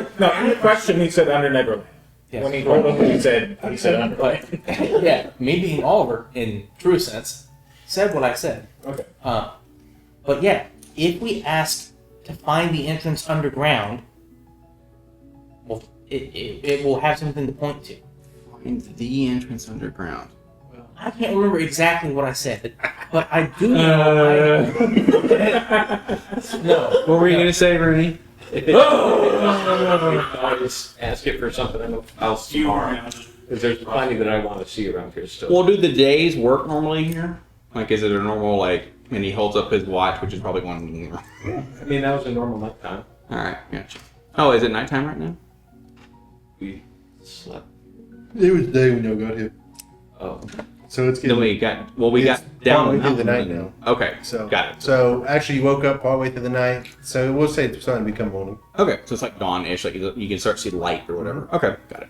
the question he said under Neverland. yes. When he told him, he said Underland. Yeah, me being Oliver in true sense said what I said. Okay. But yeah, if we ask to find the entrance underground, well, it will have something to point to. Find the entrance underground. I can't remember exactly what I said, but I do know. No. What were you going to say, Rooney? If I just ask it for something else tomorrow. Because there's plenty that I want to see around here still. Well, do the days work normally here? Like, is it a normal, like, and he holds up his watch, which is probably one. I mean, that was a normal night time. Alright, gotcha. Oh, is it nighttime right now? We slept. It was day when y'all got here. Oh. So it's Then getting we got, we It's got down partway through the mountain. night Okay, so got it. So actually, you woke up partway through the night. So we'll say it's starting to become morning. Okay, so it's like dawn-ish, like you can start to see the light or whatever. Okay, got it.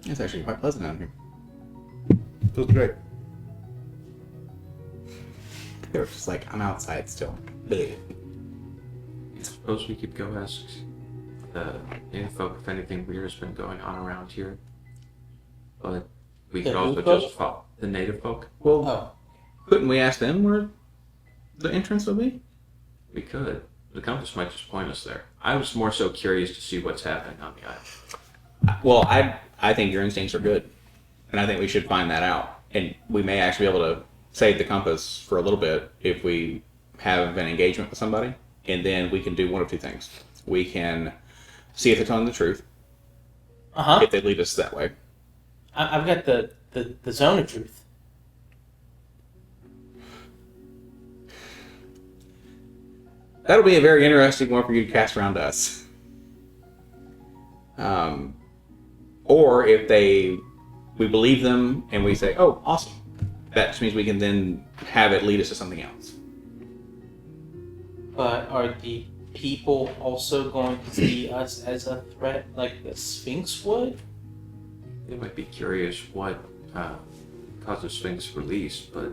It's actually quite pleasant out here. Feels great. They're just like, I'm outside still. Bleh. I suppose we could go ask the native folk if anything weird has been going on around here. But we could The also who folk? just follow the native folk. Well, Oh, couldn't we ask them where the entrance would be? We could. The compass might just point us there. I was more so curious to see what's happening on the island. Well, I think your instincts are good, and I think we should find that out. And we may actually be able to save the compass for a little bit if we have an engagement with somebody, and then we can do one of two things. We can see if they're telling the truth, if they lead us that way. I've got the zone of truth. That'll be a very interesting one for you to cast around us. Or if we believe them and we say, oh, awesome. That just means we can then have it lead us to something else. But are the people also going to see us as a threat, like the Sphinx would? They might be curious what caused the Sphinx release, or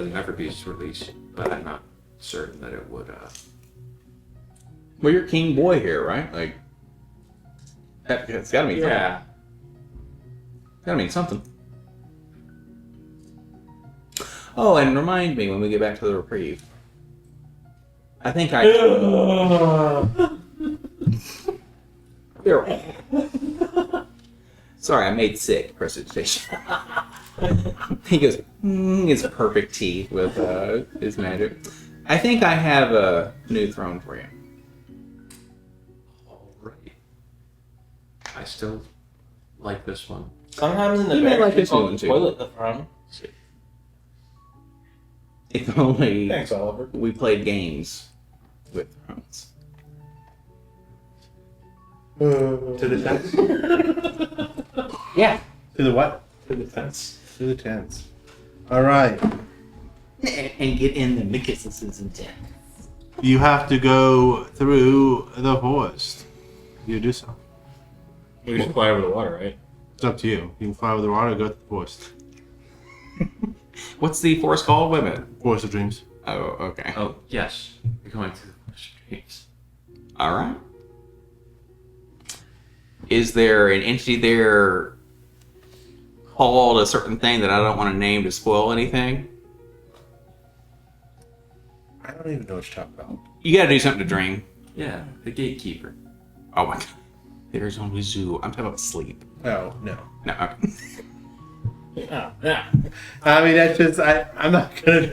the Neverbeast release, but I'm not certain that it would. Well, you're king boy here, right? Like, it's gotta mean something. Yeah. It's gotta mean something. Oh, and remind me when we get back to the reprieve. I think Sorry, I made sick precipitation. He goes, it's perfect tea with his magic. I think I have a new throne for you. Alright. I still like this one. Sometimes in the You may barracks, like this we call one, the too. toilet the throne. If only Thanks, Oliver. we played games with thrones. To the tents. Yeah. To the what? To the tents. To the tents. All right. And get in the Mikisses and tent. You have to go through the forest. You do so. We just fly over the water, right? It's up to you. You can fly over the water or go to the forest. What's the forest called? Wait a minute. Forest of Dreams. Oh, okay. Oh, yes. We're going to the streets. All right. Is there an entity there called a certain thing that I don't want to name to spoil anything? I don't even know what you're talking about. You gotta do something to dream. Yeah, the gatekeeper. Oh my god. There's only zoo. I'm talking about sleep. Oh, no. No, okay. Yeah. I mean, that's just, I'm not gonna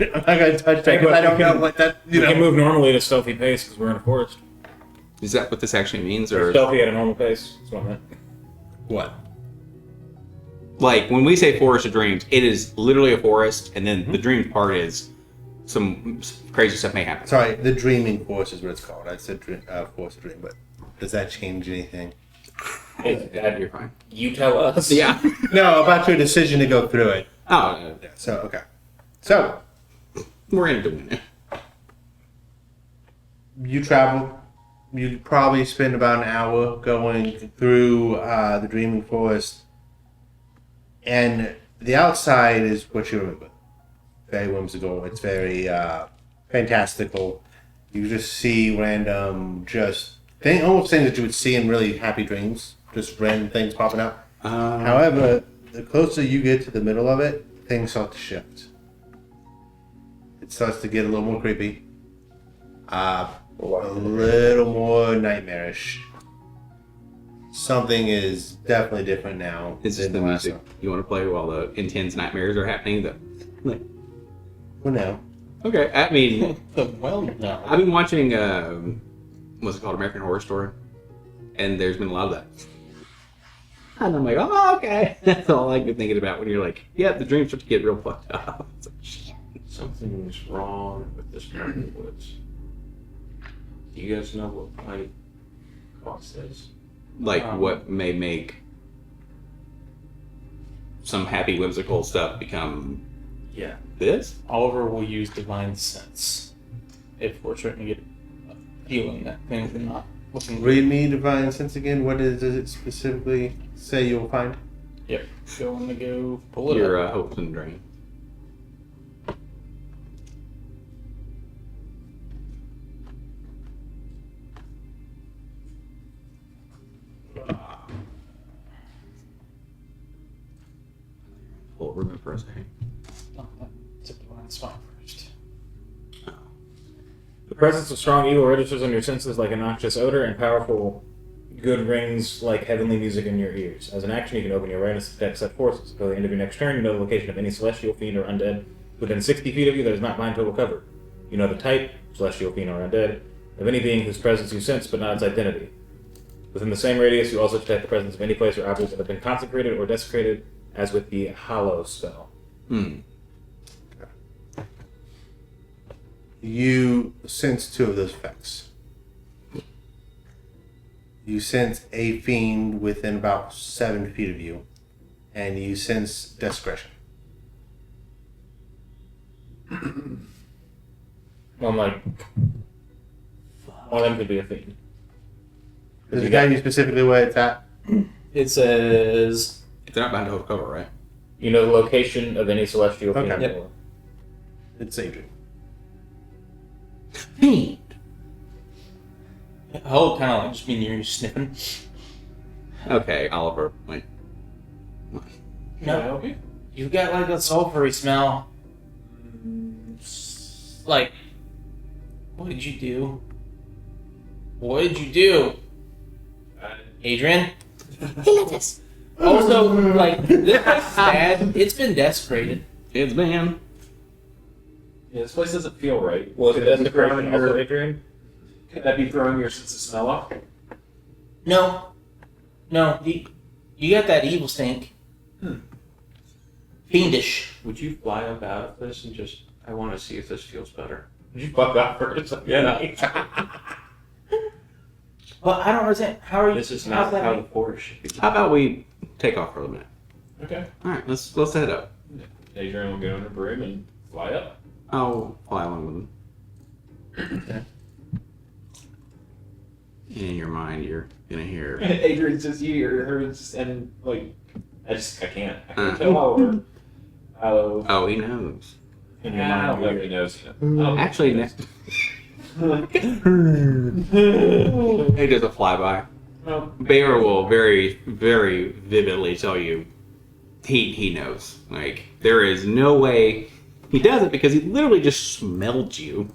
touch that because I don't know what that, We can move normally at a stealthy pace because we're in a forest. Is that what this actually means, or Stealthy at a normal pace. That's what I meant. What? like when we say forest of dreams, it is literally a forest, and then the dreams part is some crazy stuff may happen. Sorry, the dreaming forest is what it's called. I said forest of dream, but does that change anything? You're fine. You tell us. Yeah. No, about your decision to go through it. Oh, Yeah. So okay. So we're in doing it. you travel. You probably spend about an hour going through the dreaming forest, and the outside is what you remember. Very whimsical. It's very fantastical. You just see random, almost things that you would see in really happy dreams. Just random things popping up. However, the closer you get to the middle of it, things start to shift. It starts to get a little more creepy. A little more nightmarish. Something is definitely different now. It's just the than last music time. you want to play while the intense nightmares are happening. Well, no. Okay, I mean, Well, no. I've been watching what's it called, American Horror Story, and there's been a lot of that. And I'm like, oh, okay. That's all I've been thinking about when you're like, yeah, the dreams start to get real fucked up. It's like, shit. Something's wrong with this part of the woods. Do you guys know what my cost is? Like, what may make some happy, whimsical stuff become Yeah. this? Oliver will use divine sense if we're starting to get a feeling that things are not looking. Read me Divine Sense again. What does it specifically say you'll find? Yep. Going to go pull it Your up. hopes and dreams. We'll remember for a second. Oh, that's a divine spot first. The presence of strong evil registers on your senses like a noxious odor, and powerful good rings like heavenly music in your ears. As an action, you can open your awareness to detect such forces. Until the end of your next turn, you know the location of any celestial, fiend, or undead within 60 feet of you that is not blind total cover. You know the type, celestial, fiend, or undead, of any being whose presence you sense, but not its identity. Within the same radius, you also detect the presence of any place or objects that have been consecrated or desecrated, as with the Hallow spell. You sense two of those effects. You sense a fiend within about 7 feet of you, and you sense discretion. I'm like, one of them could be a fiend. Does it tell you specifically where it's at? It says If they're not behind total cover, right? You know the location of any celestial fiend. Okay. or- It's Adrian. fiend. Oh, kind of like just mean you're sniffing. Okay, Oliver. Wait. Can I No, help you? you got like a sulfury smell. Like, what did you do? What did you do, Adrian? Also, like, this place is bad. It's been desecrated. It's been. Yeah, this place doesn't feel right. Was it Could that be desecration throwing also, your- Adrian? Could that be throwing your sense of smell off? No, you got that evil stink. Fiendish. Would you fly up out of this and just, I want to see if this feels better? Did you fuck up first? But I don't understand. How are you? This is how's not that how make- the forest should be. How about we take off for a minute? Okay. All right, let's head up. Adrian will get on a broom and fly up. I'll fly along with them. In your mind, you're gonna hear. Adrian's just here, her just, and like, I can't Uh. tell Oliver. Oh, he knows. In your I mind, don't know if he knows. I don't know Actually, if he next. He does a flyby. knows. Bear will very, very vividly tell you he knows. Like, there is no way he does it because he literally just smelled you.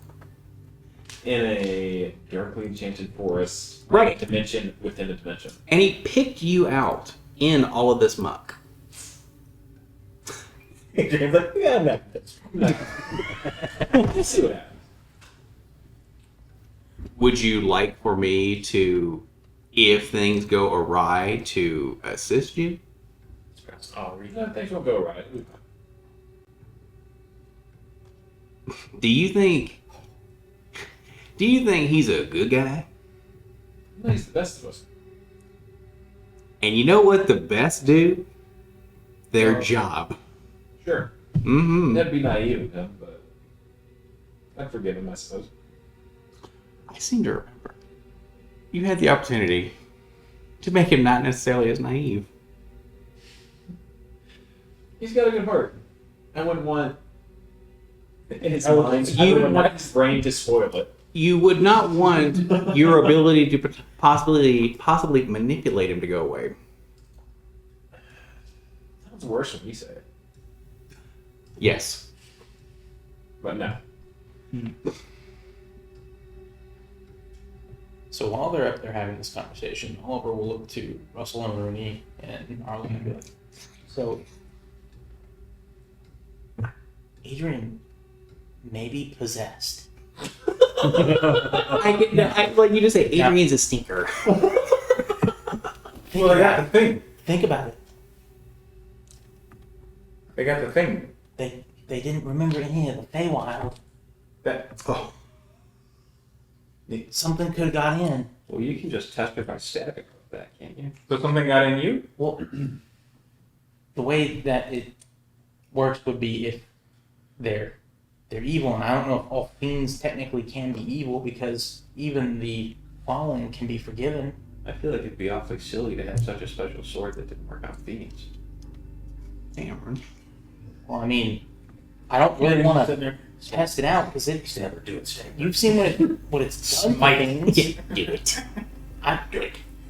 In a darkly enchanted forest, Right. a dimension within a dimension. And he picked you out in all of this muck. Adrian's like, yeah, I'm not this. We'll see what happens. Would you like for me to, if things go awry, to assist you? No, things won't go right. Do you think he's a good guy? No, he's the best of us. And you know what the best do? Their Oh. job. Sure. Mm-hmm. That'd be naive of him, but I'd forgive him, I suppose. I seem to remember. You had the opportunity to make him not necessarily as naive. He's got a good heart. I wouldn't want his I would- mind. I I would wouldn't want his brain to spoil it. You would not want your ability to possibly manipulate him to go away. Sounds worse when you say it, Yes. but no. So while they're up there having this conversation, Oliver will look to Russell and Rooney and Arlen and be like, so Adrian may be possessed. Like you just say, Adrian's a stinker. Well, they got the thing. Think about it. They got the thing. They didn't remember any of the Feywild. That Something could have got in. Well, you can just test it by stabbing with that, can't you? so something got in you. Well, the way that it works would be if they're evil, and I don't know if all fiends technically can be evil because even the fallen can be forgiven. I feel like it'd be awfully silly to have such a special sword that didn't work on fiends. Damn. Well, I mean, I don't really want to test it out because it's Never do it. you've seen what it's done to things. Do it.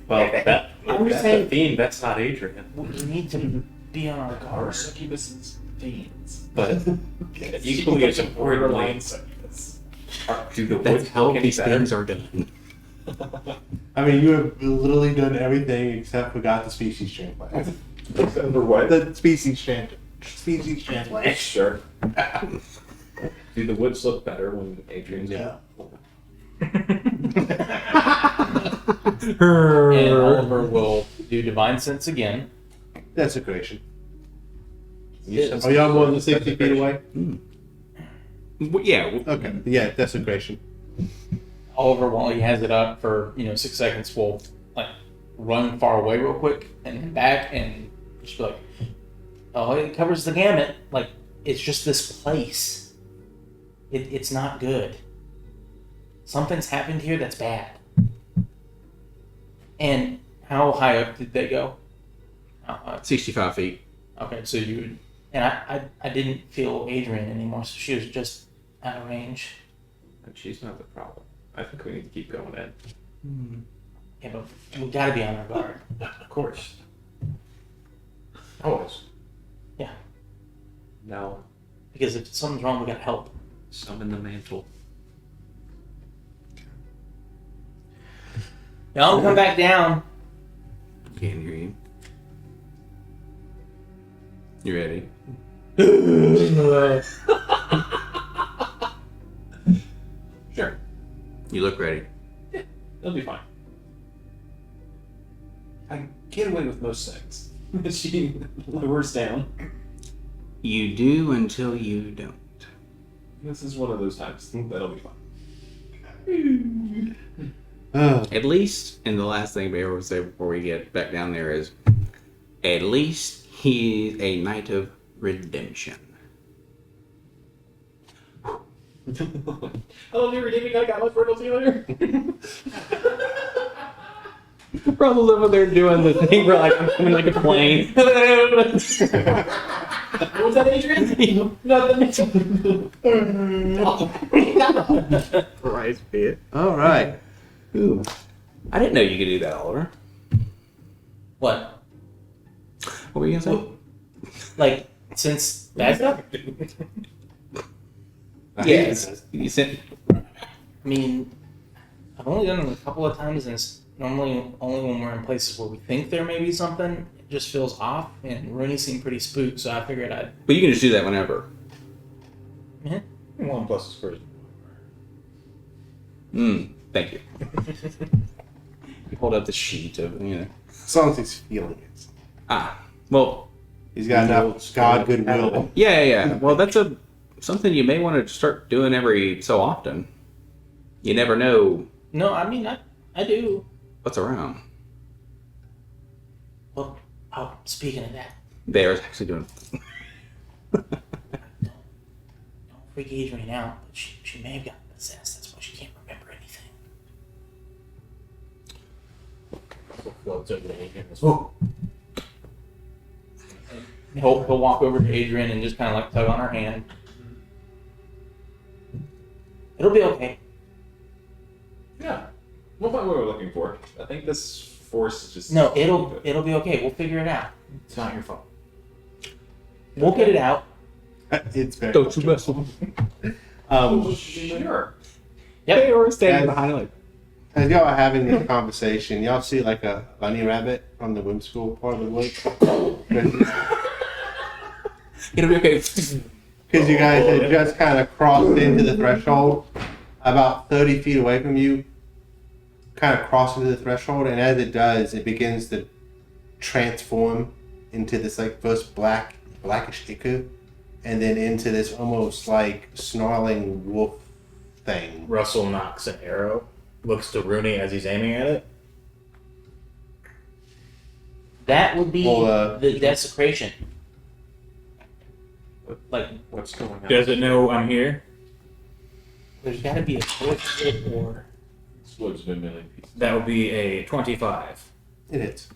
Well, that I'm that's saying- a fiend. That's not Adrian. We need to be on our guard. Succubus's fiends. But equally as importantly, succubus. do the That's woods how look any these better? things are done. I mean, you have literally done everything except forgot the species transplant. Over what? The species transplant. Species transplant. Sure. Do the woods look better when Adrian's Yeah. And Oliver will do divine sense again. Desecration. You said Are y'all more than 60 feet away? Yeah. Okay. Yeah, desecration. Oliver, while he has it up for 6 seconds, will like run far away real quick and then back and just be like, "Oh, it covers the gamut. Like it's just this place. It's not good. Something's happened here that's bad." And how high up did they go? 65 feet. Okay, so you and I didn't feel Adrian anymore, so she was just out of range. And she's not the problem. I think we need to keep going in. Yeah, but we gotta be on our guard. Of course. Always. Now, Because if something's wrong, we gotta help. summon the mantle. Y'all come back down. Can't hear you. You ready? Sure. You look ready. It'll be fine. I get away with most things. She lowers down. You do until you don't. This is one of those times. That'll be fine. At least, and the last thing Bear will say before we get back down there is, at least he's a knight of redemption. Hello, new redeeming. I got my portal dealer. Russell's over there doing the thing where like I'm coming like a plane. Was that Adrian? Nothing. Christ be it. All right. Ooh. I didn't know you could do that, Oliver. What? What were you gonna say? Like since back up? Yes. You said I mean, I've only done it a couple of times, and it's normally only when we're in places where we think there may be something. It just feels off, and Rooney seemed pretty spooked, so I figured I'd. but you can just do that whenever. 1 plus is first. Thank you. You hold up the sheet of, As long as he's feeling it. Well, He's got enough God goodwill. yeah. Well, that's something you may want to start doing every so often. You never know No, I mean, I do. what's around. Well, speaking of that, They're actually doing. don't freak Adrian out, but she may have gotten possessed. That's why she can't remember anything. Floats over to Adrian. He'll walk over to Adrian and just kind of like tug on her hand. It'll be okay. Yeah. We'll find what we're looking for. I think this force is just. No, it'll be okay. We'll figure it out. It's not your fault. We'll get it out. It's very. Don't you wrestle. Sure. Yep. They were standing As- behind like. As y'all are having this conversation, y'all see like a bunny rabbit from the whimsical part of the woods. It'll be okay. Because you guys had just kind of crossed into the threshold, about 30 feet away from you, kind of cross into the threshold, and as it does, it begins to transform into this like first blackish ichor, and then into this almost like snarling wolf thing. Russell knocks an arrow, looks to Rooney as he's aiming at it. That would be Well, the desecration. Like, What's going on? Does it know I'm here? there's got to be a source of it, or Explodes in a million pieces. That would be a 25. It is.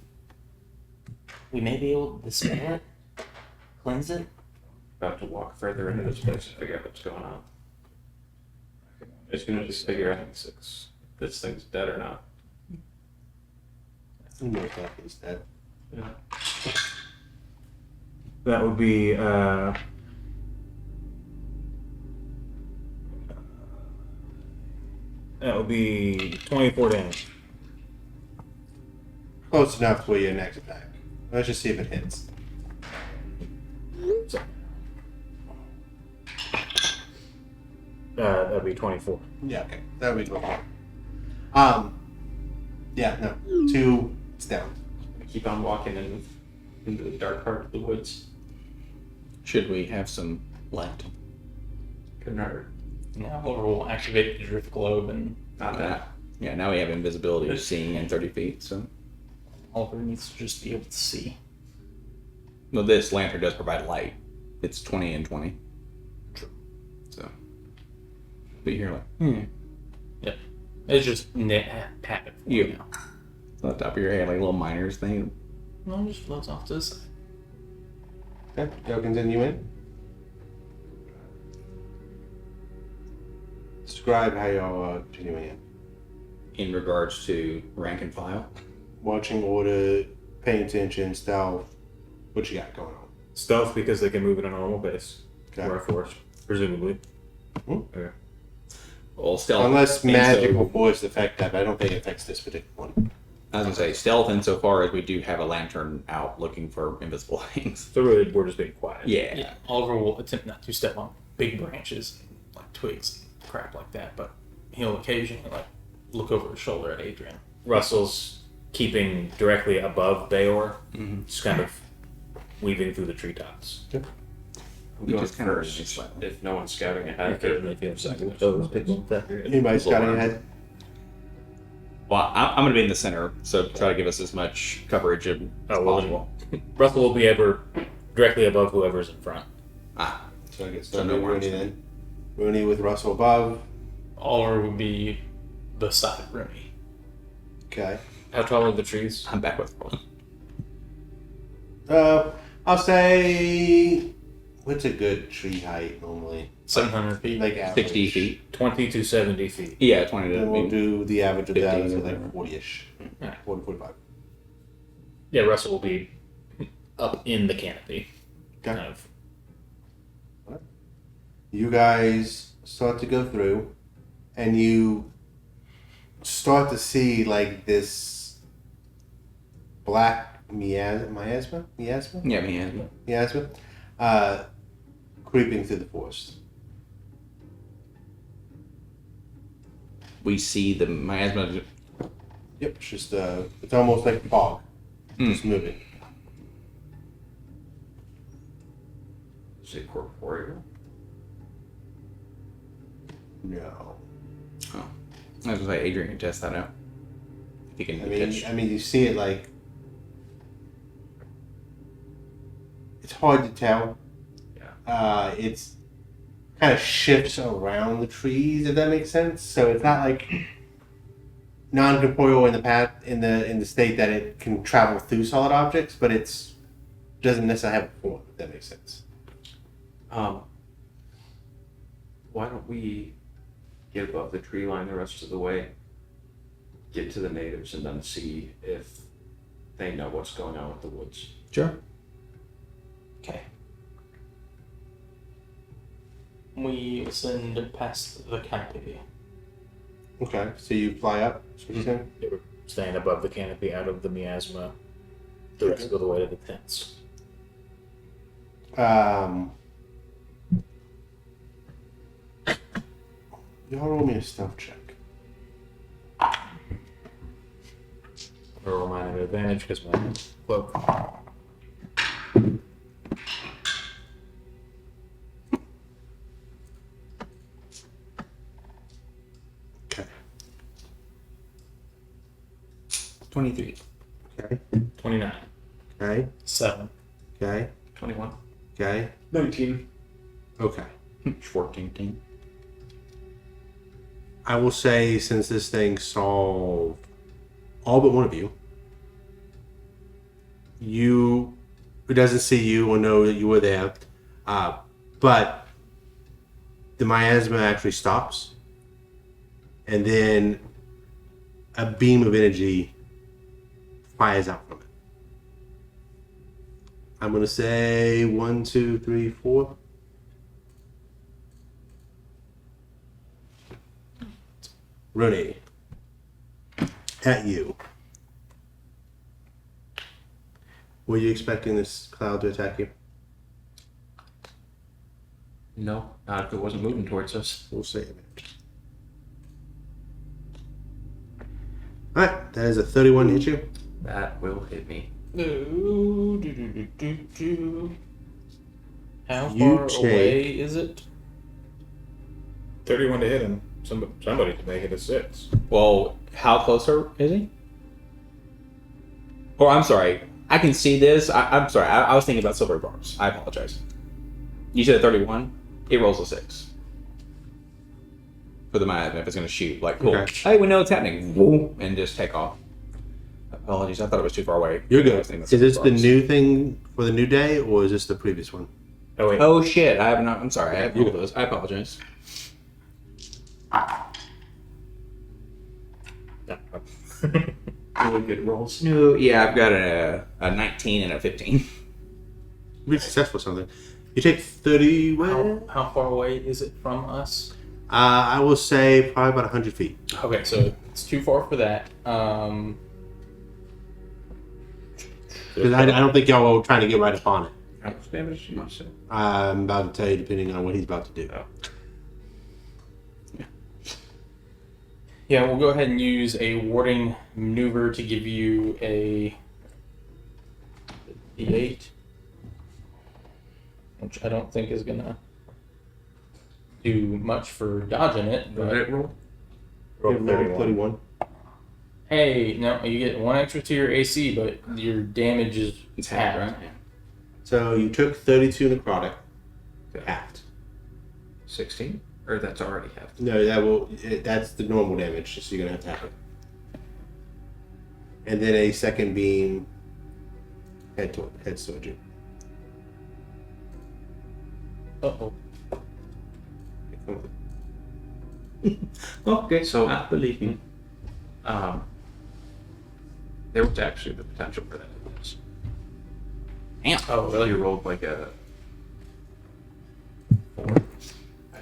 we may be able to dispel it, cleanse it. About to walk further into this place to figure out what's going on. It's gonna just figure out if this thing's dead or not. Most likely it's dead. That would be that would be 24 damage. Close enough for your next attack. Let's just see if it hits. So, that'd be 24. Yeah, okay. There we go. Yeah, no. 2, it's down. Keep on walking into the dark part of the woods. Should we have some light? Couldn't hurt. Now we'll activate the drift globe, and Not that. Yeah, now we have invisibility of seeing in 30 feet, so. Oliver needs to just be able to see. Well, this lantern does provide light. It's 20 and 20. True. So. But you're like, Yep. It's just happen. You. on the top of your head, like a little miner's thing. No, it just floats off to the side. Okay, y'all continue in. Describe how y'all are continuing in. In regards to rank and file. Watching order, paying attention, stealth. What you got going on? Stealth because they can move at a normal pace. Okay. Or a force, presumably. Hmm? Okay. Well, stealth. Unless and magical so- force affect that, but I don't think it affects this particular one. I was gonna say stealth insofar as we do have a lantern out looking for invisible things. So really, we're just being quiet. Yeah. Yeah, Oliver will attempt not to step on big branches, like twigs, crap like that, but he'll occasionally like look over his shoulder at Adrian. Russell's keeping directly above Bayor, Mhm. just kind of weaving through the treetops. I'm We going just kinda first. just like- If no one's scouting ahead. Anybody scouting ahead? Well, I'm going to be in the center, so try to give us as much coverage as possible. Russell will be ever directly above whoever's in front. Ah, So I guess So so no Rooney worries. then. Rooney with Russell above. Oliver would be beside Rooney. Okay. How tall are the trees? I'm back with Roland. I'll say, what's a good tree height normally? 700 feet. Like average. 60 feet. 20 to 70 feet. Yeah, 20 to Then we'll do the average of that 50 is or like whatever. 40-ish. Yeah. 40, 45. Yeah, Russell will be up in the canopy. Okay. Kind of. You guys start to go through, and you start to see like this black miasma, Yeah, man. creeping through the forest. we see the miasma. Yep, it's just it's almost like fog, just moving. Is it corporeal? No. Oh, I was gonna say Adrian can test that out. If he can pitch. I mean, you see it like it's hard to tell. Yeah. It's kind of shifts around the trees, if that makes sense. So it's not like non-corporeal in the path in the state that it can travel through solid objects, but it's doesn't necessarily have a form, if that makes sense. Why don't we get above the tree line the rest of the way, get to the natives, and then see if they know what's going on with the woods. Sure. Okay. We ascend past the canopy. Okay, so you fly up. That's what you're saying? They were staying above the canopy, out of the miasma, the rest of the way to the tents. Y'all roll me a stealth check. I'll roll mine at an advantage because my cloak. Okay. 23. Okay. 29. Okay. 7. Okay. 21. Okay. 19. Okay. 14. I will say, since this thing solved all but one of you, it doesn't see you or know that you were there, but the miasma actually stops, and then a beam of energy fires out from it. I'm going to say 1, 2, 3, 4. Rooney, at you. Were you expecting this cloud to attack you? No, not if it wasn't moving towards us. We'll say it. Alright, that is a 31 to hit you. That will hit me. How You far take- away is it? 31 to hit him. Somebody could make it a 6. Well, how close is he? Or I'm sorry, I can see this. I'm sorry, I was thinking about silver bars. I apologize. You said 31. It rolls a 6 for the miasma if it's going to shoot. Like, cool. Okay. Hey, we know it's happening. Woo, and just take off. Apologies, I thought it was too far away. You're I good. was thinking about Is this silver the bars. new thing for the new day, or is this the previous one? Oh, wait. Oh shit! I have not. I'm sorry. I have all those. I apologize. Really good rolls. No, yeah, I've got a 19 and a 15. Be successful or something. You take 30. How far away is it from us? I will say probably about 100 feet. Okay, so it's too far for that. Because I don't think y'all were trying to get right upon it. How much damage did you say? I'm about to tell you depending on what he's about to do. Oh. Yeah, we'll go ahead and use a warding maneuver to give you a D8, which I don't think is gonna do much for dodging it. What did But it roll? Roll Give him 31. 31. hey, no, you get 1 extra to your AC, but your damage is It's half, halved. right? Yeah. So you took 32 necrotic. Halved. 16? Or that's already half. No, that's the normal damage, so you're gonna have to have it. And then a second beam heads toward you. Uh-oh. Come on. Okay, So- I believe you. There was actually the potential for that. Damn. Oh, really? You rolled like a 4,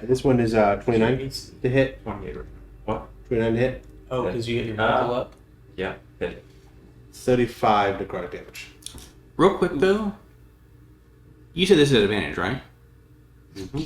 This one is 29 to hit. 28 or what? 29 to hit. Oh, because you get your level up? Yeah, hit it. 35 necrotic damage. Real quick though, you said this is an advantage, right? Mm-hmm.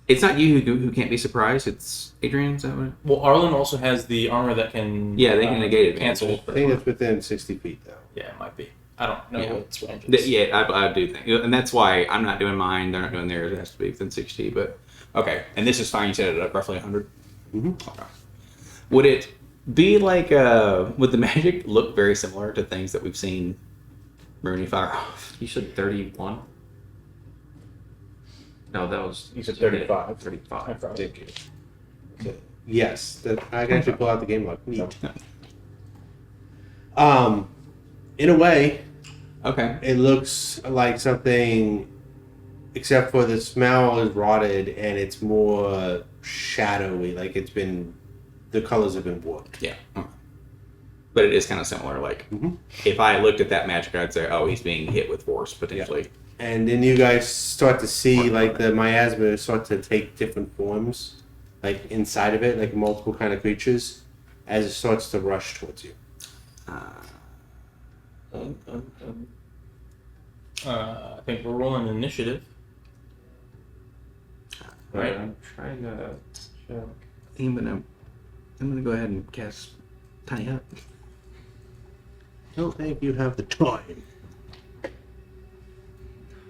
It's not you who can't be surprised. It's Adrian. Is that what? Well, Arlen also has the armor that can. Yeah, they can negate it. Cancel. I think it's within 60 feet, though. Yeah, it might be. I don't know Yeah. what its range is. Yeah, I do think, and that's why I'm not doing mine. They're not doing theirs. It has to be within 60. But okay, and this is fine. You said it at roughly 100. Mm-hmm. Okay. Would it be like? Would the magic look very similar to things that we've seen Rooney fire off? You said 31? No, that was... You said 35. 35. Thank you. Yes, I can actually pull out the game log. Neat. In a way, Okay. it looks like something, except for the smell is rotted and it's more shadowy. Like the colors have been warped. Yeah. Okay. But it is kind of similar. Like, Mhm. if I looked at that magic, I'd say, oh, he's being hit with force potentially. And then you guys start to see like the miasma start to take different forms, like inside of it, like multiple kind of creatures, as it starts to rush towards you. I think we're rolling initiative. Right. I'm trying to check. I'm gonna go ahead and cast Tiny Hut. Don't think you have the time.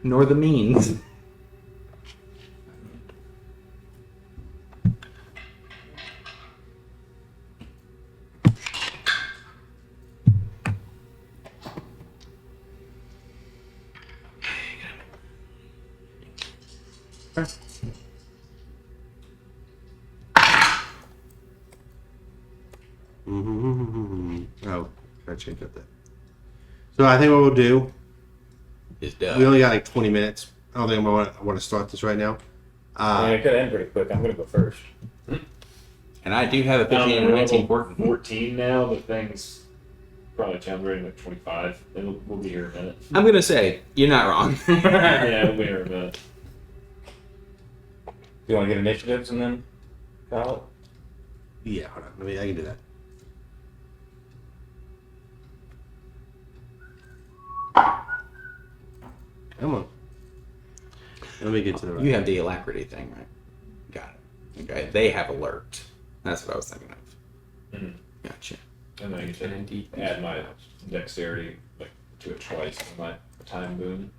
Nor the means. Oh, gotta change up that. So I think what we'll do, Is we done. only got like 20 minutes. I don't think I want to start this right now. I mean, it could end pretty quick. I'm going to go first. And I do have a 15 and a 19 working. 14 now, but things probably calibrating at 25. We'll be here in a minute. I'm gonna say you're not wrong. Yeah, we'll be here in a minute. Do you want to get initiatives and then call it? Yeah, hold on. I can do that. Come on. Let me get to the right. You have the alacrity thing, right? Got it. Okay. They have alert. That's what I was thinking of. Mhm. Gotcha. And then you can add my dexterity like to it twice and my time boon.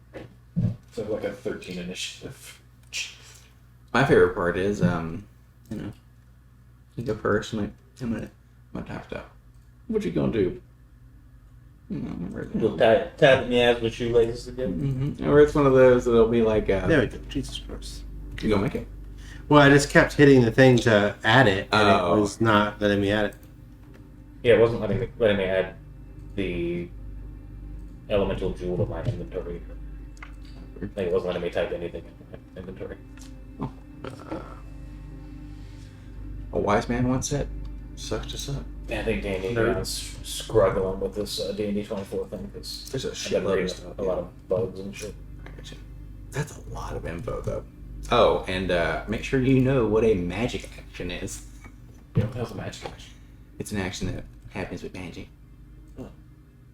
So like a 13 initiative. My favorite part is, you go first. I'm gonna have to. What you gonna do? You'll tie the miasma shoelaces together. Mm-hmm. Or it's one of those that'll be like, There we go. Jesus Christ. you gonna make it? Well, I just kept hitting the thing to add it, and Oh. it was not letting me add it. Yeah, it wasn't letting me add the elemental jewel to my inventory. Like, it wasn't letting me type anything in my inventory. A wise man once said, "Sucks to suck." I think D&D is struggling with this D&D 24 thing because There's a I've been shitload reading of stuff. a lot of bugs and shit. I got you. That's a lot of info, though. Oh, and make sure you know what a magic action is. Yeah, what the hell's a magic action? It's an action that happens with magic.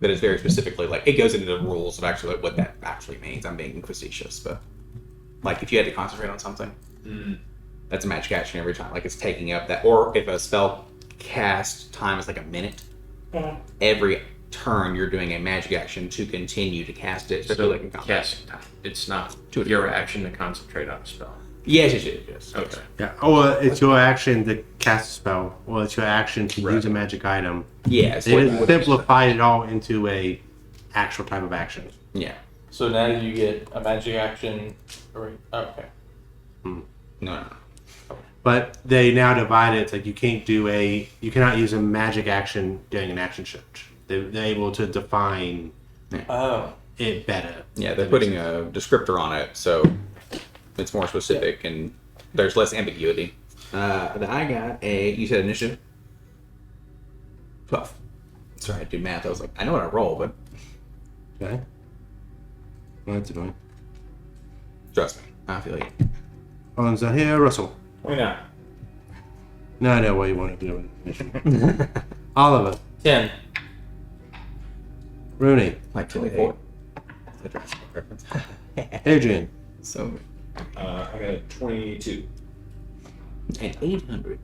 But it's very specifically like it goes into the rules of actually what that actually means. I'm being facetious, but like if you had to concentrate on something, that's a magic action every time. Like it's taking up that, or if a spell cast time is like a minute, every turn you're doing a magic action to continue to cast it. Especially like in combat. casting time. It's not your action to concentrate on a spell. Yes. Okay. Yeah. Or it's your action to cast a spell, or it's your action to use a magic item. Yes. They just simplified it all into a actual type of action. Yeah. So now you get a magic action. Okay. No. But they now divide it. It's like you cannot use a magic action during an action shift. They're able to define Oh. it better. Yeah, they're putting a descriptor on it, so it's more specific and there's less ambiguity. Then I got you said initiative? 12. Sorry, I do math. I was like, I know what I roll, but Okay. Well, that's annoying. trust me, I feel you. Owen's not here. Russell. 29. No, I know what you want to do. Mission. Oliver. 10. Rooney. Like 24. That's a drastic reference. Adrian. So I got a 22. And 800.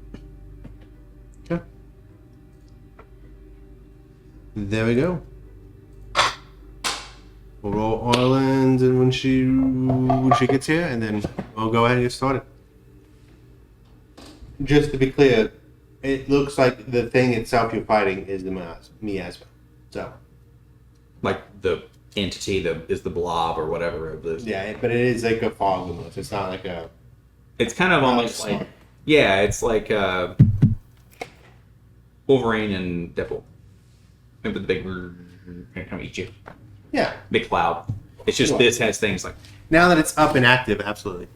Okay. There we go. We'll roll Orland and when she gets here, and then we'll go ahead and get started. Just to be clear, it looks like the thing itself you're fighting is the miasma. So. Like the entity that is the blob or whatever of this. Yeah, but it is like a fog almost. It's not like a. It's kind of almost like, yeah, it's like Wolverine and Deadpool. Remember the big gonna come eat you. Yeah. Big cloud. It's just Sure. this has things like Now that it's up and active, absolutely.